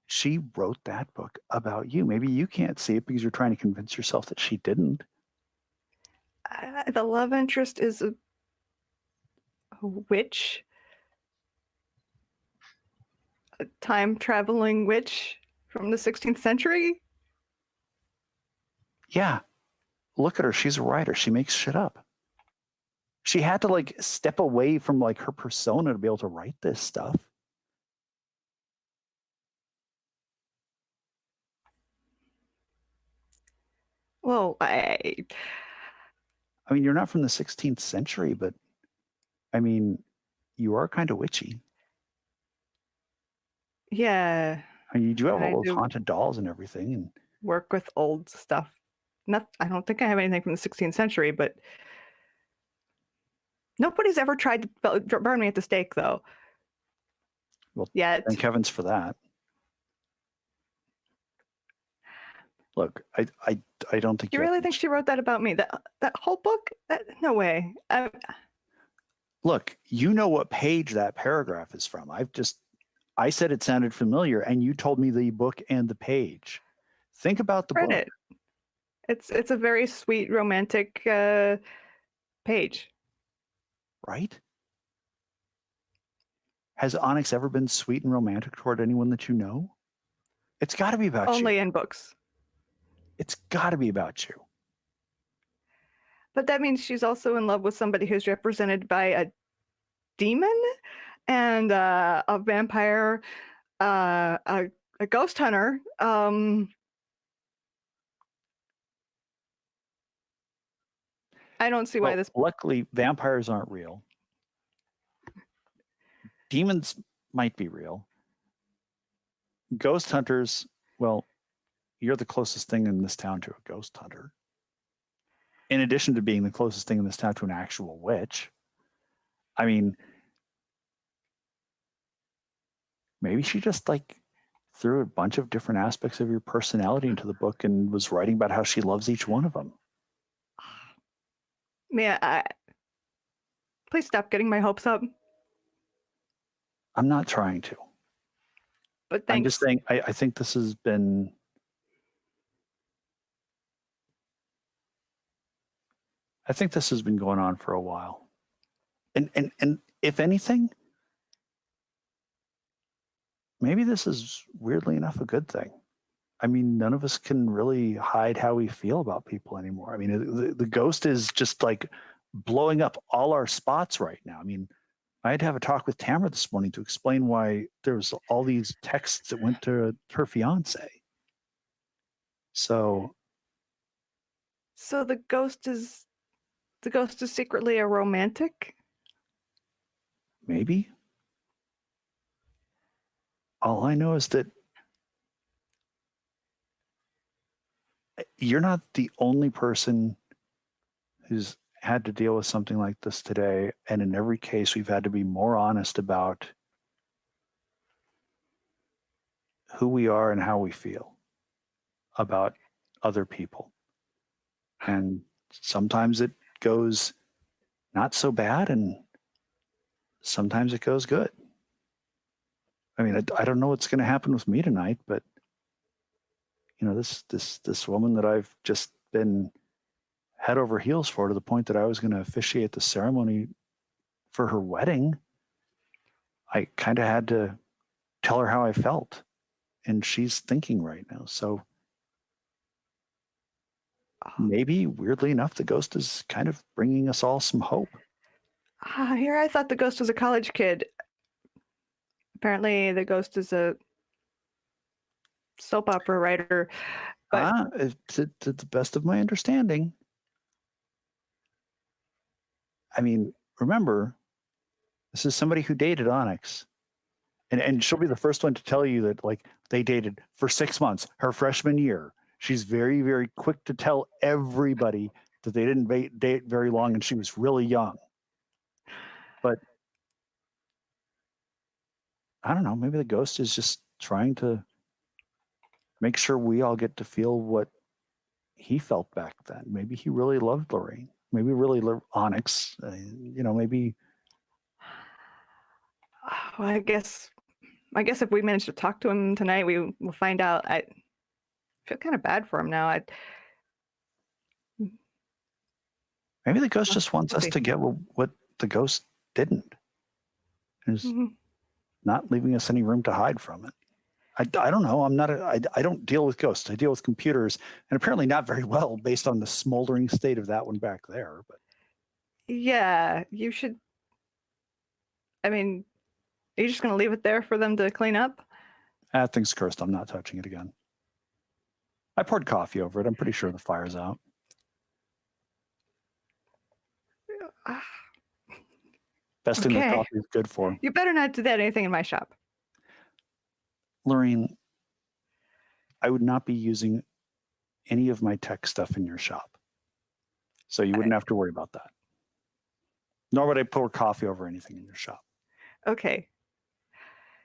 She wrote that book about you. Maybe you can't see it because you're trying to convince yourself that she didn't. The love interest is a witch. A time-traveling witch from the 16th century? Yeah. Look at her. She's a writer. She makes shit up. She had to step away from her persona to be able to write this stuff. Well, I mean, you're not from the 16th century, but I mean, you are kind of witchy. Yeah, I mean, you do have I all those do haunted dolls and everything, and work with old stuff. Not, I don't think I have anything from the 16th century, but nobody's ever tried to burn me at the stake, though. well, Yet. thank heavens for that. Look, I don't think You you have really to think she wrote that about me? That whole book? No way. look, you know what page that paragraph is from. I said it sounded familiar, and you told me the book and the page. Think about the Read book, it. It's a very sweet, romantic page. right? Has Onyx ever been sweet and romantic toward anyone that you know? It's got to be about you. Only in books. It's got to be about you. But that means she's also in love with somebody who's represented by a demon and a vampire, a ghost hunter. I don't see why this. Luckily, vampires aren't real. Demons might be real. Ghost hunters, well, you're the closest thing in this town to a ghost hunter. In addition to being the closest thing in this town to an actual witch. I mean, maybe she just like threw a bunch of different aspects of your personality into the book and was writing about how she loves each one of them. Man, please stop getting my hopes up. I'm not trying to. But thanks. I'm just saying, I think this has been. I think this has been going on for a while. And if anything, maybe this is weirdly enough a good thing. I mean, none of us can really hide how we feel about people anymore. I mean, the ghost is just like blowing up all our spots right now. I mean, I had to have a talk with Tamara this morning to explain why there was all these texts that went to her fiance. So the ghost is secretly a romantic? maybe. All I know is that you're not the only person who's had to deal with something like this today. And in every case, we've had to be more honest about who we are and how we feel about other people. And sometimes it goes not so bad, and sometimes it goes good. I mean, I don't know what's going to happen with me tonight, but you know, this woman that I've just been head over heels for, to the point that I was going to officiate the ceremony for her wedding, I kind of had to tell her how I felt, and she's thinking right now. So maybe, weirdly enough, the ghost is kind of bringing us all some hope. Here I thought the ghost was a college kid. Apparently, the ghost is a soap opera writer. But to the best of my understanding. I mean, remember, this is somebody who dated Onyx. And she'll be the first one to tell you that, like, they dated for 6 months, her freshman year. She's very, very quick to tell everybody that they didn't date very long and she was really young. But I don't know, maybe the ghost is just trying to make sure we all get to feel what he felt back then. Maybe he really loved Lorraine. Maybe really loved Onyx. You know, maybe. well, I guess if we manage to talk to him tonight, we will find out. I feel kind of bad for him now. Maybe the ghost just wants us to get what the ghost didn't. Is not leaving us any room to hide from it. I don't know. I don't deal with ghosts. I deal with computers, and apparently not very well, based on the smoldering state of that one back there. But yeah, you should. I mean, are you just going to leave it there for them to clean up? That thing's cursed. I'm not touching it again. I poured coffee over it. I'm pretty sure the fire's out. Best thing that coffee is good for. You better not do that anything in my shop. Lorraine, I would not be using any of my tech stuff in your shop. So you wouldn't have to worry about that. Nor would I pour coffee over anything in your shop. Okay.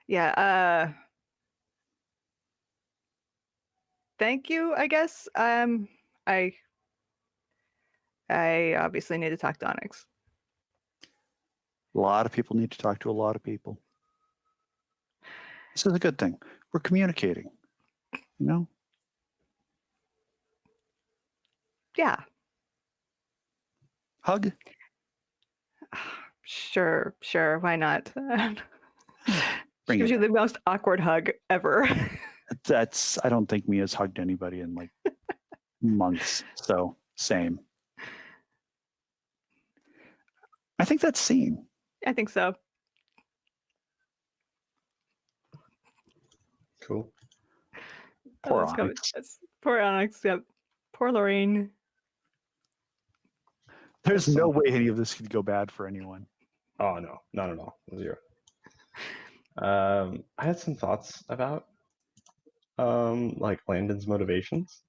Yeah, thank you, I guess. I obviously need to talk to Onyx. A lot of people need to talk to a lot of people. This is a good thing. We're communicating, you know? Yeah. Hug? Sure, why not? Bring Gives it you the most awkward hug ever. I don't think Mia's hugged anybody in like months. So same. I think that's scene. I think so. Cool. Poor that's coming. Onyx. Poor Onyx. Yep. Poor Lorraine. There's no way any of this could go bad for anyone. Oh no, not at all. 0. I had some thoughts about like Landon's motivations.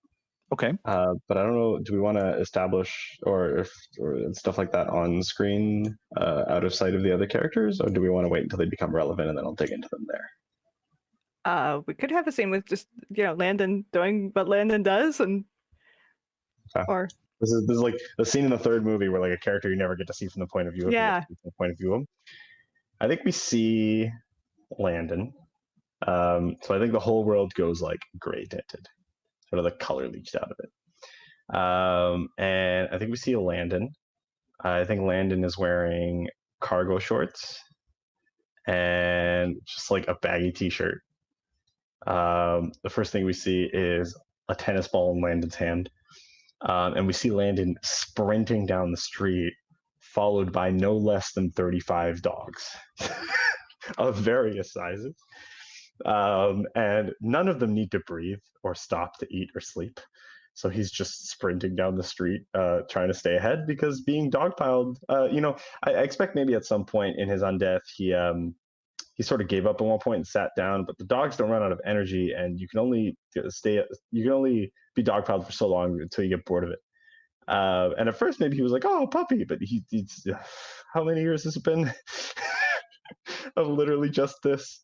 Okay. But I don't know. Do we want to establish or stuff like that on screen, out of sight of the other characters, or do we want to wait until they become relevant and then I'll dig into them there? We could have a scene with just Landon doing what Landon does, and Okay. or This is like the scene in the third movie where like a character you never get to see from the point of view of, Yeah. you get to see from the point of view of them. I think we see Landon. So I think the whole world goes like gray tinted, sort of the color leached out of it. And I think we see a Landon. I think Landon is wearing cargo shorts and just like a baggy t-shirt. The first thing we see is a tennis ball in Landon's hand. And we see Landon sprinting down the street, followed by no less than 35 dogs of various sizes. And none of them need to breathe or stop to eat or sleep. So he's just sprinting down the street, trying to stay ahead, because being dogpiled, I expect maybe at some point in his undeath, he sort of gave up at one point and sat down, but the dogs don't run out of energy, and you can only be dogpiled for so long until you get bored of it. And at first maybe he was like, oh, puppy, but he's how many years has it been of literally just this?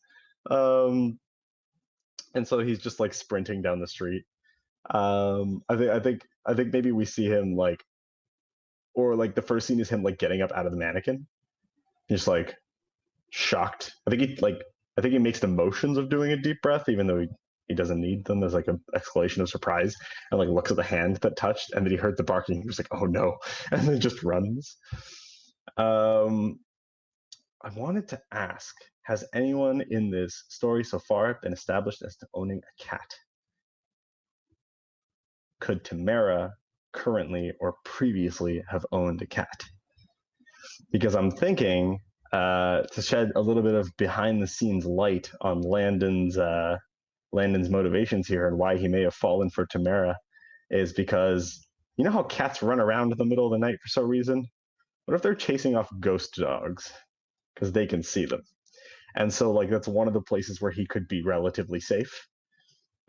And so he's just like sprinting down the street. I think maybe we see him like, or like the first scene is him like getting up out of the mannequin. He's like shocked. I think he makes the motions of doing a deep breath, even though he doesn't need them. There's like an exclamation of surprise, and like looks at the hand that touched, and then he heard the barking. He was like, oh no, and then just runs. I wanted to ask, has anyone in this story so far been established as to owning a cat? Could Tamara currently or previously have owned a cat? Because I'm thinking, to shed a little bit of behind the scenes light on Landon's motivations here and why he may have fallen for Tamara, is because you know how cats run around in the middle of the night for some reason? What if they're chasing off ghost dogs? Because they can see them. And so like that's one of the places where he could be relatively safe,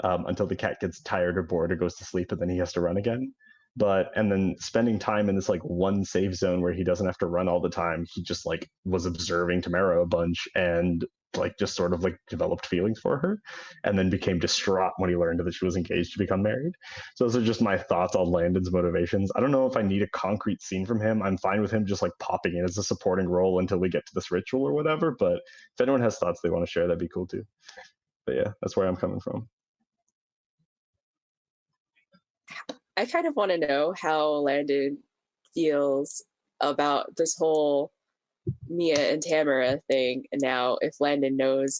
until the cat gets tired or bored or goes to sleep, and then he has to run again. And then spending time in this like one safe zone where he doesn't have to run all the time, he just like was observing Tamara a bunch and like just sort of like developed feelings for her, and then became distraught when he learned that she was engaged to become married. So those are just my thoughts on Landon's motivations. I don't know if I need a concrete scene from him. I'm fine with him just like popping in as a supporting role until we get to this ritual or whatever, but if anyone has thoughts they want to share, that'd be cool too. But yeah, that's where I'm coming from. I kind of want to know how Landon feels about this whole Mia and Tamara thing, and now if Landon knows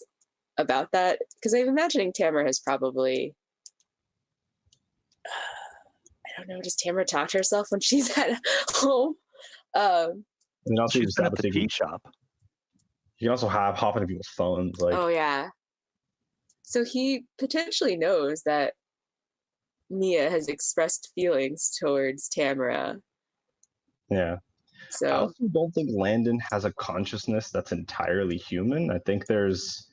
about that, because I'm imagining Tamara has probably, I don't know, does Tamara talk to herself when she's at home? And also She's been at the tea shop. You can also hop into people's phones. Like, oh yeah, so he potentially knows that Mia has expressed feelings towards Tamara. Yeah. So I also don't think Landon has a consciousness that's entirely human. I think there's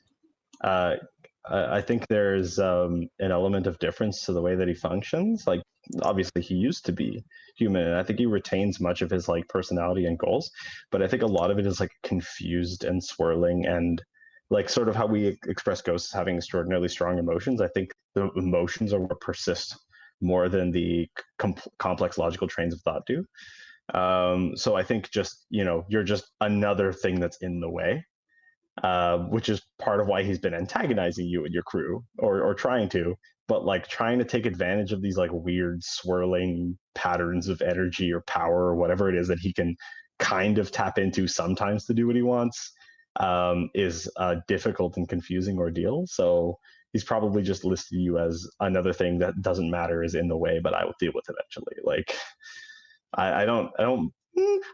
I think there's an element of difference to the way that he functions. Like, obviously, he used to be human, and I think he retains much of his like personality and goals. But I think a lot of it is like confused and swirling, and like sort of how we express ghosts having extraordinarily strong emotions. I think the emotions are what persist more than the complex logical trains of thought do. So I think just you're just another thing that's in the way. Which is part of why he's been antagonizing you and your crew, or trying to, but like trying to take advantage of these like weird swirling patterns of energy or power or whatever it is that he can kind of tap into sometimes to do what he wants, is a difficult and confusing ordeal. So he's probably just listed you as another thing that doesn't matter, is in the way, but I will deal with it eventually. Like, I don't.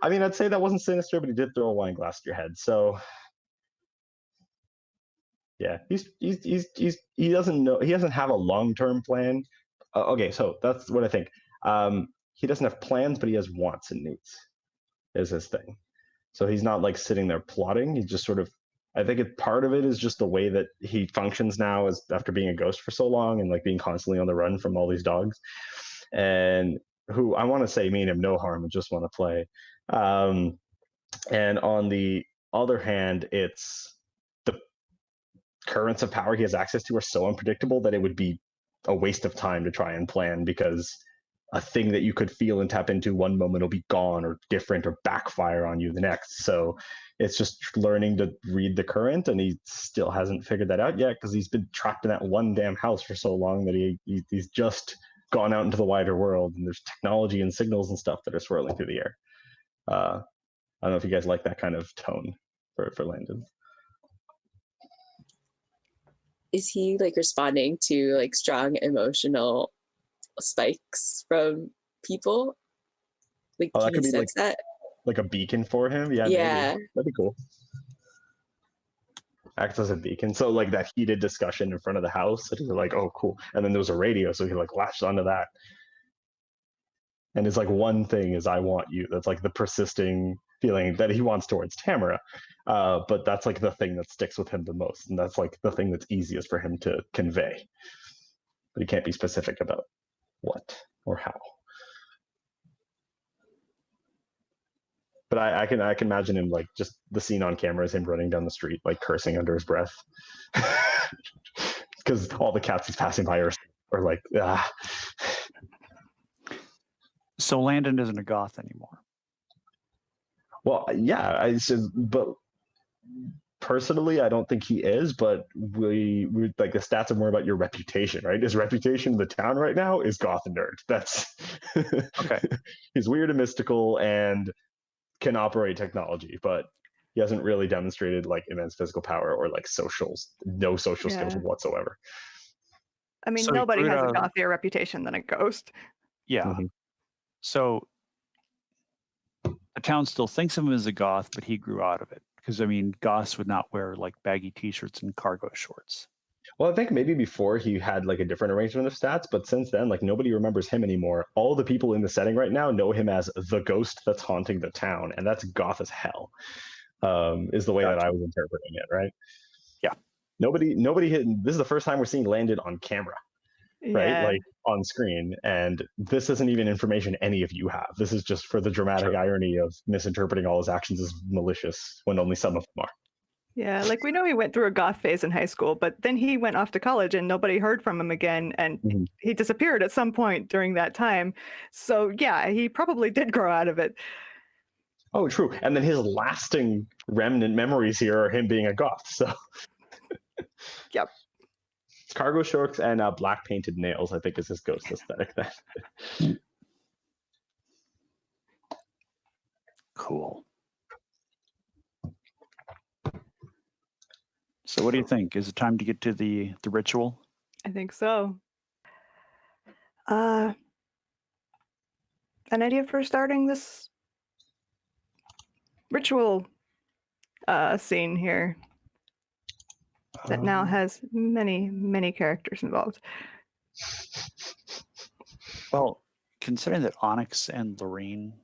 I mean, I'd say that wasn't sinister, but he did throw a wine glass at your head, so. Yeah, he doesn't know, he doesn't have a long-term plan. Okay, so that's what I think. He doesn't have plans, but he has wants and needs, is his thing. So he's not like sitting there plotting. He's just sort of, I think part of it is just the way that he functions now, as after being a ghost for so long and like being constantly on the run from all these dogs, and who I want to say mean him no harm and just want to play. And on the other hand, it's the currents of power he has access to are so unpredictable that it would be a waste of time to try and plan, because a thing that you could feel and tap into one moment will be gone or different or backfire on you the next. So it's just learning to read the current, and he still hasn't figured that out yet because he's been trapped in that one damn house for so long that he's just gone out into the wider world, and there's technology and signals and stuff that are swirling through the air. I don't know if you guys like that kind of tone for Landon. Is he like responding to like strong emotional spikes from people? Like, Oh, that can could you be sense that? like a beacon for him. Yeah, maybe. That'd be cool. Acts as a beacon. So like that heated discussion in front of the house, and he's like, oh, cool. And then there was a radio, so he like latched onto that. And it's like one thing is I want you. That's like the persisting feeling that he wants towards Tamara. But that's like the thing that sticks with him the most. And that's like the thing that's easiest for him to convey. But he can't be specific about what or how. But I can imagine him like just the scene on camera is him running down the street, like cursing under his breath. Because all the cats he's passing by are like, ah. So Landon isn't a goth anymore. Well, yeah, but personally, I don't think he is. But we like the stats are more about your reputation, right? His reputation in the town right now is goth and nerd. That's okay. He's weird and mystical and can operate technology, but he hasn't really demonstrated like immense physical power or like no social skills whatsoever. I mean, so nobody has a gothier reputation than a ghost. Yeah. Mm-hmm. So the town still thinks of him as a goth, but he grew out of it. Because, I mean, goths would not wear like baggy t-shirts and cargo shorts. Well, I think maybe before he had like a different arrangement of stats, but since then, like nobody remembers him anymore. All the people in the setting right now know him as the ghost that's haunting the town, and that's goth as hell. Is the way that I was interpreting it, right? Yeah. Nobody this is the first time we're seeing Landon on camera, right? Like on screen, and this isn't even information any of you have. This is just for the dramatic irony of misinterpreting all his actions as malicious when only some of them are. Yeah, like we know he went through a goth phase in high school, but then he went off to college and nobody heard from him again, and he disappeared at some point during that time. So yeah, he probably did grow out of it. Oh, true. And then his lasting remnant memories here are him being a goth. So yep. It's cargo shorts and black painted nails, I think, is his ghost aesthetic then. Cool. So what do you think? Is it time to get to the ritual? I think so. An idea for starting this ritual scene here that now has many, many characters involved. Well, considering that Onyx and Lorraine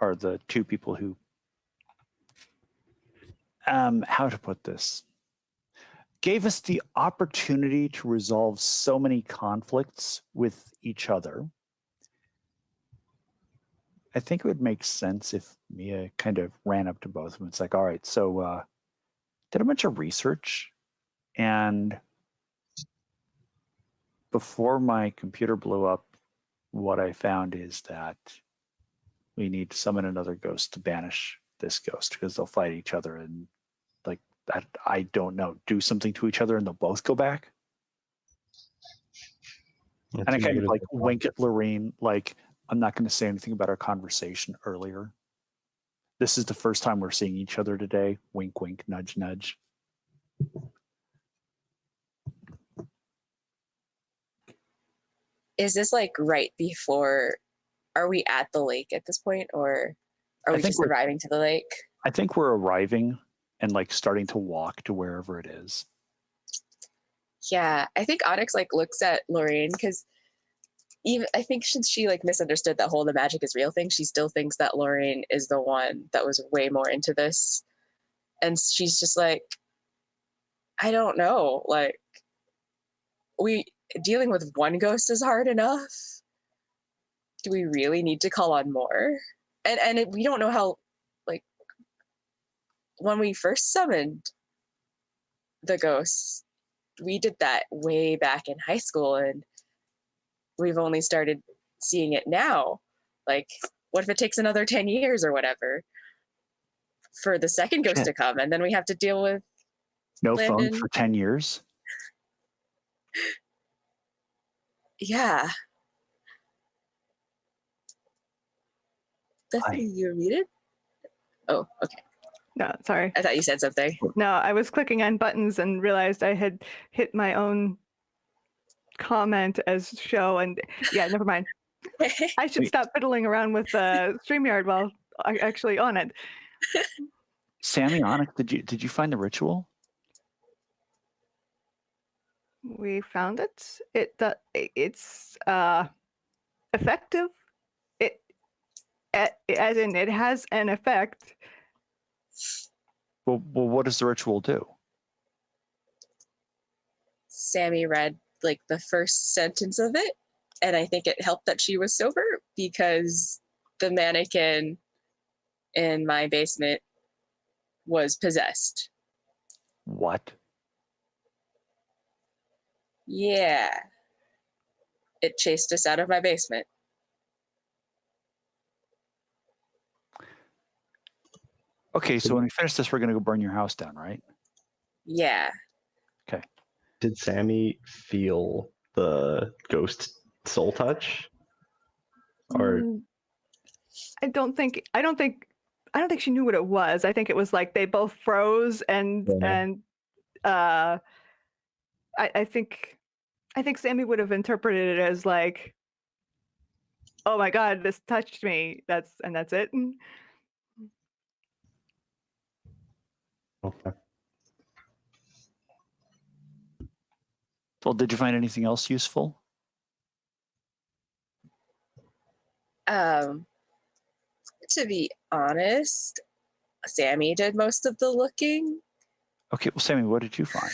are the two people who how to put this, gave us the opportunity to resolve so many conflicts with each other. I think it would make sense if Mia kind of ran up to both of them. It's like, all right, so did a bunch of research, and before my computer blew up, what I found is that we need to summon another ghost to banish this ghost because they'll fight each other and like that. I don't know, do something to each other and they'll both go back. That's And I kind of negative. like wink at Lorraine, like, I'm not going to say anything about our conversation earlier. This is the first time we're seeing each other today. Wink, wink, nudge, nudge. Is this like right before? Are we at the lake at this point, or are I we think just arriving to the lake? I think we're arriving and like starting to walk to wherever it is. Yeah, I think Onyx like looks at Lorraine because even I think since she like misunderstood that whole the magic is real thing, she still thinks that Lorraine is the one that was way more into this, and she's just like, I don't know, like we dealing with one ghost is hard enough. Do we really need to call on more? And we don't know how, like, when we first summoned the ghosts, we did that way back in high school, and we've only started seeing it now. Like, what if it takes another 10 years or whatever for the second ghost Shit. to come, and then we have to deal with No Landon. phone for 10 years? Yeah. Bethany, you're muted? Oh, okay. No, sorry. I thought you said something. No, I was clicking on buttons and realized I had hit my own comment as show, and yeah, never mind. I should stop fiddling around with StreamYard while I'm actually on it. Sammy, Onyx, did you find the ritual? We found it. It's effective. As in it has an effect. Well, what does the ritual do? Sammy read like the first sentence of it, and I think it helped that she was sober because the mannequin in my basement was possessed. What? Yeah. It chased us out of my basement. Okay, so when we finish this, we're going to go burn your house down, right? Yeah. Okay. Did Sammy feel the ghost soul touch? Or I don't think she knew what it was. I think it was like they both froze and I think Sammy would have interpreted it as like, oh my god, this touched me. That's it. okay. Well, did you find anything else useful? To be honest, Sammy did most of the looking. Okay, well, Sammy, what did you find?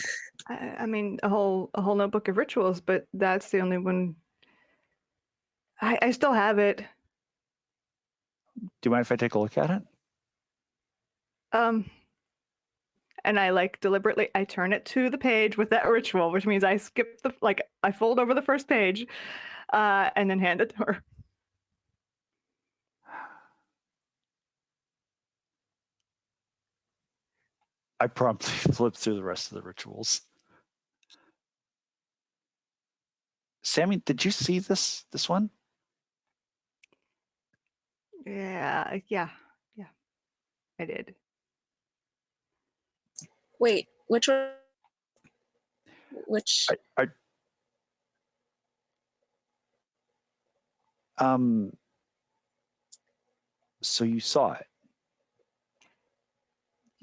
I mean, a whole notebook of rituals, but that's the only one. I still have it. Do you mind if I take a look at it? And I like deliberately I turn it to the page with that ritual, which means I skip I fold over the first page, and then hand it to her. I promptly flipped through the rest of the rituals. Sammy, did you see this one? Yeah, I did. Wait, which one? Which? So you saw it?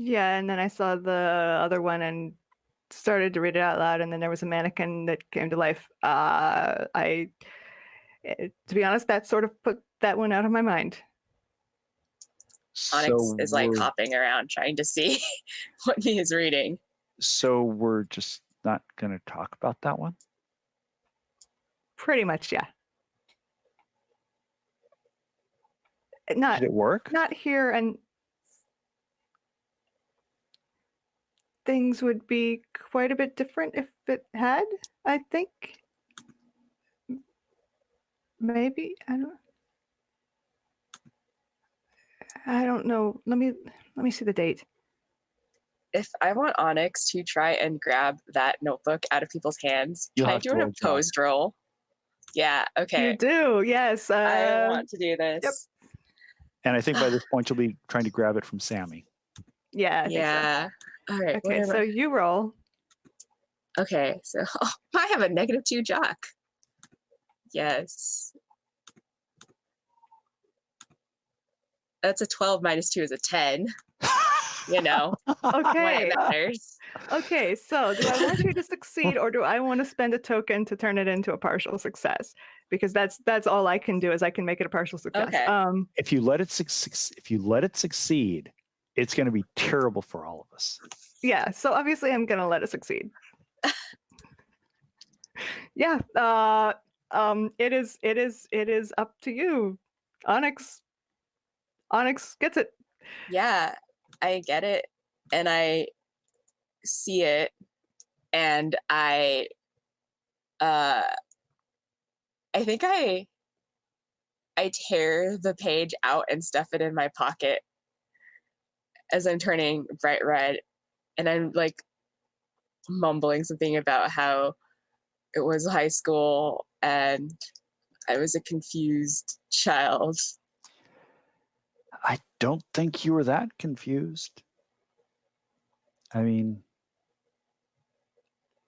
Yeah, and then I saw the other one and started to read it out loud, and then there was a mannequin that came to life. To be honest, that sort of put that one out of my mind. Onyx is like hopping around trying to see what he is reading. So we're just not going to talk about that one? Pretty much, yeah. Not Did it work? not here, and things would be quite a bit different if it had, I think. Maybe, I don't know. Let me see the date. If I want Onyx to try and grab that notebook out of people's hands, You'll can I have do to an roll job. opposed roll? Yeah, You okay. do, yes. I want to do this. And I think by this point you'll be trying to grab it from Sammy. Yeah, I think so. Yeah. All right. Okay, so you roll. Okay, so I have a -2 jock. Yes. That's a 12 minus 2 is a 10. You know, when Okay. it matters. Okay, so do I want you to succeed, or do I want to spend a token to turn it into a partial success? Because that's all I can do, is I can make it a partial success. Okay. If you let it succeed, it's going to be terrible for all of us. Yeah, so obviously I'm gonna let it succeed. Yeah. It is up to you. Onyx gets it. Yeah, I get it, and I see it, and I think I tear the page out and stuff it in my pocket as I'm turning bright red, and I'm like mumbling something about how it was high school and I was a confused child. I don't think you were that confused. I mean,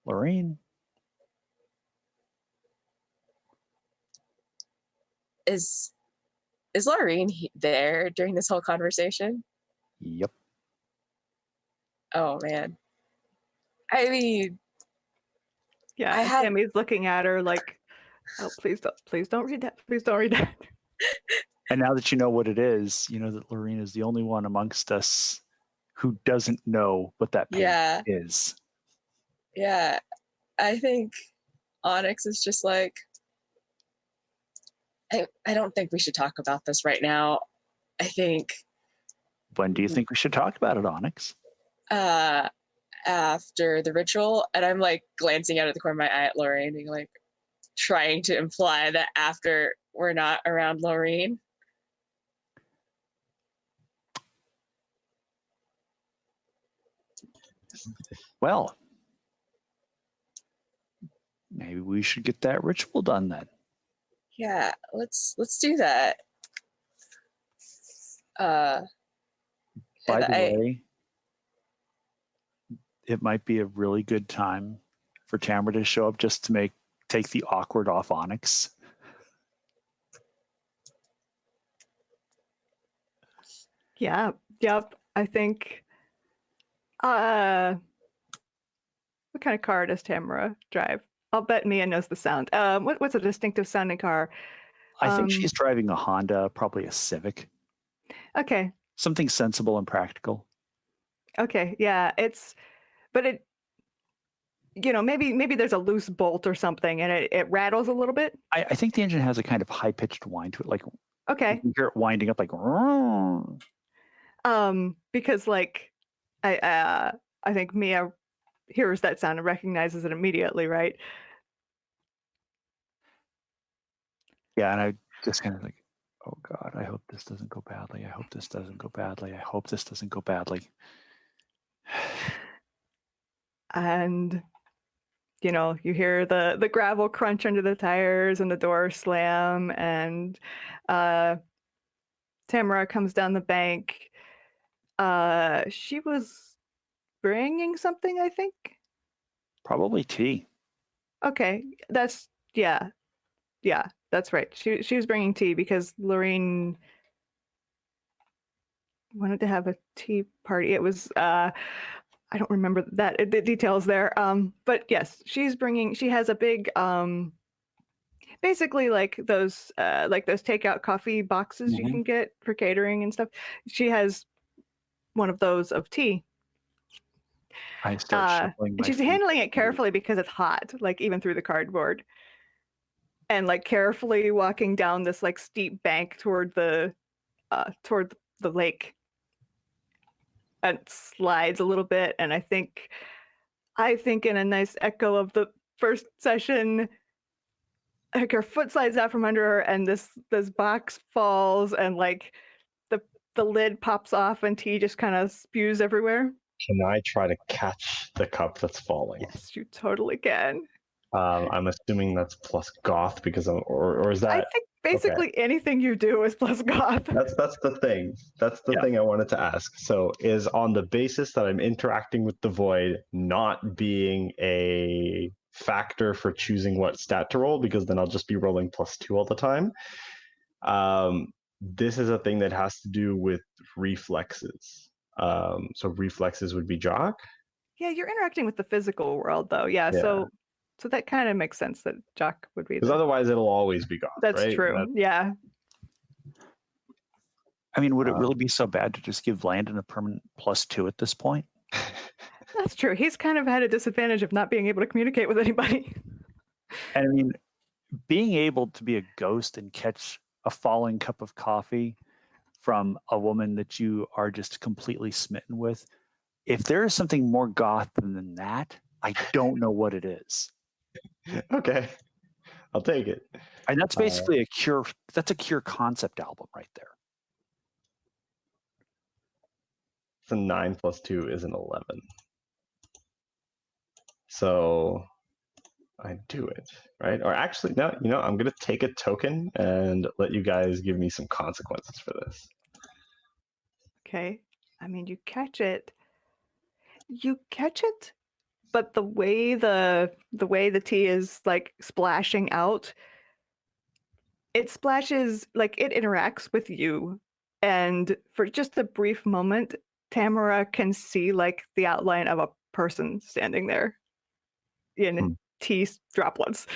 Lorraine. Is Laureen there during this whole conversation? Yep. Oh man. I mean, Yeah, Sammy's looking at her like, oh, please don't read that. Please don't read that. And now that you know what it is, you know that Lorraine is the only one amongst us who doesn't know what that page is. Yeah. I think Onyx is just like, I don't think we should talk about this right now. I think. When do you think we should talk about it, Onyx? After the ritual. And I'm like glancing out of the corner of my eye at Lorraine and like trying to imply that after we're not around Lorraine. Well, maybe we should get that ritual done then. Yeah, let's do that. By the way, it might be a really good time for Tamara to show up just to take the awkward off Onyx. Yeah. Yep. I think. What kind of car does Tamara drive? I'll bet Mia knows the sound. What's a distinctive sounding car? I think she's driving a Honda, probably a Civic. Okay. Something sensible and practical. Okay. Yeah. But maybe there's a loose bolt or something, and it rattles a little bit. I think the engine has a kind of high pitched whine to it, like okay. You hear it winding up like. Because like I think Mia hears that sound and recognizes it immediately, right? Yeah, and I just kind of like, oh God, I hope this doesn't go badly. I hope this doesn't go badly. I hope this doesn't go badly. And you hear the gravel crunch under the tires and the door slam, and Tamara comes down the bank. She was bringing something, I think. Probably tea. Okay, that's that's right. She was bringing tea because Lorraine wanted to have a tea party. It was I don't remember the details there. But yes, she has a big basically like those takeout coffee boxes you can get for catering and stuff. She has one of those of tea. I start shuffling my she's feet. handling it carefully because it's hot, like even through the cardboard, and like carefully walking down this like steep bank toward the lake, and slides a little bit. And I think in a nice echo of the first session, like her foot slides out from under her, and this box falls, and like the lid pops off, and tea just kind of spews everywhere. Can I try to catch the cup that's falling? Yes, you totally can. I'm assuming that's plus goth because or is that? I think basically anything you do is plus goth. That's the thing. That's the thing I wanted to ask. So is on the basis that I'm interacting with the void not being a factor for choosing what stat to roll, because then I'll just be rolling +2 all the time. This is a thing that has to do with reflexes. So reflexes would be jock. Yeah, you're interacting with the physical world though. Yeah. So that kind of makes sense that jock would be. Because otherwise it'll always be goth. That's right? true. Yeah. I mean, would it really be so bad to just give Landon a permanent +2 at this point? That's true. He's kind of had a disadvantage of not being able to communicate with anybody. And I mean, being able to be a ghost and catch a falling cup of coffee from a woman that you are just completely smitten with, if there is something more goth than that, I don't know what it is. Okay, I'll take it. And that's basically a Cure. That's a Cure concept album right there. So 9 + 2 is an 11. So I do it, right? Or actually, no, I'm going to take a token and let you guys give me some consequences for this. Okay. I mean, you catch it, but the way the tea is like splashing out, it splashes, like it interacts with you, and for just a brief moment, Tamara can see like the outline of a person standing there in tea droplets.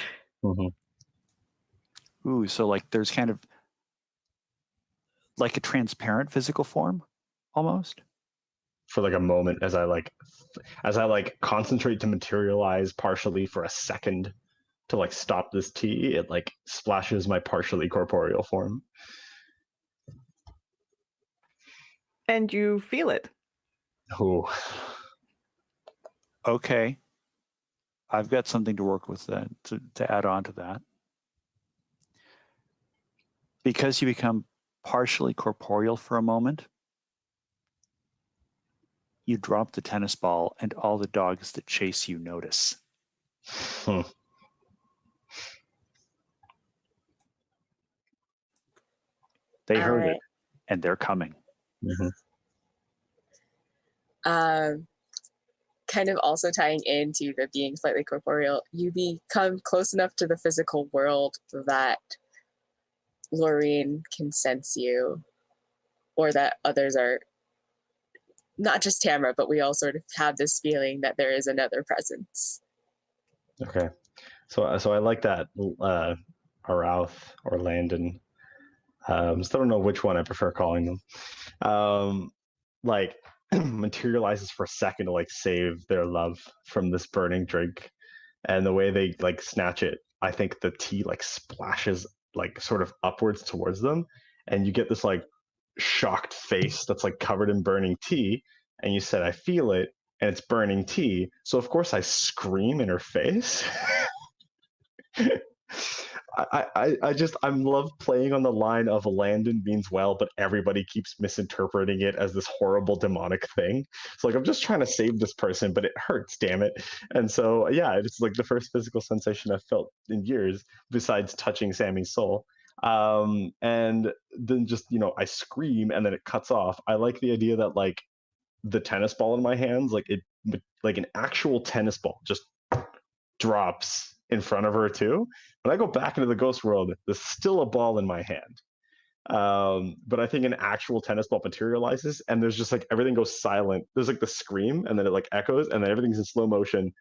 Ooh, so like there's kind of like a transparent physical form almost? For like a moment, as I concentrate to materialize partially for a second to like stop this tea, it like splashes my partially corporeal form. And you feel it. Ooh. Okay. I've got something to work with then to add on to that. Because you become partially corporeal for a moment, you drop the tennis ball and all the dogs that chase you notice. They heard it, and they're coming. Kind of also tying into the being slightly corporeal, you become close enough to the physical world that Lorraine can sense you, or that others are, not just Tamara, but we all sort of have this feeling that there is another presence. Okay. So I like that Arouth or Landon. Still don't know which one I prefer calling them. Like materializes for a second to like save their love from this burning drink, and the way they like snatch it, I think the tea like splashes like sort of upwards towards them, and you get this like shocked face that's like covered in burning tea, and you said I feel it, and it's burning tea, so of course I scream in her face. I love playing on the line of Landon means well, but everybody keeps misinterpreting it as this horrible demonic thing. So like I'm just trying to save this person, but it hurts, damn it. And so yeah, it's like the first physical sensation I've felt in years, besides touching Sammy's soul. And then just I scream and then it cuts off. I like the idea that like the tennis ball in my hands, like an actual tennis ball just drops in front of her too. When I go back into the ghost world, there's still a ball in my hand. But I think an actual tennis ball materializes, and there's just like everything goes silent. There's like the scream, and then it like echoes, and then everything's in slow motion.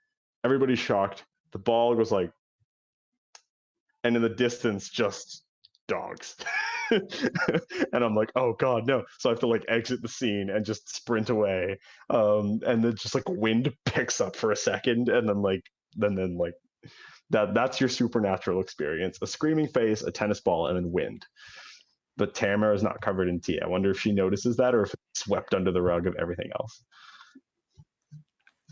Everybody's shocked. The ball goes like, and in the distance, just dogs. And I'm like, oh god, no. So I have to like exit the scene and just sprint away. And then just like wind picks up for a second, and then like that's your supernatural experience: a screaming face, a tennis ball, and then wind. But Tamara is not covered in tea. I wonder if she notices that, or if it's swept under the rug of everything else.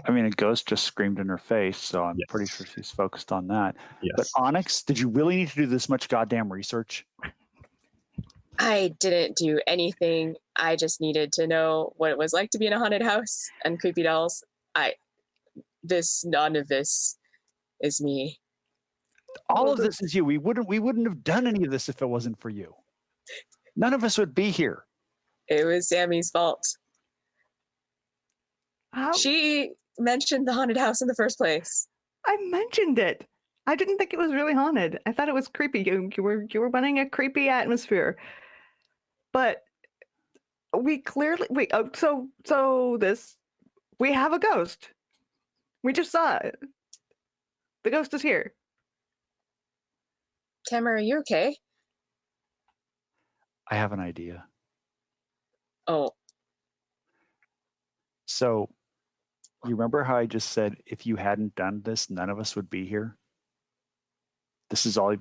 I mean, a ghost just screamed in her face, so I'm Yes. pretty sure she's focused on that. Yes. But Onyx, did you really need to do this much goddamn research? I didn't do anything. I just needed to know what it was like to be in a haunted house and creepy dolls. None of this is me. All of this is you. We wouldn't have done any of this if it wasn't for you. None of us would be here. It was Sammy's fault. How? She mentioned the haunted house in the first place. I mentioned it. I didn't think it was really haunted. I thought it was creepy. You were running a creepy atmosphere. But we clearly we have a ghost. We just saw it. The ghost is here. Tamara, are you okay? I have an idea. Oh, So, you remember how I just said if you hadn't done this, none of us would be here? This is all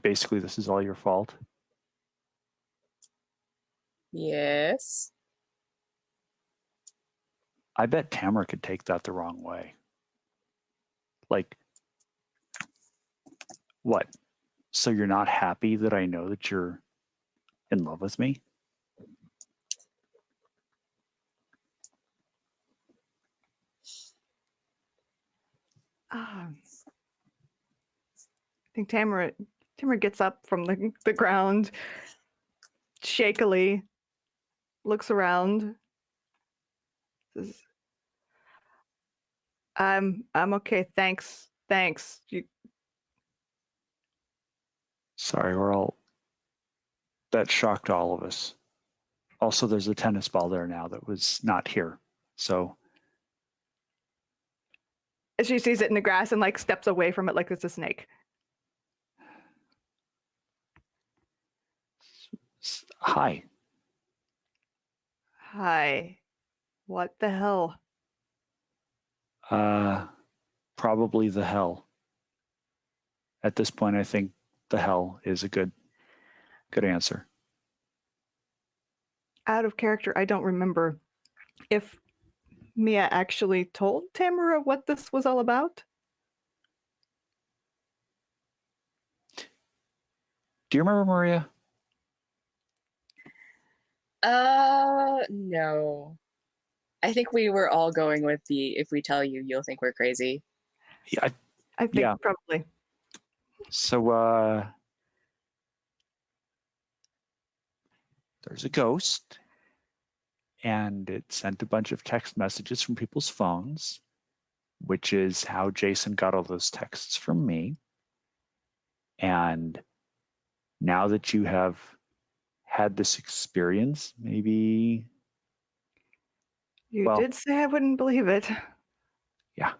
your fault. yes. I bet Tamara could take that the wrong way. Like, what? So you're not happy that I know that you're in love with me? I think Tamara gets up from the ground, shakily, looks around, says, I'm okay, thanks. Sorry, that shocked all of us. Also, there's a tennis ball there now that was not here. So She sees it in the grass and like steps away from it like it's a snake. Hi. Hi. What the hell? Probably the hell. At this point, I think the hell is a good answer. Out of character, I don't remember if Mia actually told Tamara what this was all about. Do you remember, Maria? No. I think we were all going with if we tell you, you'll think we're crazy. Yeah, I think probably. So there's a ghost, and it sent a bunch of text messages from people's phones, which is how Jason got all those texts from me. And now that you have had this experience, maybe You did say I wouldn't believe it. Yeah.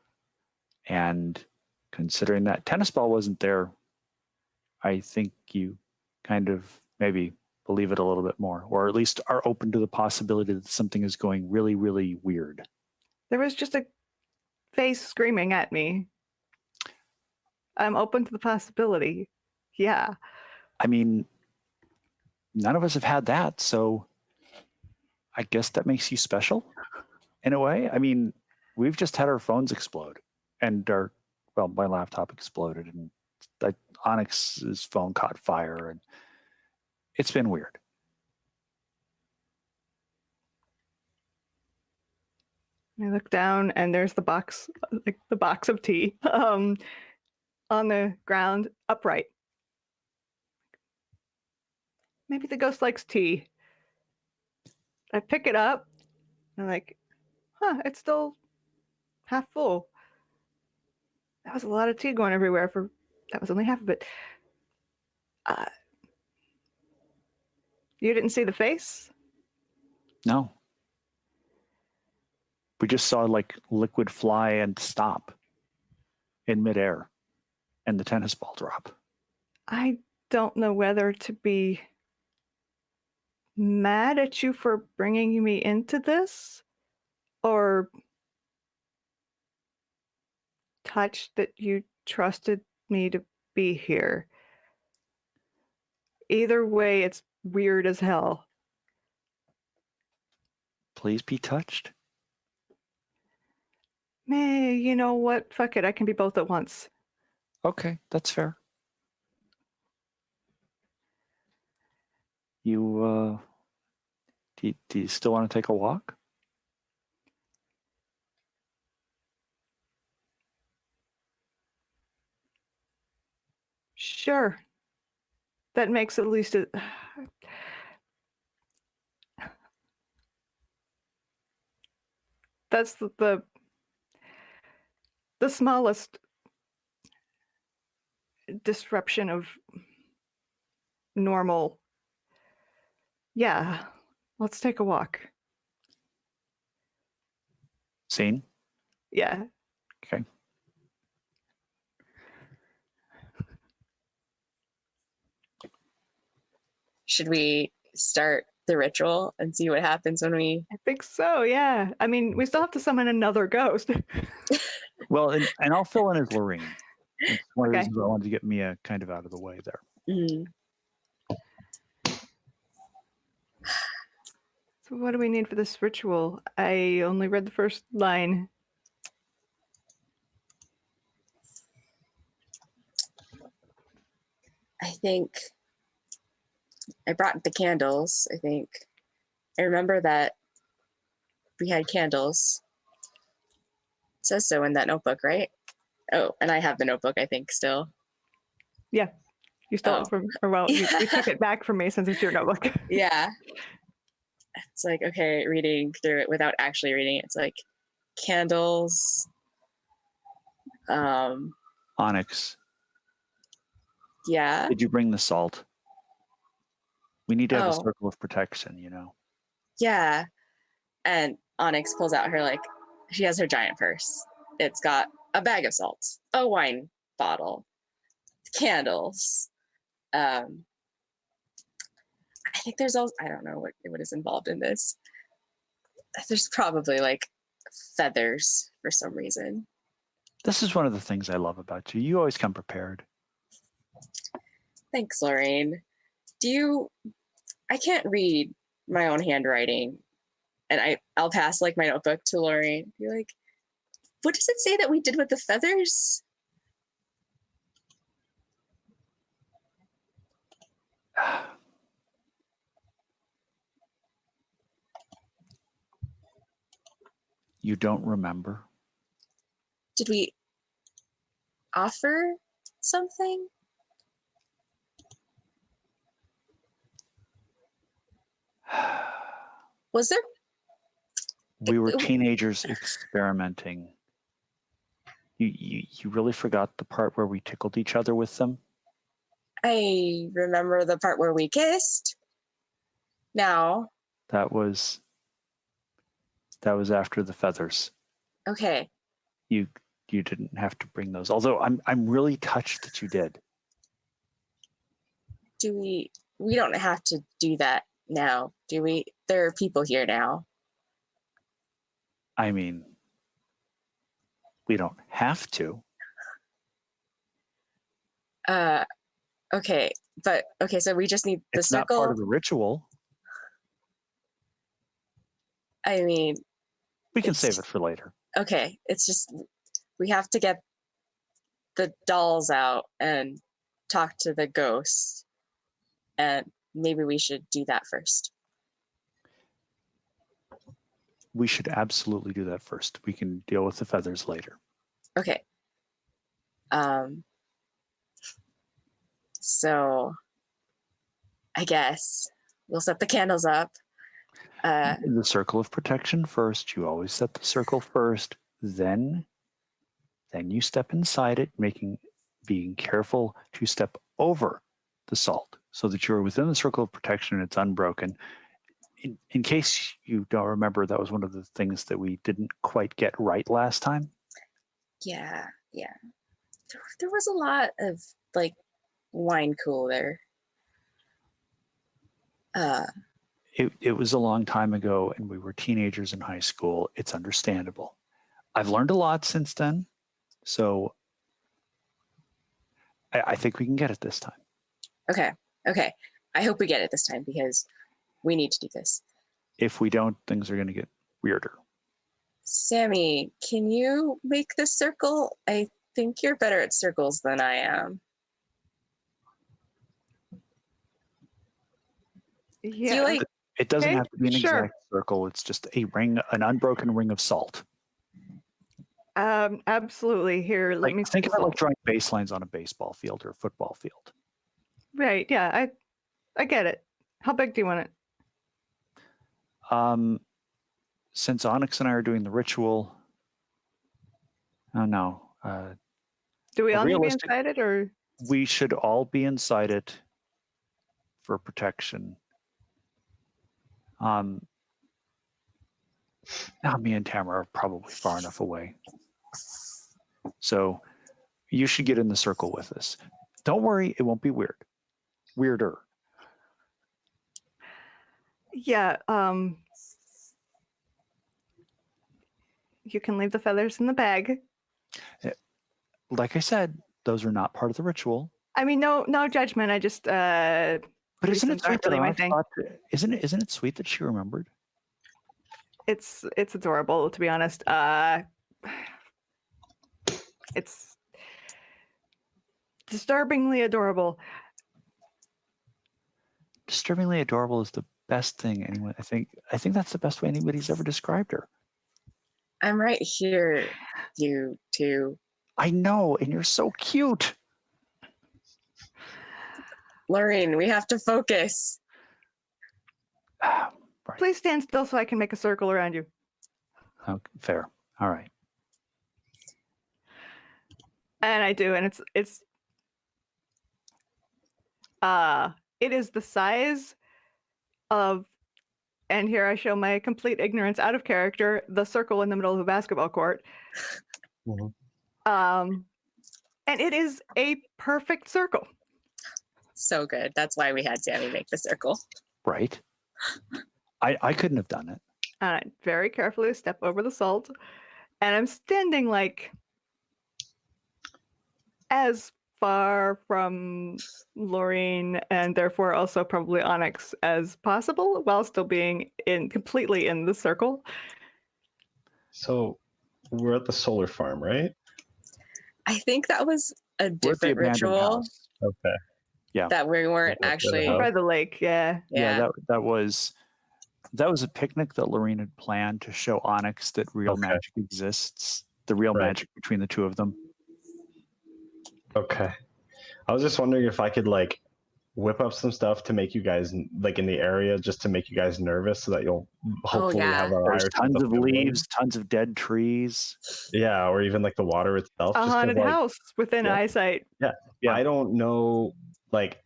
And considering that tennis ball wasn't there, I think you kind of maybe believe it a little bit more, or at least are open to the possibility that something is going really, really weird. There was just a face screaming at me. I'm open to the possibility. Yeah. I mean, none of us have had that, so I guess that makes you special in a way. I mean, we've just had our phones explode, and my laptop exploded, and Onyx's phone caught fire, and it's been weird. I look down, and there's the box, like the box of tea, on the ground, upright. Maybe the ghost likes tea. I pick it up, and I'm like, it's still half full. That was a lot of tea going everywhere that was only half of it. You didn't see the face? No. We just saw like liquid fly and stop in midair, and the tennis ball drop. I don't know whether to be mad at you for bringing me into this, or touched that you trusted me to be here. Either way, it's weird as hell. Please be touched. Meh, you know what? Fuck it, I can be both at once. Okay, that's fair. You, do you still want to take a walk? Sure. That makes at least a... That's the smallest disruption of normal. Yeah, let's take a walk. Scene? Yeah. Okay. Should we start the ritual and see what happens when we... I think so, yeah. I mean, we still have to summon another ghost. Well, and I'll fill in as Lorraine. It's one of the Okay. reasons I wanted to get Mia kind of out of the way there. Mm. So what do we need for this ritual? I only read the first line. I think I brought the candles. I remember that we had candles. It says so in that notebook, right? Oh, and I have the notebook, I think, still. Yeah. You stole Oh. it from, or well, you took it back from me since it's your notebook. Yeah. It's like, okay, reading through it without actually reading it. It's like candles. Onyx, Yeah. did you bring the salt? We need to have a Oh. circle of protection, you know. Yeah. And Onyx pulls out her, like, she has her giant purse. It's got a bag of salt, a wine bottle, candles. I think there's also, I don't know what is involved in this. There's probably like feathers for some reason. This is one of the things I love about you. You always come prepared. Thanks, Lorraine. I can't read my own handwriting. And I'll pass like my notebook to Lorraine. Be like, what does it say that we did with the feathers? You don't remember? Did we offer something? Was there? We were teenagers experimenting. You really forgot the part where we tickled each other with them? I remember the part where we kissed. Now. That was after the feathers. Okay. You didn't have to bring those. Although I'm really touched that you did. We don't have to do that now, do we? There are people here now. I mean, we don't have to. Okay, so we just need the It's circle. not part of the ritual. I mean, We can save it for later. Okay, it's just we have to get the dolls out and talk to the ghosts, and maybe we should do that first. We should absolutely do that first. We can deal with the feathers later. Okay. So I guess we'll set the candles up. The circle of protection first. You always set the circle first. Then you step inside it, being careful to step over the salt so that you're within the circle of protection and it's unbroken. In case you don't remember, that was one of the things that we didn't quite get right last time. Yeah. There was a lot of like wine cooler. it was a long time ago, and we were teenagers in high school. It's understandable. I've learned a lot since then, so I think we can get it this time. Okay. I hope we get it this time because we need to do this. If we don't, things are going to get weirder. Sammy, can you make this circle? I think you're better at circles than I am. Yeah. Do you like? It doesn't Okay, have to be an sure. exact circle. It's just a ring, an unbroken ring of salt. Absolutely. Here, let me Think of it like drawing baselines on a baseball field or a football field. Right. Yeah. I get it. How big do you want it? Since Onyx and I are doing the ritual, oh no, Do we all need to be realistic- inside it, or we should all be inside it for protection. Now me and Tamara are probably far enough away. So you should get in the circle with us. Don't worry, it won't be weird. Weirder. yeah? You can leave the feathers in the bag. Like I said, those are not part of the ritual. I mean, no judgment. I just But isn't it reasons aren't sweet that really my Onyx thing. isn't it sweet that she remembered? It's adorable, to be honest. It's disturbingly adorable. Disturbingly adorable is the best thing anyone. I think that's the best way anybody's ever described her. I'm right here, you two. I know, and you're so cute. Lorraine, we have to focus. Right. Please stand still so I can make a circle around you. Okay, fair. All right. And I do, and it is the size of, and here I show my complete ignorance out of character, the circle in the middle of a basketball court. Mhm. And it is a perfect circle. So good. That's why we had Sammy make the circle. Right. I couldn't have done it. And I very carefully step over the salt, and I'm standing like as far from Lorraine and therefore also probably Onyx as possible, while still being completely in the circle. So we're at the solar farm, right? I think that was a We're at the different abandoned ritual house. Okay. that we weren't Yeah, actually. Oh. By the lake, yeah. Yeah. That was a picnic that Lorraine had planned to show Onyx that real Okay. magic exists. The real Right. magic between the two of them. Okay. I was just wondering if I could like whip up some stuff to make you guys like in the area just to make you guys nervous so that you'll hopefully yeah. have a There's higher tons sense of feeling. leaves, tons of dead trees. Yeah, or even like the water itself. A just 'cause, haunted like, house within yeah. eyesight. Yeah. I don't know, like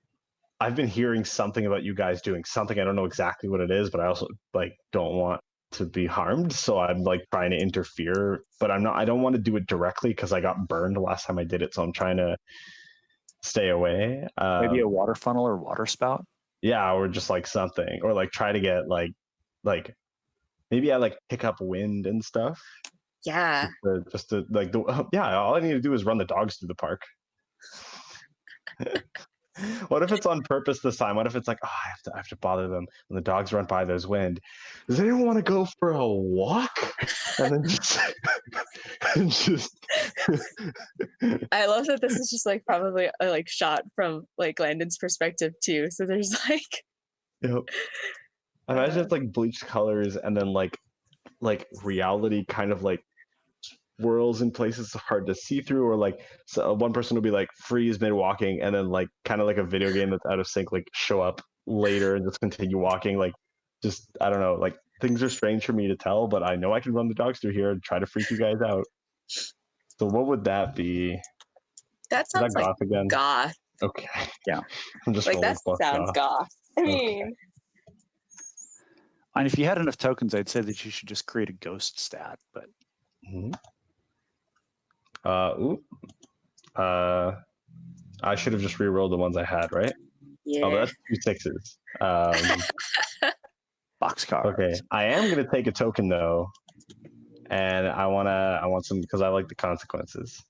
I've been hearing something about you guys doing something. I don't know exactly what it is, but I also like don't want to be harmed, so I'm like trying to interfere, but I don't want to do it directly because I got burned the last time I did it, so I'm trying to stay away. Maybe a water funnel or water spout. Yeah, or just like something, or like try to get like maybe I like pick up wind and stuff. Yeah. Just to like yeah, all I need to do is run the dogs through the park. What if it's on purpose this time? What if it's like, oh, I have to bother them when the dogs run by? There's wind. Does anyone want to go for a walk? And then just, and just I love that this is just like probably a like shot from like Landon's perspective too. So there's like Yep. Imagine it's like bleached colors and then like reality kind of like swirls in places hard to see through, or like so one person will be like freeze mid walking and then like kind of like a video game that's out of sync like show up later and just continue walking. Like just I don't know, like things are strange for me to tell, but I know I can run the dogs through here and try to freak you guys out. So what would that be? that Is sounds that like goth again? goth. Okay. Yeah. I'm just Like rolling that plus sounds goth. goth. I Okay. mean, And if you had enough tokens, I'd say that you should just create a ghost stat. But Mhm. I should have just re-rolled the ones I had, right? yeah. Oh, that's 2 6s. Boxcars. Okay, I am gonna take a token though, and I want some because I like the consequences.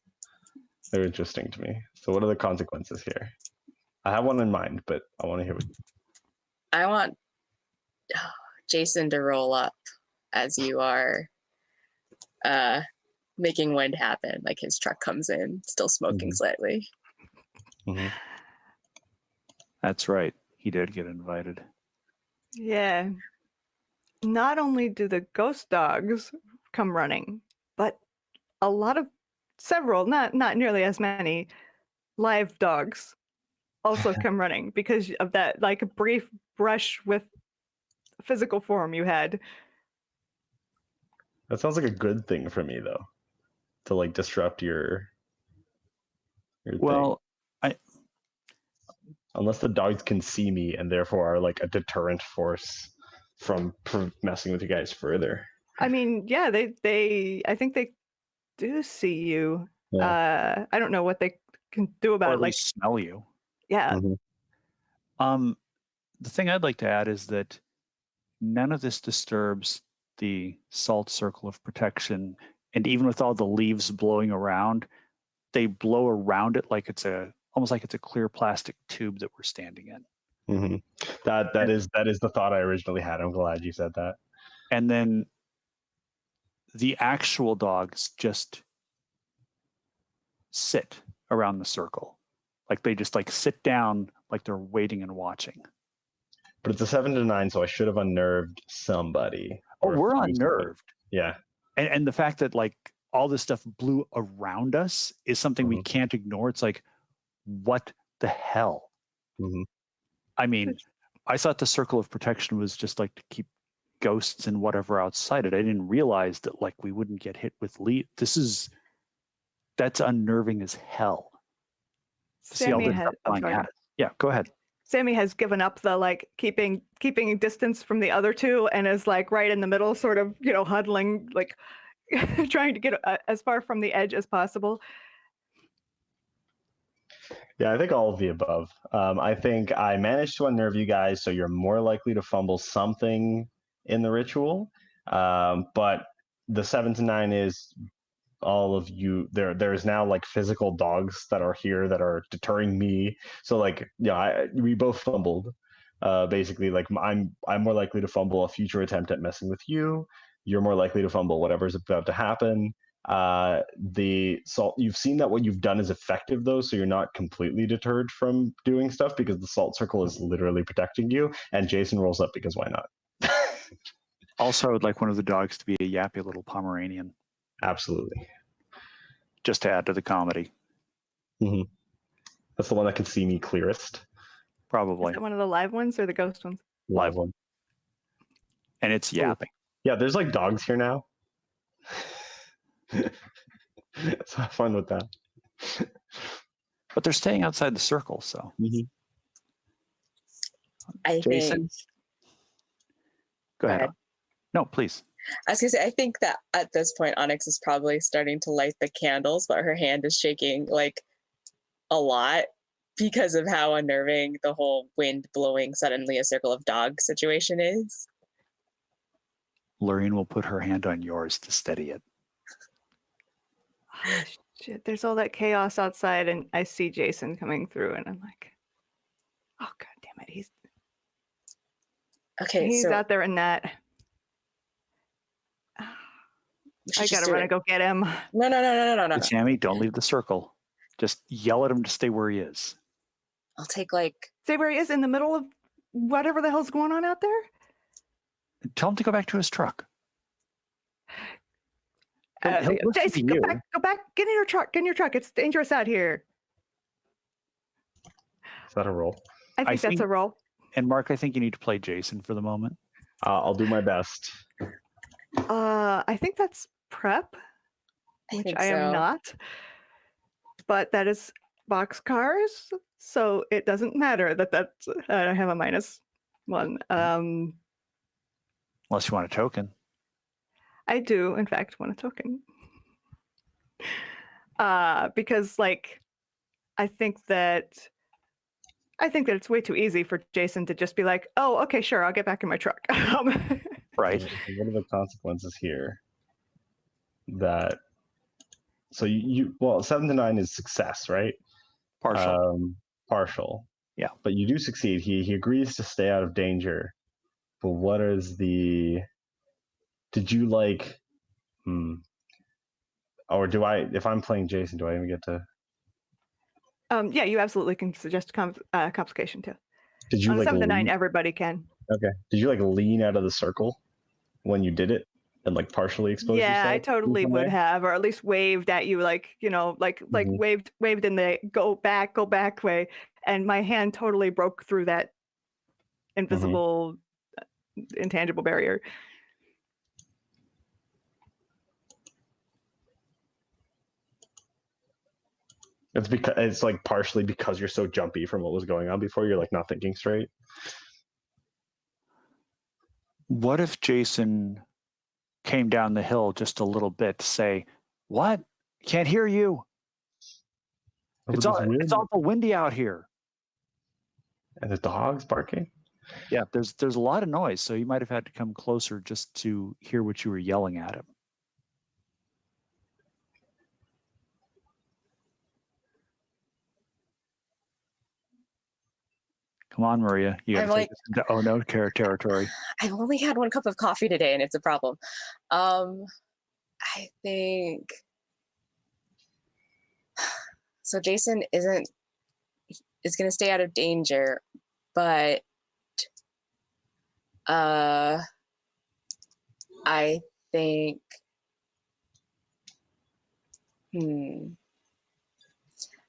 They're interesting to me. So what are the consequences here? I have one in mind, but I want to hear what. I want Jason to roll up as you are making wind happen. Like his truck comes in, still smoking slightly. That's right. He did get invited. Yeah. Not only do the ghost dogs come running, but a lot of several, not nearly as many, live dogs also come running because of that like brief brush with physical form you had. That sounds like a good thing for me though, to like disrupt your thing. Well, Unless the dogs can see me and therefore are like a deterrent force from messing with you guys further. I mean, yeah, I think they do see you. Yeah. I don't know what they can do about or it. at Like, least smell you. yeah, The thing I'd like to add is that none of this disturbs the salt circle of protection. And even with all the leaves blowing around, they blow around it like it's almost like it's a clear plastic tube that we're standing in. That is the thought I originally had. I'm glad you said that. And then the actual dogs just sit around the circle. Like they just like sit down like they're waiting and watching. But it's a 7 to 9, so I should have unnerved somebody. Oh, we're unnerved. Yeah. And the fact that like all this stuff blew around us is something we can't ignore. It's like, what the hell? I mean, I thought the circle of protection was just like to keep ghosts and whatever outside it. I didn't realize that like we wouldn't get hit with that's unnerving as hell. To see all the stuff flying at us. Yeah, go ahead. Sammy has given up the like keeping distance from the other two and is like right in the middle, sort of, huddling, like trying to get as far from the edge as possible. Yeah, I think all of the above. I think I managed to unnerve you guys, so you're more likely to fumble something in the ritual. But the 7 to 9 is all of you. There's now like physical dogs that are here that are deterring me. So like, we both fumbled. Basically, like I'm more likely to fumble a future attempt at messing with you. You're more likely to fumble whatever's about to happen. You've seen that what you've done is effective though, so you're not completely deterred from doing stuff because the salt circle is literally protecting you. And Jason rolls up because why not? Also, I would like one of the dogs to be a yappy little Pomeranian. Absolutely. Just to add to the comedy. That's the one that can see me clearest. Probably. Is that one of the live ones or the ghost ones? Live one. And it's yapping. Yeah, there's like dogs here now. So have fun with that. But they're staying outside the circle, so. I Jason? think. Go ahead. No, please. I was gonna say, I think that at this point, Onyx is probably starting to light the candles, but her hand is shaking like a lot because of how unnerving the whole wind blowing suddenly a circle of dogs situation is. Lorraine will put her hand on yours to steady it. Oh, shit, there's all that chaos outside, and I see Jason coming through, and I'm like, oh god damn it, he's out there in that. I gotta run and go get him. No. Sammy, don't leave the circle. Just yell at him to stay where he is. I'll take stay where he is in the middle of whatever the hell's going on out there. Tell him to go back to his truck. Jason, go back. Get in your truck. It's dangerous out here. Is that a roll? I think that's a roll. And Mark, I think you need to play Jason for the moment. I'll do my best. I think that's prep, which I am not. But that is boxcars, so it doesn't matter that I have a -1. Unless you want a token. I do, in fact, want a token. Because, like, I think that I think that it's way too easy for Jason to just be like, "Oh, okay, sure, I'll get back in my truck." Right. So what are the consequences here? That so you well 7 to 9 is success, right? Partial. Partial. Yeah. But you do succeed. He agrees to stay out of danger. But what is the? Did you like? Or do I? If I'm playing Jason, do I even get to? Yeah, you absolutely can suggest complication too. Did you On like 7 to 9, lean? everybody can. Okay. Did you like lean out of the circle when you did it and like partially expose Yeah, I yourself? totally would have, or at least waved at you, like like Mhm. waved in the go back way, and my hand totally broke through that invisible, intangible barrier. It's because it's like partially because you're so jumpy from what was going on before. You're like not thinking straight. What if Jason came down the hill just a little bit to say, "What? Can't hear you. It's awful windy out here." And the dog's barking. Yeah, there's a lot of noise, so you might have had to come closer just to hear what you were yelling at him. Come on, Maria. You got to take this into oh no territory. I've only had 1 cup of coffee today, and it's a problem. I think so. Jason is going to stay out of danger, but I think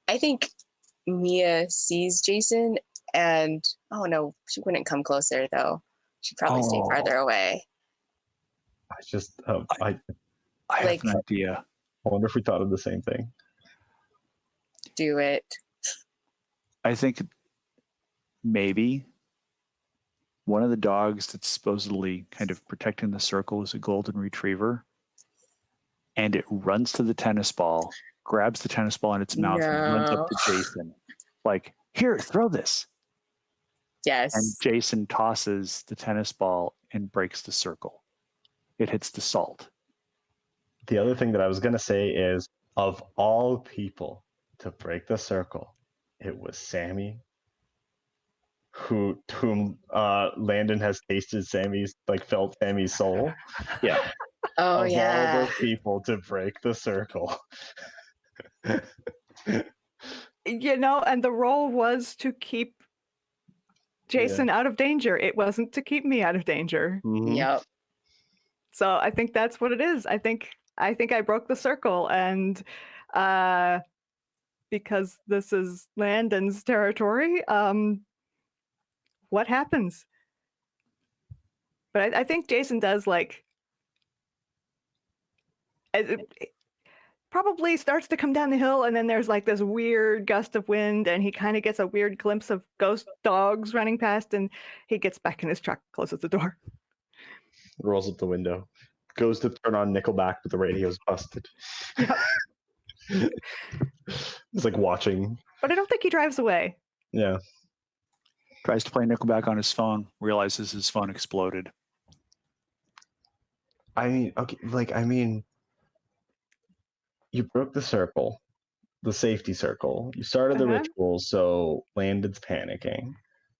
I think Mia sees Jason, and oh no, she wouldn't come closer though. She'd probably stay farther away. I just I have an idea. I wonder if we thought of the same thing. Do it. I think maybe one of the dogs that's supposedly kind of protecting the circle is a golden retriever, and it runs to the tennis ball, grabs the tennis ball in its mouth, and runs up to Jason. Like, "Here, throw this." Yes. And Jason tosses the tennis ball and breaks the circle. It hits the salt. The other thing that I was going to say is, of all people to break the circle, it was Sammy, whom Landon has tasted felt Sammy's soul. Yeah. Oh, of yeah. all the people to break the circle. And the role was to keep Jason out of danger. It wasn't to keep me out of danger. Mm-hmm. Yep. So I think that's what it is. I think I broke the circle, and because this is Landon's territory, what happens? But I think Jason does it probably starts to come down the hill, and then there's like this weird gust of wind, and he kind of gets a weird glimpse of ghost dogs running past, and he gets back in his truck, closes the door. Rolls up the window. Goes to turn on Nickelback, but the radio's busted. Yep. It's like watching. But I don't think he drives away. Yeah. Tries to play Nickelback on his phone, realizes his phone exploded. I mean, you broke the circle, the safety circle. You started the ritual, so Landon's panicking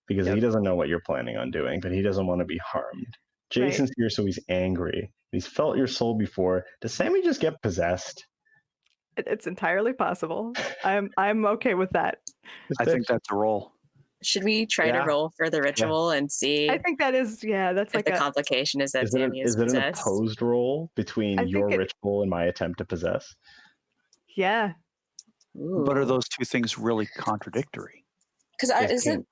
because he doesn't know what you're planning on doing, but he doesn't want to be harmed. Jason's here, so he's angry. He's felt your soul before. Does Sammy just get possessed? It's entirely possible. I'm okay with that. I think that's a roll. Should we try to roll for the ritual and see? I think that is, that's like the complication is that Sammy is possessed. Is it an opposed roll between your ritual and my attempt to possess? Yeah. Ooh. But are those two things really contradictory? Because isn't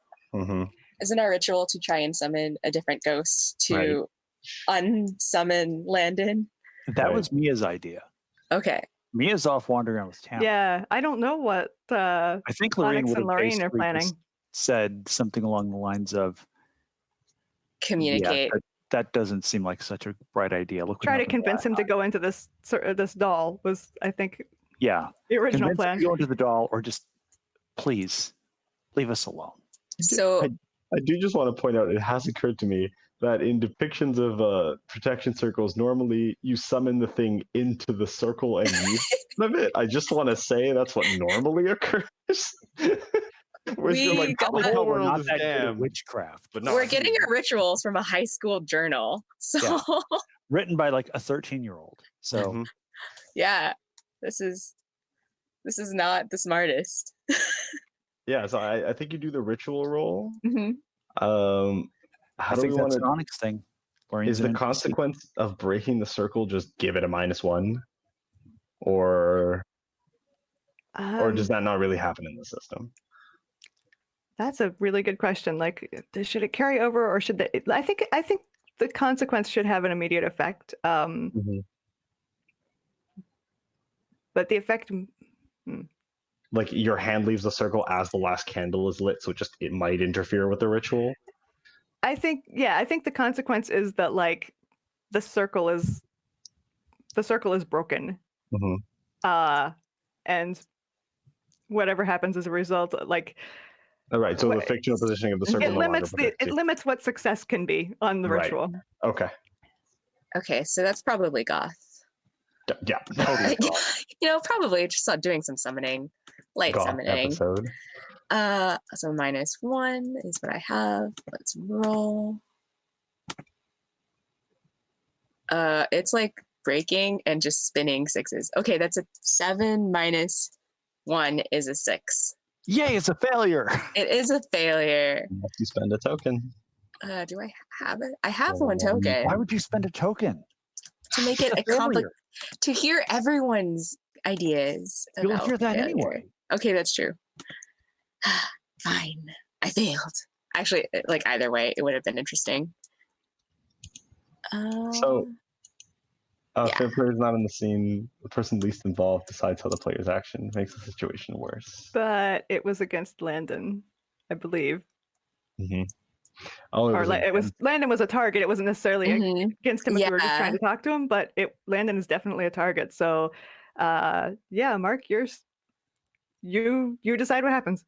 our ritual to try and summon a different ghost to unsummon Landon? That was Mia's idea. Okay. Mia's off wandering around with Tam. Yeah, I don't know what I think Lorraine Onyx and Lorraine are planning. Said something along the lines of communicate. Yeah, that doesn't seem like such a bright idea. Try to convince him to go into this doll was, I think, the original plan. Go into the doll, or just please leave us alone. So I do just want to point out, it has occurred to me that in depictions of protection circles, normally you summon the thing into the circle and use of it. I just want to say that's what normally occurs. Whereas you're like, we the got, whole We're world not is that good at damned, witchcraft. but not we're getting you. our rituals from a high school journal. So Yeah. Written by like a 13-year-old. So Mhm. yeah, this is not the smartest. Yeah, so I think you do the ritual roll. Hmm. How I do we think want that's to? an Onyx thing. Is the consequence of breaking the circle just give it a -1, or does that not really happen in the system? That's a really good question. Like, should it carry over, or should they? I think the consequence should have an immediate effect. But the effect, Like your hand leaves the circle as the last candle is lit, so it might interfere with the ritual. I think the consequence is that like the circle is broken. And whatever happens as a result, like. All right, so the fictional positioning of the circle no longer protects it you. limits what success can be on the Right. ritual. Okay. Okay, so that's probably goth. Yeah, totally. Probably just not doing some summoning, light Goth summoning. episode. So -1 is what I have. Let's roll. It's like breaking and just spinning sixes. Okay, that's a 7 - 1 is a 6. Yay, it's a failure. It is a failure. Unless you spend a token. Do I have it? I have one token. Why would you spend a token? To make it a complex, to hear everyone's ideas. You'll hear that anyway. Okay, that's true. Fine, I failed. Actually, like either way, it would have been interesting. So, if the player's not in the scene, the person least involved decides how the player's action makes the situation worse. But it was against Landon, I believe. Oh, Landon was a target. It wasn't necessarily against him if we were just trying to talk to him, but Landon is definitely a target. So, Mark, you decide what happens.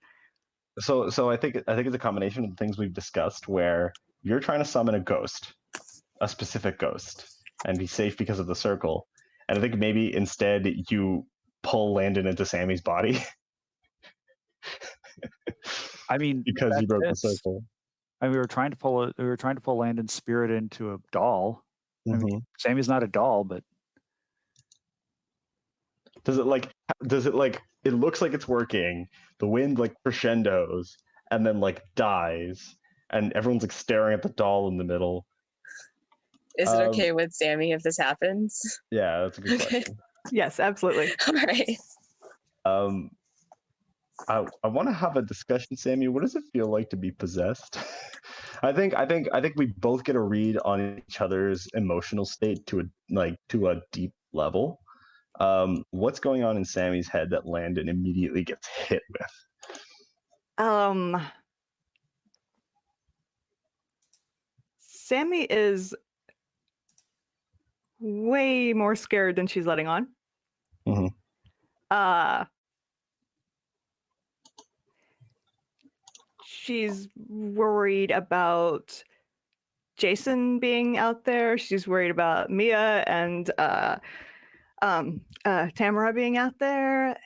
So I think it's a combination of the things we've discussed, where you're trying to summon a specific ghost, and be safe because of the circle. And I think maybe instead you pull Landon into Sammy's body. I mean, because you broke the circle. And we were trying to pull Landon's spirit into a doll. I mean, Sammy's not a doll, but does it it looks like it's working. The wind like crescendos and then like dies, and everyone's like staring at the doll in the middle. Is it okay with Sammy if this happens? Yeah, that's a good question. Yes, absolutely. All right. I want to have a discussion, Sammy. What does it feel like to be possessed? I think we both get a read on each other's emotional state to a deep level. What's going on in Sammy's head that Landon immediately gets hit with? Sammy is way more scared than she's letting on. She's worried about Jason being out there. She's worried about Mia and Tamara being out there.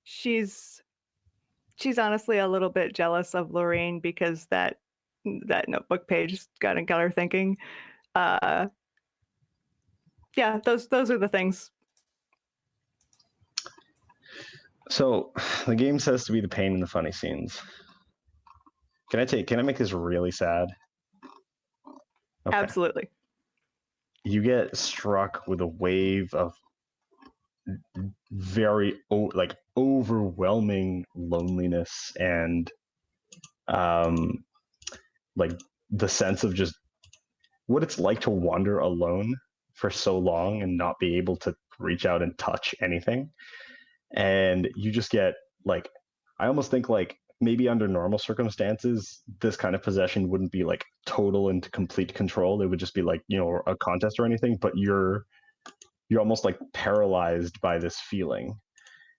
She's honestly a little bit jealous of Lorraine because that notebook page got her thinking. Those are the things. So the game says to be the pain in the funny scenes. Can I make this really sad? Okay. Absolutely. You get struck with a wave of very overwhelming loneliness and like the sense of just what it's like to wander alone for so long and not be able to reach out and touch anything. And you just get like, I almost think like maybe under normal circumstances, this kind of possession wouldn't be like total and complete control. It would just be like, a contest or anything, but you're almost like paralyzed by this feeling.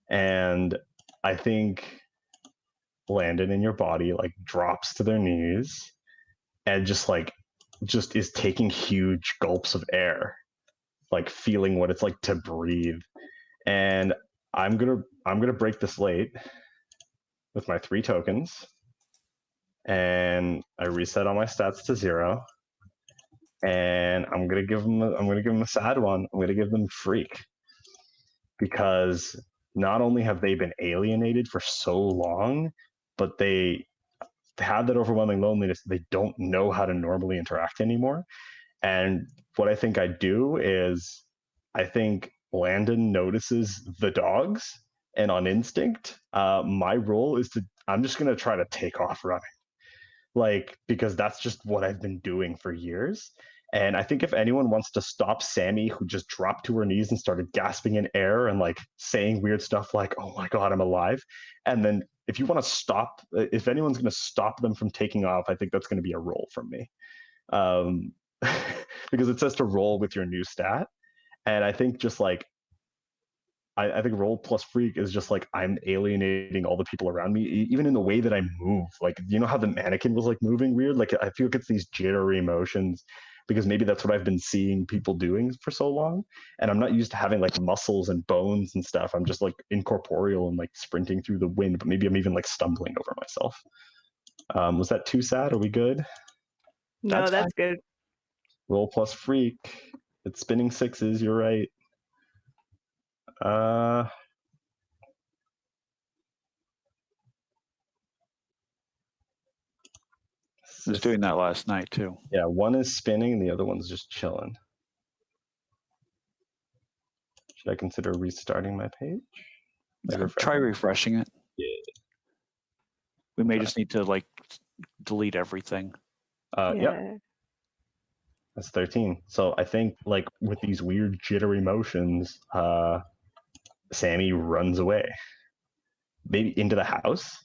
And I think Landon in your body like drops to their knees and just is taking huge gulps of air, like feeling what it's like to breathe. And I'm gonna break the slate with my 3 tokens, and I reset all my stats to 0. And I'm gonna give them a sad one. I'm gonna give them Freak, because not only have they been alienated for so long, but they have that overwhelming loneliness. They don't know how to normally interact anymore. And what I think I do is, I think Landon notices the dogs, and on instinct, my role is I'm just gonna try to take off running, because that's just what I've been doing for years. And I think if anyone wants to stop Sammy, who just dropped to her knees and started gasping in air and saying weird stuff like, "Oh my God, I'm alive," and then if anyone's going to stop them from taking off, I think that's going to be a roll from me, because it says to roll with your new stat, and I think just I think roll plus freak is just I'm alienating all the people around me, even in the way that I move. You know how the mannequin was moving weird? I feel like it's these jittery motions, because maybe that's what I've been seeing people doing for so long, and I'm not used to having muscles and bones and stuff. I'm just incorporeal and sprinting through the wind, but maybe I'm even stumbling over myself. Was that too sad? Are we good? No, that's good. Roll plus freak. It's spinning 6s. You're right. I was doing that last night too. Yeah, one is spinning and the other one's just chilling. Should I consider restarting my page? Try refreshing it. Yeah. We may just need to delete everything. Yep. That's 13. So I think with these weird jittery motions, Sammy runs away. Maybe into the house.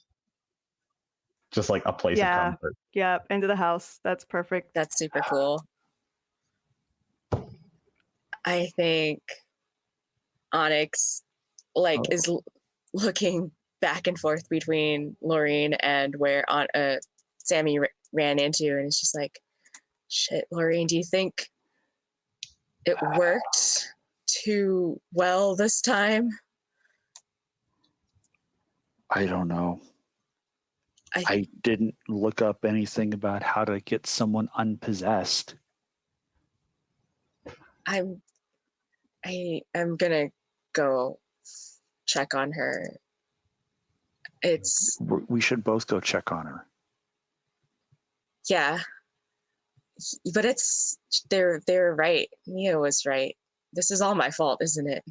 Just a place of comfort. Yeah, into the house. That's perfect. That's super cool. I think Onyx is looking back and forth between Laureen and where Sammy ran into, and it's just shit, Laureen, do you think it worked too well this time? I don't know. I didn't look up anything about how to get someone unpossessed. I'm gonna go check on her. We should both go check on her. Yeah, but they're right. Mia was right. This is all my fault, isn't it?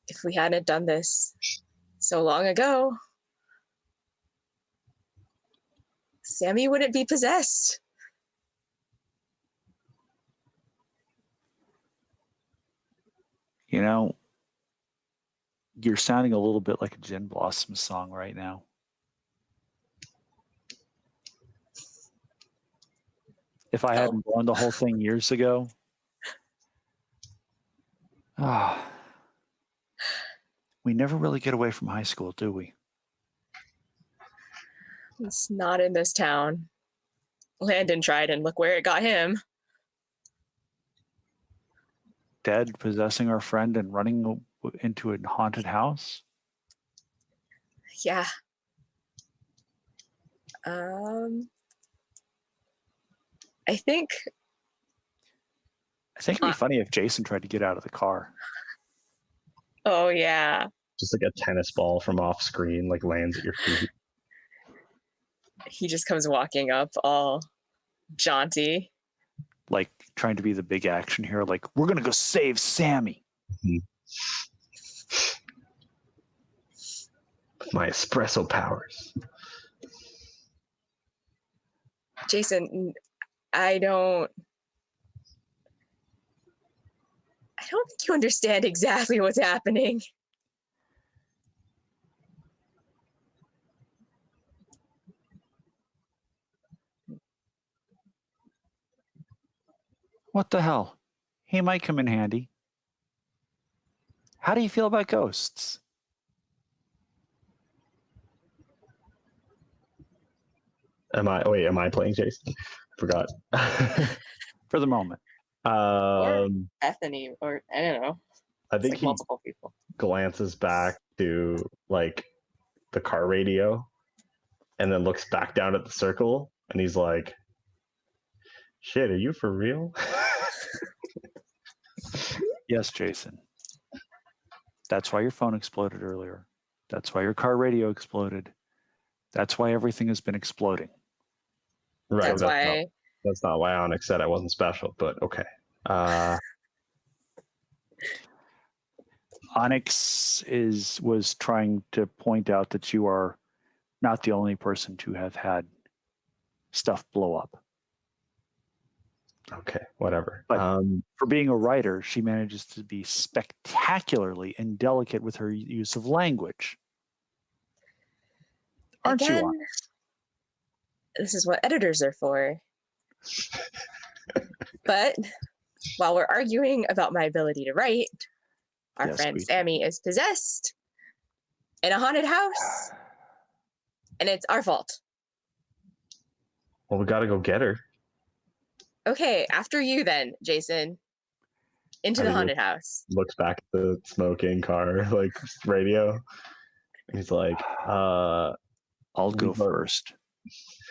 If we hadn't done this so long ago, Sammy wouldn't be possessed. You know, you're sounding a little bit like a Gin Blossom song right now. If I hadn't blown the whole thing years ago. We never really get away from high school, do we? It's not in this town. Landon tried, and look where it got him. Dead, possessing our friend, and running into a haunted house? Yeah. I think it'd be funny if Jason tried to get out of the car. Oh, yeah. Just a tennis ball from off screen, lands at your feet. He just comes walking up all jaunty. Trying to be the big action hero, we're going to go save Sammy. Mm-hmm. With my espresso powers. Jason, I don't think you understand exactly what's happening. What the hell? He might come in handy. How do you feel about ghosts? Am I playing Jason? Forgot. For the moment. Or Bethany, or I don't know. I It's think like he multiple people. glances back to like the car radio and then looks back down at the circle and he's like, shit, are you for real? Yes, Jason. That's why your phone exploded earlier. That's why your car radio exploded. That's why everything has been exploding. Right. That's That's not why Onyx said I wasn't special, but okay. Onyx was trying to point out that you are not the only person to have had stuff blow up. Okay, whatever. But for being a writer, she manages to be spectacularly indelicate with her use of language. Aren't you, Again, Onyx? this is what editors are for. But while we're arguing about my ability to write, our friend Sammy is possessed in a haunted house, and it's our fault. Well, we got to go get her. Okay, after you then, Jason. Into the haunted house. Looks back at the smoking car, like radio. And he's like, I'll go first.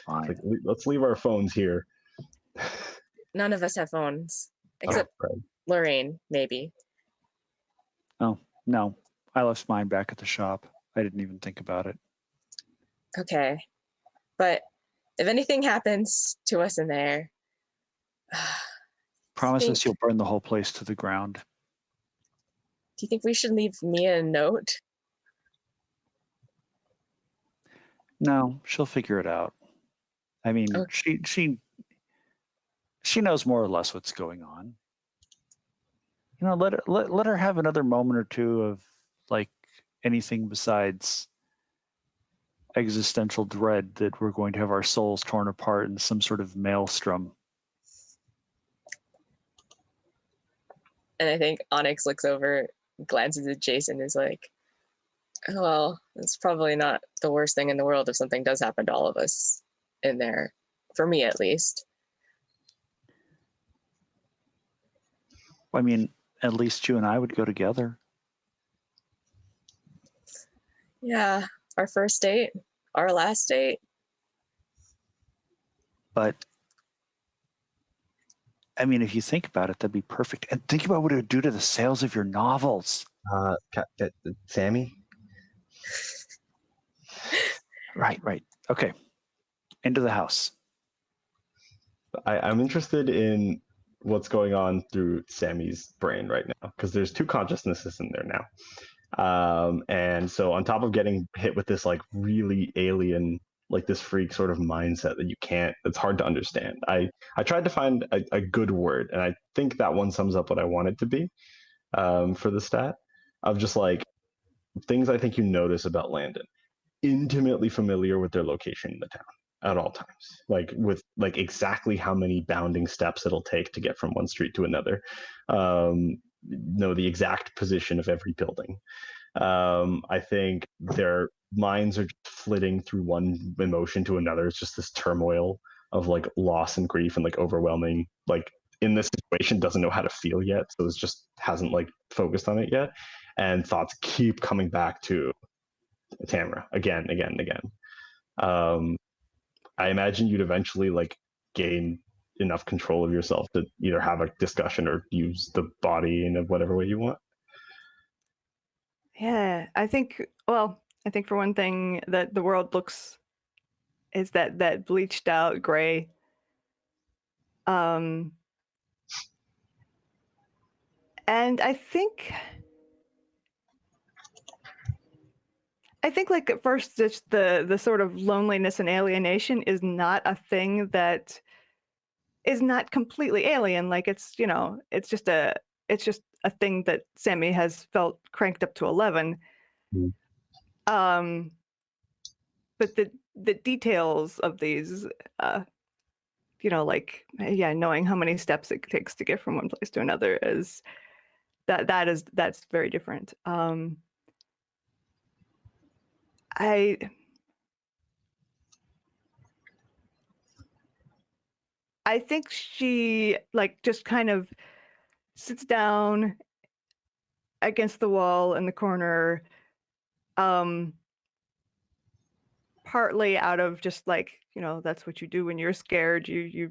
Fine. Like, let's leave our phones here. None of us have phones. Except Lorraine, maybe. Oh, no. I left mine back at the shop. I didn't even think about it. Okay. But if anything happens to us in there... Promise us you'll burn the whole place to the ground. Do you think we should leave Mia a note? No, she'll figure it out. I mean, she knows more or less what's going on. You know, let her have another moment or two of like anything besides existential dread that we're going to have our souls torn apart in some sort of maelstrom. And I think Onyx looks over, glances at Jason, and is like, oh, well, it's probably not the worst thing in the world if something does happen to all of us in there. For me, at least. I mean, at least you and I would go together. Yeah, our first date, our last date. But I mean, if you think about it, that'd be perfect. And think about what it would do to the sales of your novels. Sammy? Right. Okay. Into the house. I'm interested in what's going on through Sammy's brain right now, because there's two consciousnesses in there now. And so on top of getting hit with this like really alien, like this freak sort of mindset that it's hard to understand. I tried to find a good word, and I think that one sums up what I want it to be for the stat of just like things I think you notice about Landon. Intimately familiar with their location in the town at all times, like with like exactly how many bounding steps it'll take to get from one street to another. Know the exact position of every building. I think their minds are just flitting through one emotion to another. It's just this turmoil of like loss and grief and like overwhelming, like in this situation doesn't know how to feel yet, so it's just hasn't like focused on it yet, and thoughts keep coming back to Tamara again. I imagine you'd eventually like gain enough control of yourself to either have a discussion or use the body in whatever way you want. Yeah, I think for one thing that the world looks is that bleached out gray. And I think like at first just the sort of loneliness and alienation is not a thing that is not completely alien. Like it's, you know, it's just a thing that Sammy has felt cranked up to 11. But the details of these like, yeah, knowing how many steps it takes to get from one place to another is that's very different. I think she like just kind of sits down against the wall in the corner, partly out of just like, that's what you do when you're scared. You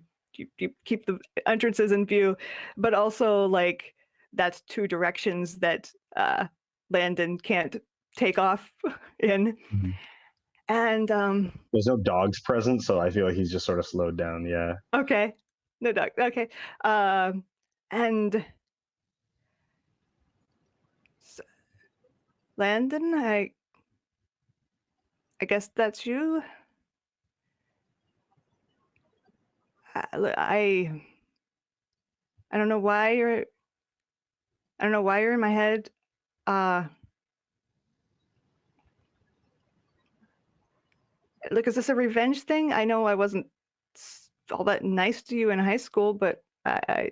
keep the entrances in view, but also like that's two directions that Landon can't take off in. And There's no dogs present, so I feel like he's just sort of slowed down. Yeah. okay, no dog. Okay, and Landon, I guess that's you. I don't know why you're in my head. Look, is this a revenge thing? I know I wasn't all that nice to you in high school, but I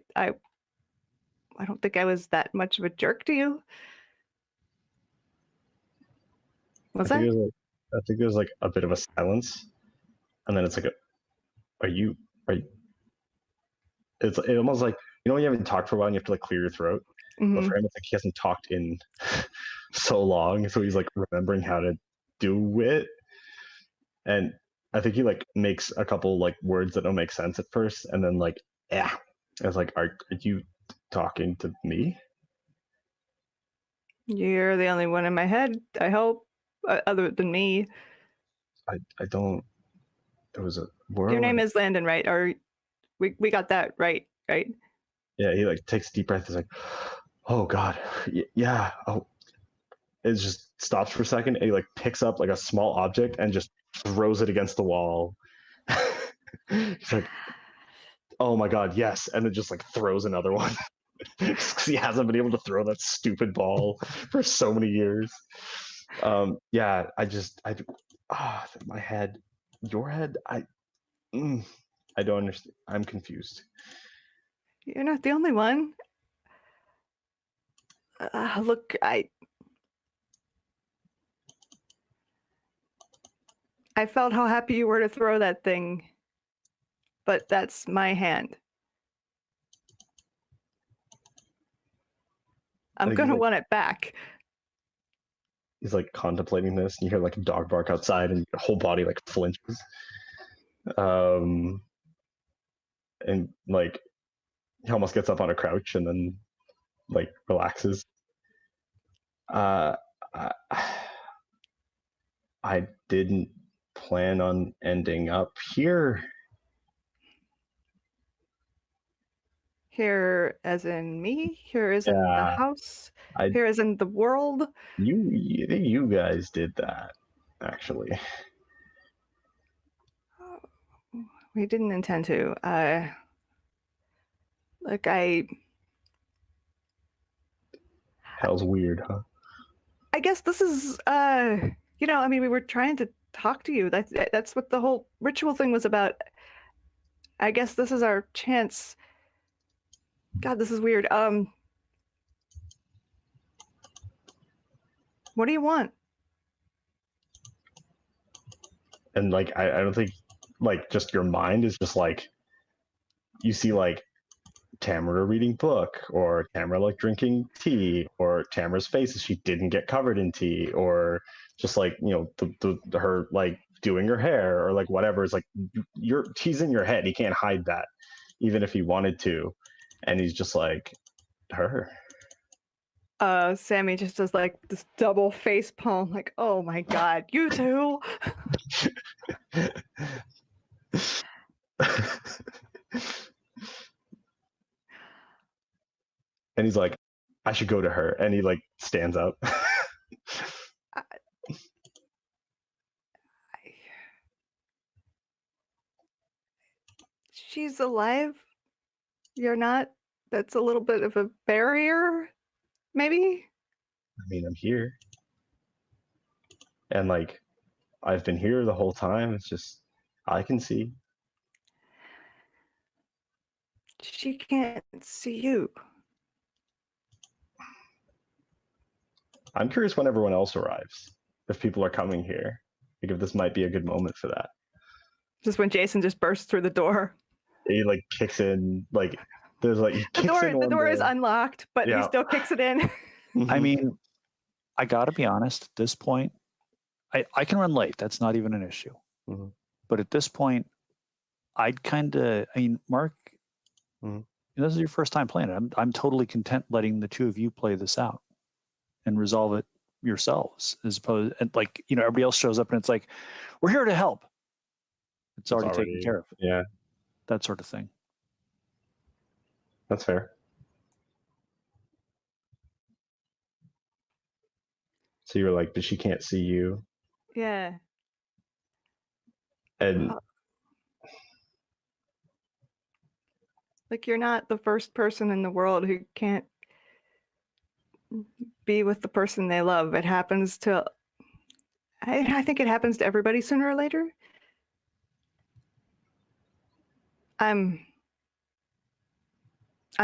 don't think I was that much of a jerk to you. Was I? I think there's like a bit of a silence, and then it's like, are you? It's almost like, when you haven't talked for a while and you have to like clear your throat. Mm-hmm. But for him, it's like he hasn't talked in so long, so he's like remembering how to do it. And I think he like makes a couple like words that don't make sense at first, and then like, yeah, it's like, are you talking to me? You're the only one in my head, I hope, other than me. I don't. There was a Your name whirling. is Landon, right? Or we got that right? Yeah, he like takes a deep breath. He's like, oh God, yeah. Oh, it just stops for a second, and he like picks up like a small object and just throws it against the wall. He's like, oh my God, yes, and then just like throws another one. He hasn't been able to throw that stupid ball for so many years. Yeah, my head, your head, I don't understand. I'm confused. You're not the only one. Look, I felt how happy you were to throw that thing, but that's my hand. I'm gonna want it back. He's like contemplating this, and you hear like a dog bark outside, and your whole body like flinches. And like he almost gets up on a crouch and then like relaxes. I, I didn't plan on ending up here. Here as in me, here as in the house, here as in the world. You guys did that, actually. We didn't intend to. Look, Hell's weird, huh? I guess this is we were trying to talk to you. That's what the whole ritual thing was about. I guess this is our chance. God, this is weird. What do you want? And like I don't think like just your mind is just like, you see like Tamara reading book, or Tamara like drinking tea, or Tamara's face as she didn't get covered in tea, or just like her like doing her hair, or like whatever. It's like he's in your head. He can't hide that, even if he wanted to, and he's just like her. Sammy just does like this double face palm, like, oh my God, you too. And he's like, I should go to her, and he like stands up. She's alive. You're not. That's a little bit of a barrier, maybe. I mean, I'm here, and like I've been here the whole time. It's just I can see. She can't see you. I'm curious when everyone else arrives. If people are coming here, like if this might be a good moment for that. Just when Jason just bursts through the door. He like kicks in, like there's like he kicks in The one door is unlocked, but he Yeah. still kicks it in. I mean, I got to be honest, at this point, I can run late. That's not even an issue. Mhm. But at this point, I'd kind of, I mean, Mark, Mhm. this is your first time playing it. I'm totally content letting the two of you play this out and resolve it yourselves, as opposed, and like, you know, everybody else shows up and it's like, we're here to help. It's already taken care of. Yeah, That sort of thing. that's fair. So you were like, but she can't see you. Yeah. And Like, you're not the first person in the world who can't be with the person they love. It happens to, I think it happens to everybody sooner or later. I'm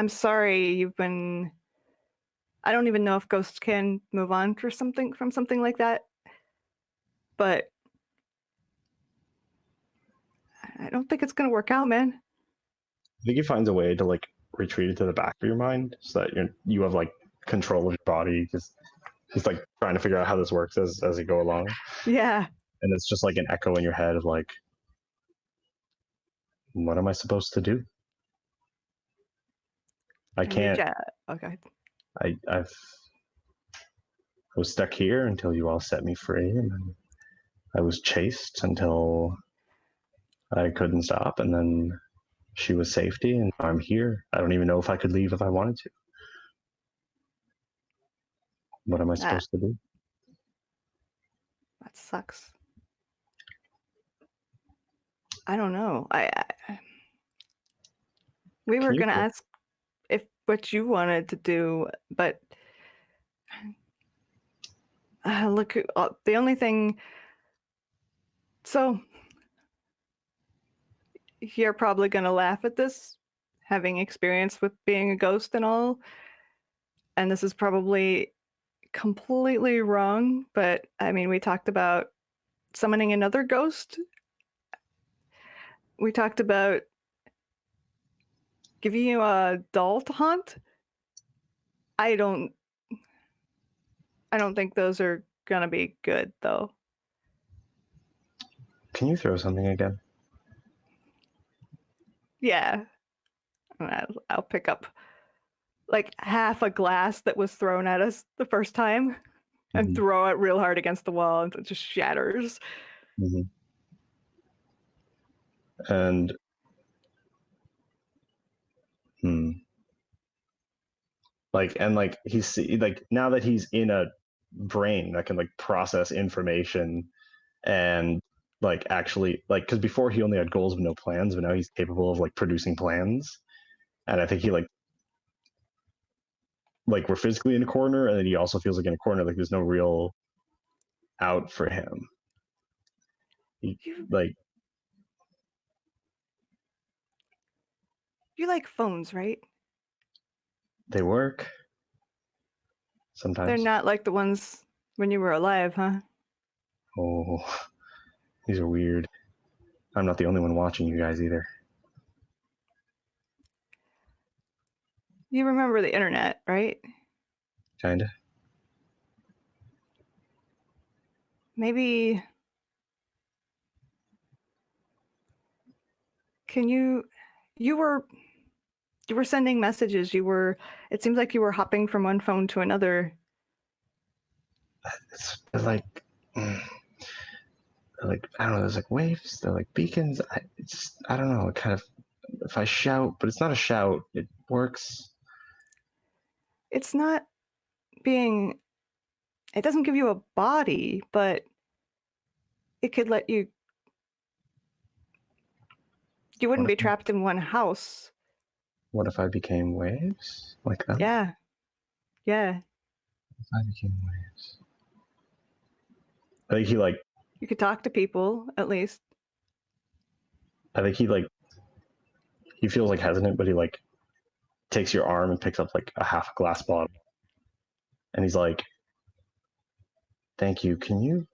sorry you've been, I don't even know if ghosts can move on for something from something like that, but I don't think it's gonna work out, man. I think he finds a way to like retreat it to the back of your mind so that you have like control of your body, because he's like trying to figure out how this works as you go along. Yeah. And it's just like an echo in your head of like, what am I supposed to do? I can't. Okay. I was stuck here until you all set me free, and then I was chased until I couldn't stop, and then she was safety, and I'm here. I don't even know if I could leave if I wanted to. What am I supposed to do? That sucks. I don't know. We were gonna ask if what you wanted to do, but look, the only thing. So you're probably gonna laugh at this, having experience with being a ghost and all, and this is probably completely wrong. But I mean, we talked about summoning another ghost. We talked about giving you a doll to haunt. I don't think those are gonna be good, though. Can you throw something again? Yeah. I'll pick up like half a glass that was thrown at us the first time and throw it real hard against the wall, and it just shatters. And like he's like, now that he's in a brain that can like process information and like actually, like, because before he only had goals but no plans, but now he's capable of like producing plans. And I think he like we're physically in a corner, and then he also feels like in a corner, like there's no real out for him. Like, you like phones, right? they work sometimes. They're not like the ones when you were alive, huh? Oh, these are weird. I'm not the only one watching you guys either. You remember the internet, right? Kinda. Maybe can you were sending messages. It seems like you were hopping from one phone to another. It's like I don't know, there's like waves, they're like beacons. I don't know, kind of, if I shout, but it's not a shout, it works. It's not being, it doesn't give you a body, but it could let you wouldn't be trapped in one house. What if I became waves like them? Yeah. If I became waves, I think you could talk to people at least. I think he feels like hesitant, but he like takes your arm and picks up like a half glass bottle. And he's like, "Thank you. Can you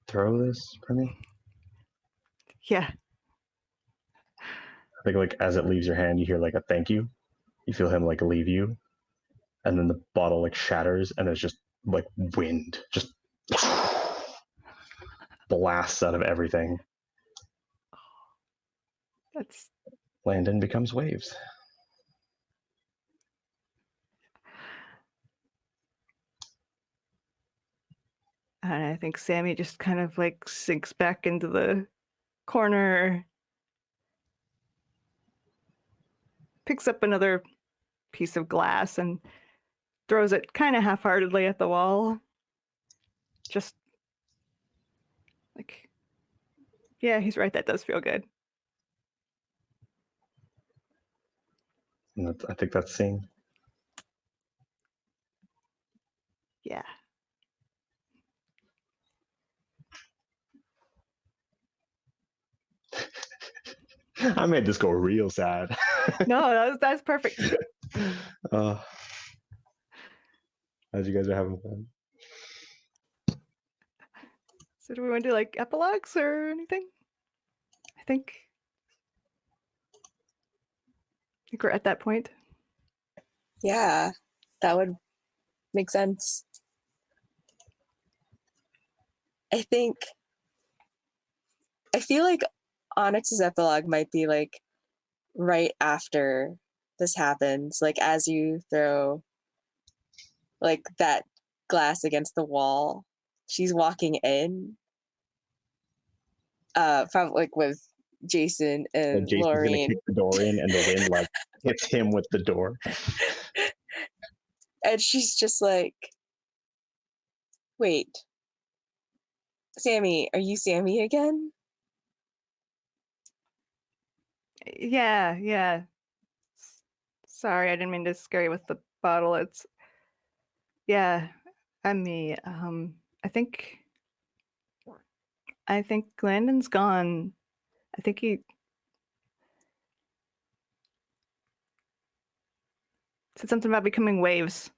throw this for me?" Yeah. I think like as it leaves your hand, you hear like a thank you. You feel him like leave you, and then the bottle like shatters, and there's just like wind just blasts out of everything. That's Landon becomes waves. and I think Sammy just kind of like sinks back into the corner, picks up another piece of glass and throws it kind of half-heartedly at the wall. Just like, yeah, he's right, that does feel good. And I think that's scene. Yeah. I made this go real sad. No, that's perfect. As you guys are having fun. So do we want to do like epilogues or anything? I think we're at that point. Yeah, that would make sense. I feel like Onyx's epilogue might be like right after this happens, like as you throw like that glass against the wall, she's walking in, probably like with Jason and Like Jason's gonna Lorraine, kick the door in, and the wind like hits him with the door. and she's just like, "Wait, Sammy, are you Sammy again?" Yeah. Sorry, I didn't mean to scare you with the bottle. Yeah, I'm me. I think Landon's gone. I think he said something about becoming waves.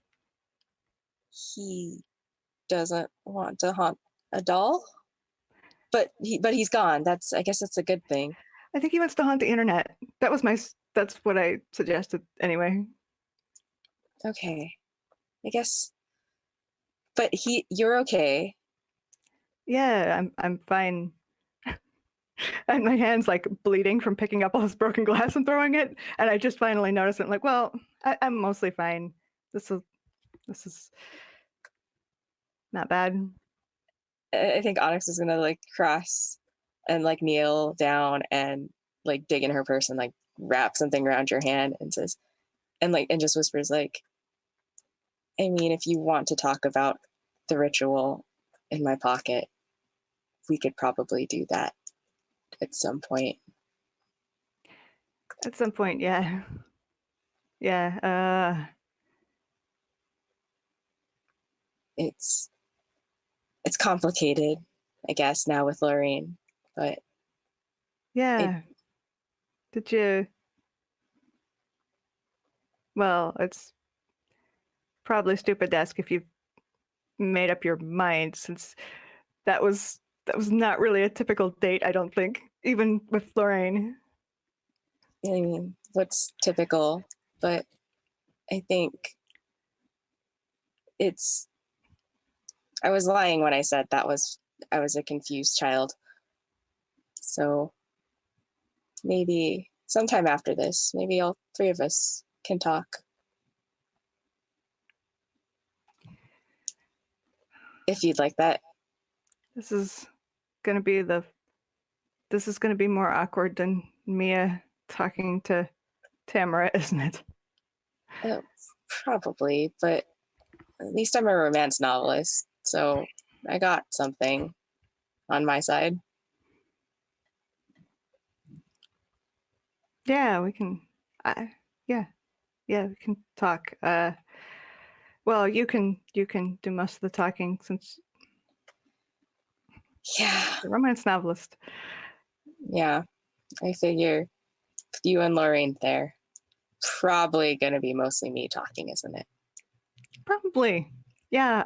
He doesn't want to haunt a doll, but he's gone. I guess that's a good thing. I think he wants to haunt the internet. That's what I suggested anyway. Okay, I guess. But you're okay. Yeah, I'm fine. And my hand's like bleeding from picking up all this broken glass and throwing it. And I just finally noticed it. I'm like, well, I'm mostly fine. This is not bad. I think Onyx is gonna like cross and like kneel down and like dig in her purse and like wrap something around your hand and says, and just whispers like, I mean, if you want to talk about the ritual in my pocket, we could probably do that at some point. At some point, yeah. Yeah. It's complicated, I guess, now with Lorraine, but Yeah. Did you? Well, it's probably stupid to ask if you've made up your mind, since that was not really a typical date, I don't think, even with Lorraine. I mean, what's typical, but I think I was lying when I said I was a confused child. So maybe sometime after this, maybe all three of us can talk. If you'd like that. This is gonna be more awkward than Mia talking to Tamara, isn't it? Probably, but at least I'm a romance novelist, so I got something on my side. Yeah, we can. Yeah, we can talk. Well, you can do most of the talking since Yeah, you're a romance novelist. yeah. I figure with you and Lorraine there, probably going to be mostly me talking, isn't it? Probably. Yeah.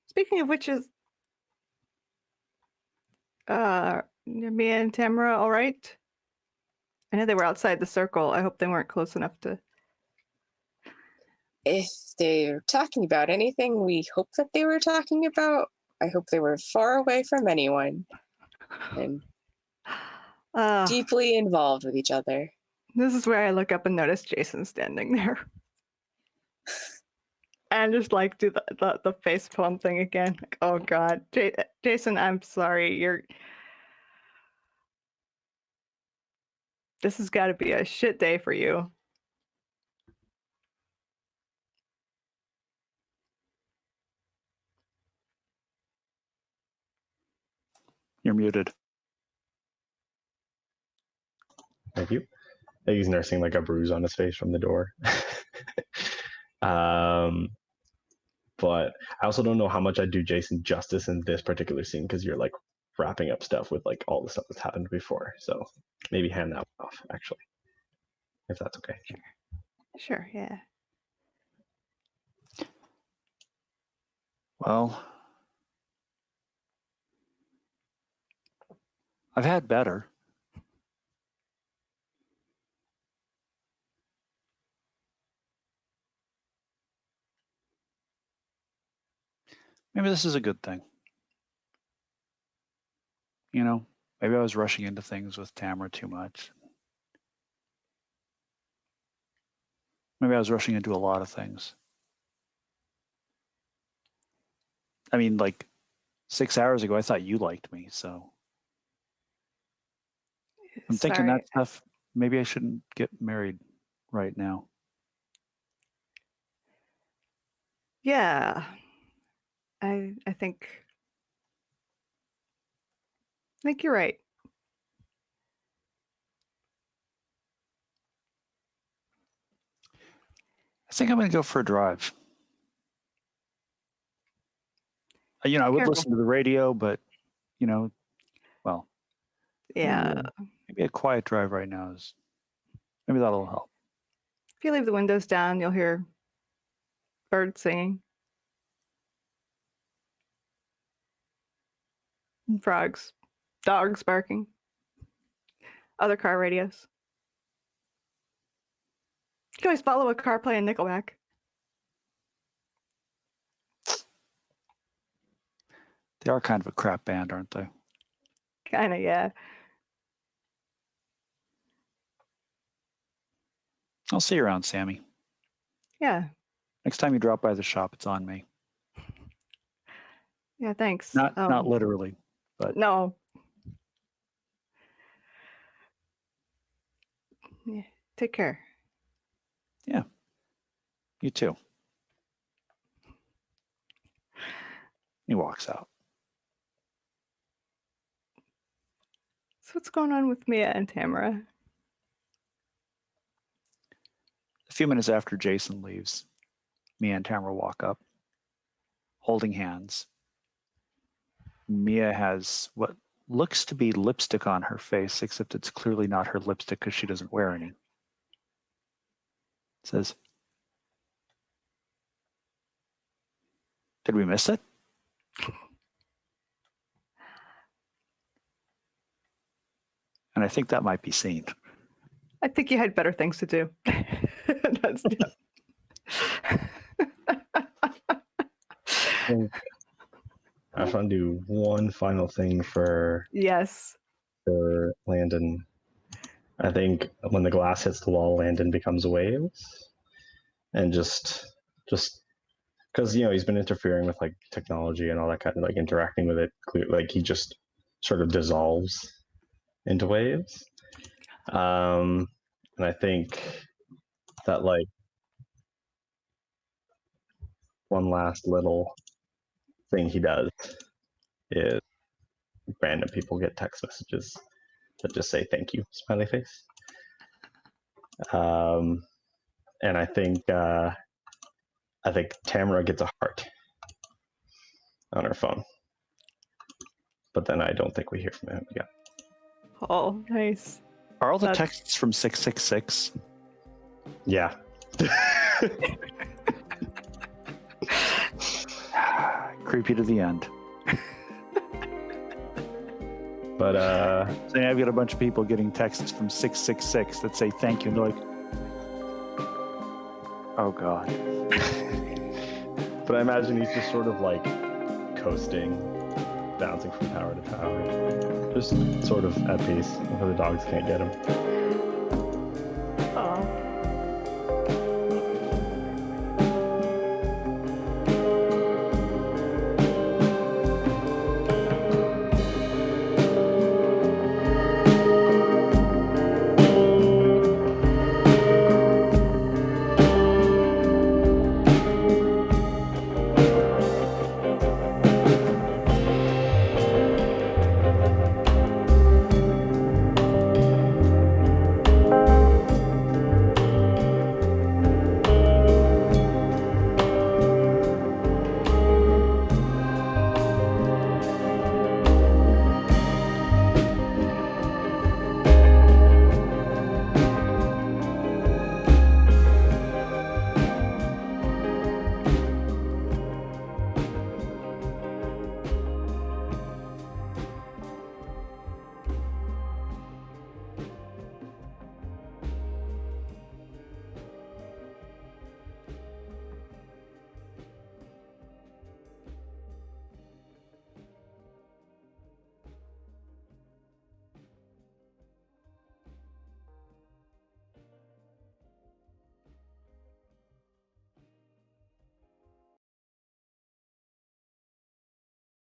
Speaking of which is me and Tamara all right? I know they were outside the circle. I hope they weren't close enough to. If they're talking about anything we hope that they were talking about, I hope they were far away from anyone and deeply involved with each other. This is where I look up and notice Jason standing there. And just like do the face palm thing again. Like, oh God, Jason, I'm sorry. This has got to be a shit day for you. You're muted. Thank you. I think he's nursing like a bruise on his face from the door. But I also don't know how much I do Jason justice in this particular scene because you're like wrapping up stuff with like all the stuff that's happened before. So maybe hand that one off, actually, if that's okay. Sure, yeah. Well, I've had better. Maybe this is a good thing. You know, maybe I was rushing into things with Tamara too much. Maybe I was rushing into a lot of things. I mean, like 6 hours ago, I thought you liked me, so I'm thinking that stuff. Maybe I shouldn't get married right now. Yeah. I think you're right. I think I'm going to go for a drive. You know, I would listen to the radio, but, you know, well. Yeah. Maybe a quiet drive right now is, maybe that'll help. If you leave the windows down, you'll hear birds singing. Frogs, dogs barking, other car radios. You can always follow a car playing Nickelback. They are kind of a crap band, aren't they? Kinda, yeah. I'll see you around, Sammy. Yeah. Next time you drop by the shop, it's on me. Yeah, thanks. Not literally, but no. Yeah. Take care. Yeah. You too. He walks out. So what's going on with Mia and Tamara? A few minutes after Jason leaves, Mia and Tamara walk up, holding hands. Mia has what looks to be lipstick on her face, except it's clearly not her lipstick because she doesn't wear any. Says, "Did we miss it?" And I think that might be seen. I think you had better things to do. That's I just want to do one final thing for Landon. I think when the glass hits the wall, Landon becomes waves, and just because he's been interfering with like technology and all that kind of like interacting with it. Like he just sort of dissolves into waves, and I think that like one last little thing he does is random people get text messages that just say thank you, smiley face. And I think Tamara gets a heart on her phone, but then I don't think we hear from him again. Oh, nice. Are all the That's- texts from 666? Yeah. Creepy to the end. But So now I've got a bunch of people getting texts from 666 that say thank you, and they're like, oh God. but I imagine he's just sort of like coasting, bouncing from tower to tower, just sort of at peace, where the dogs can't get him.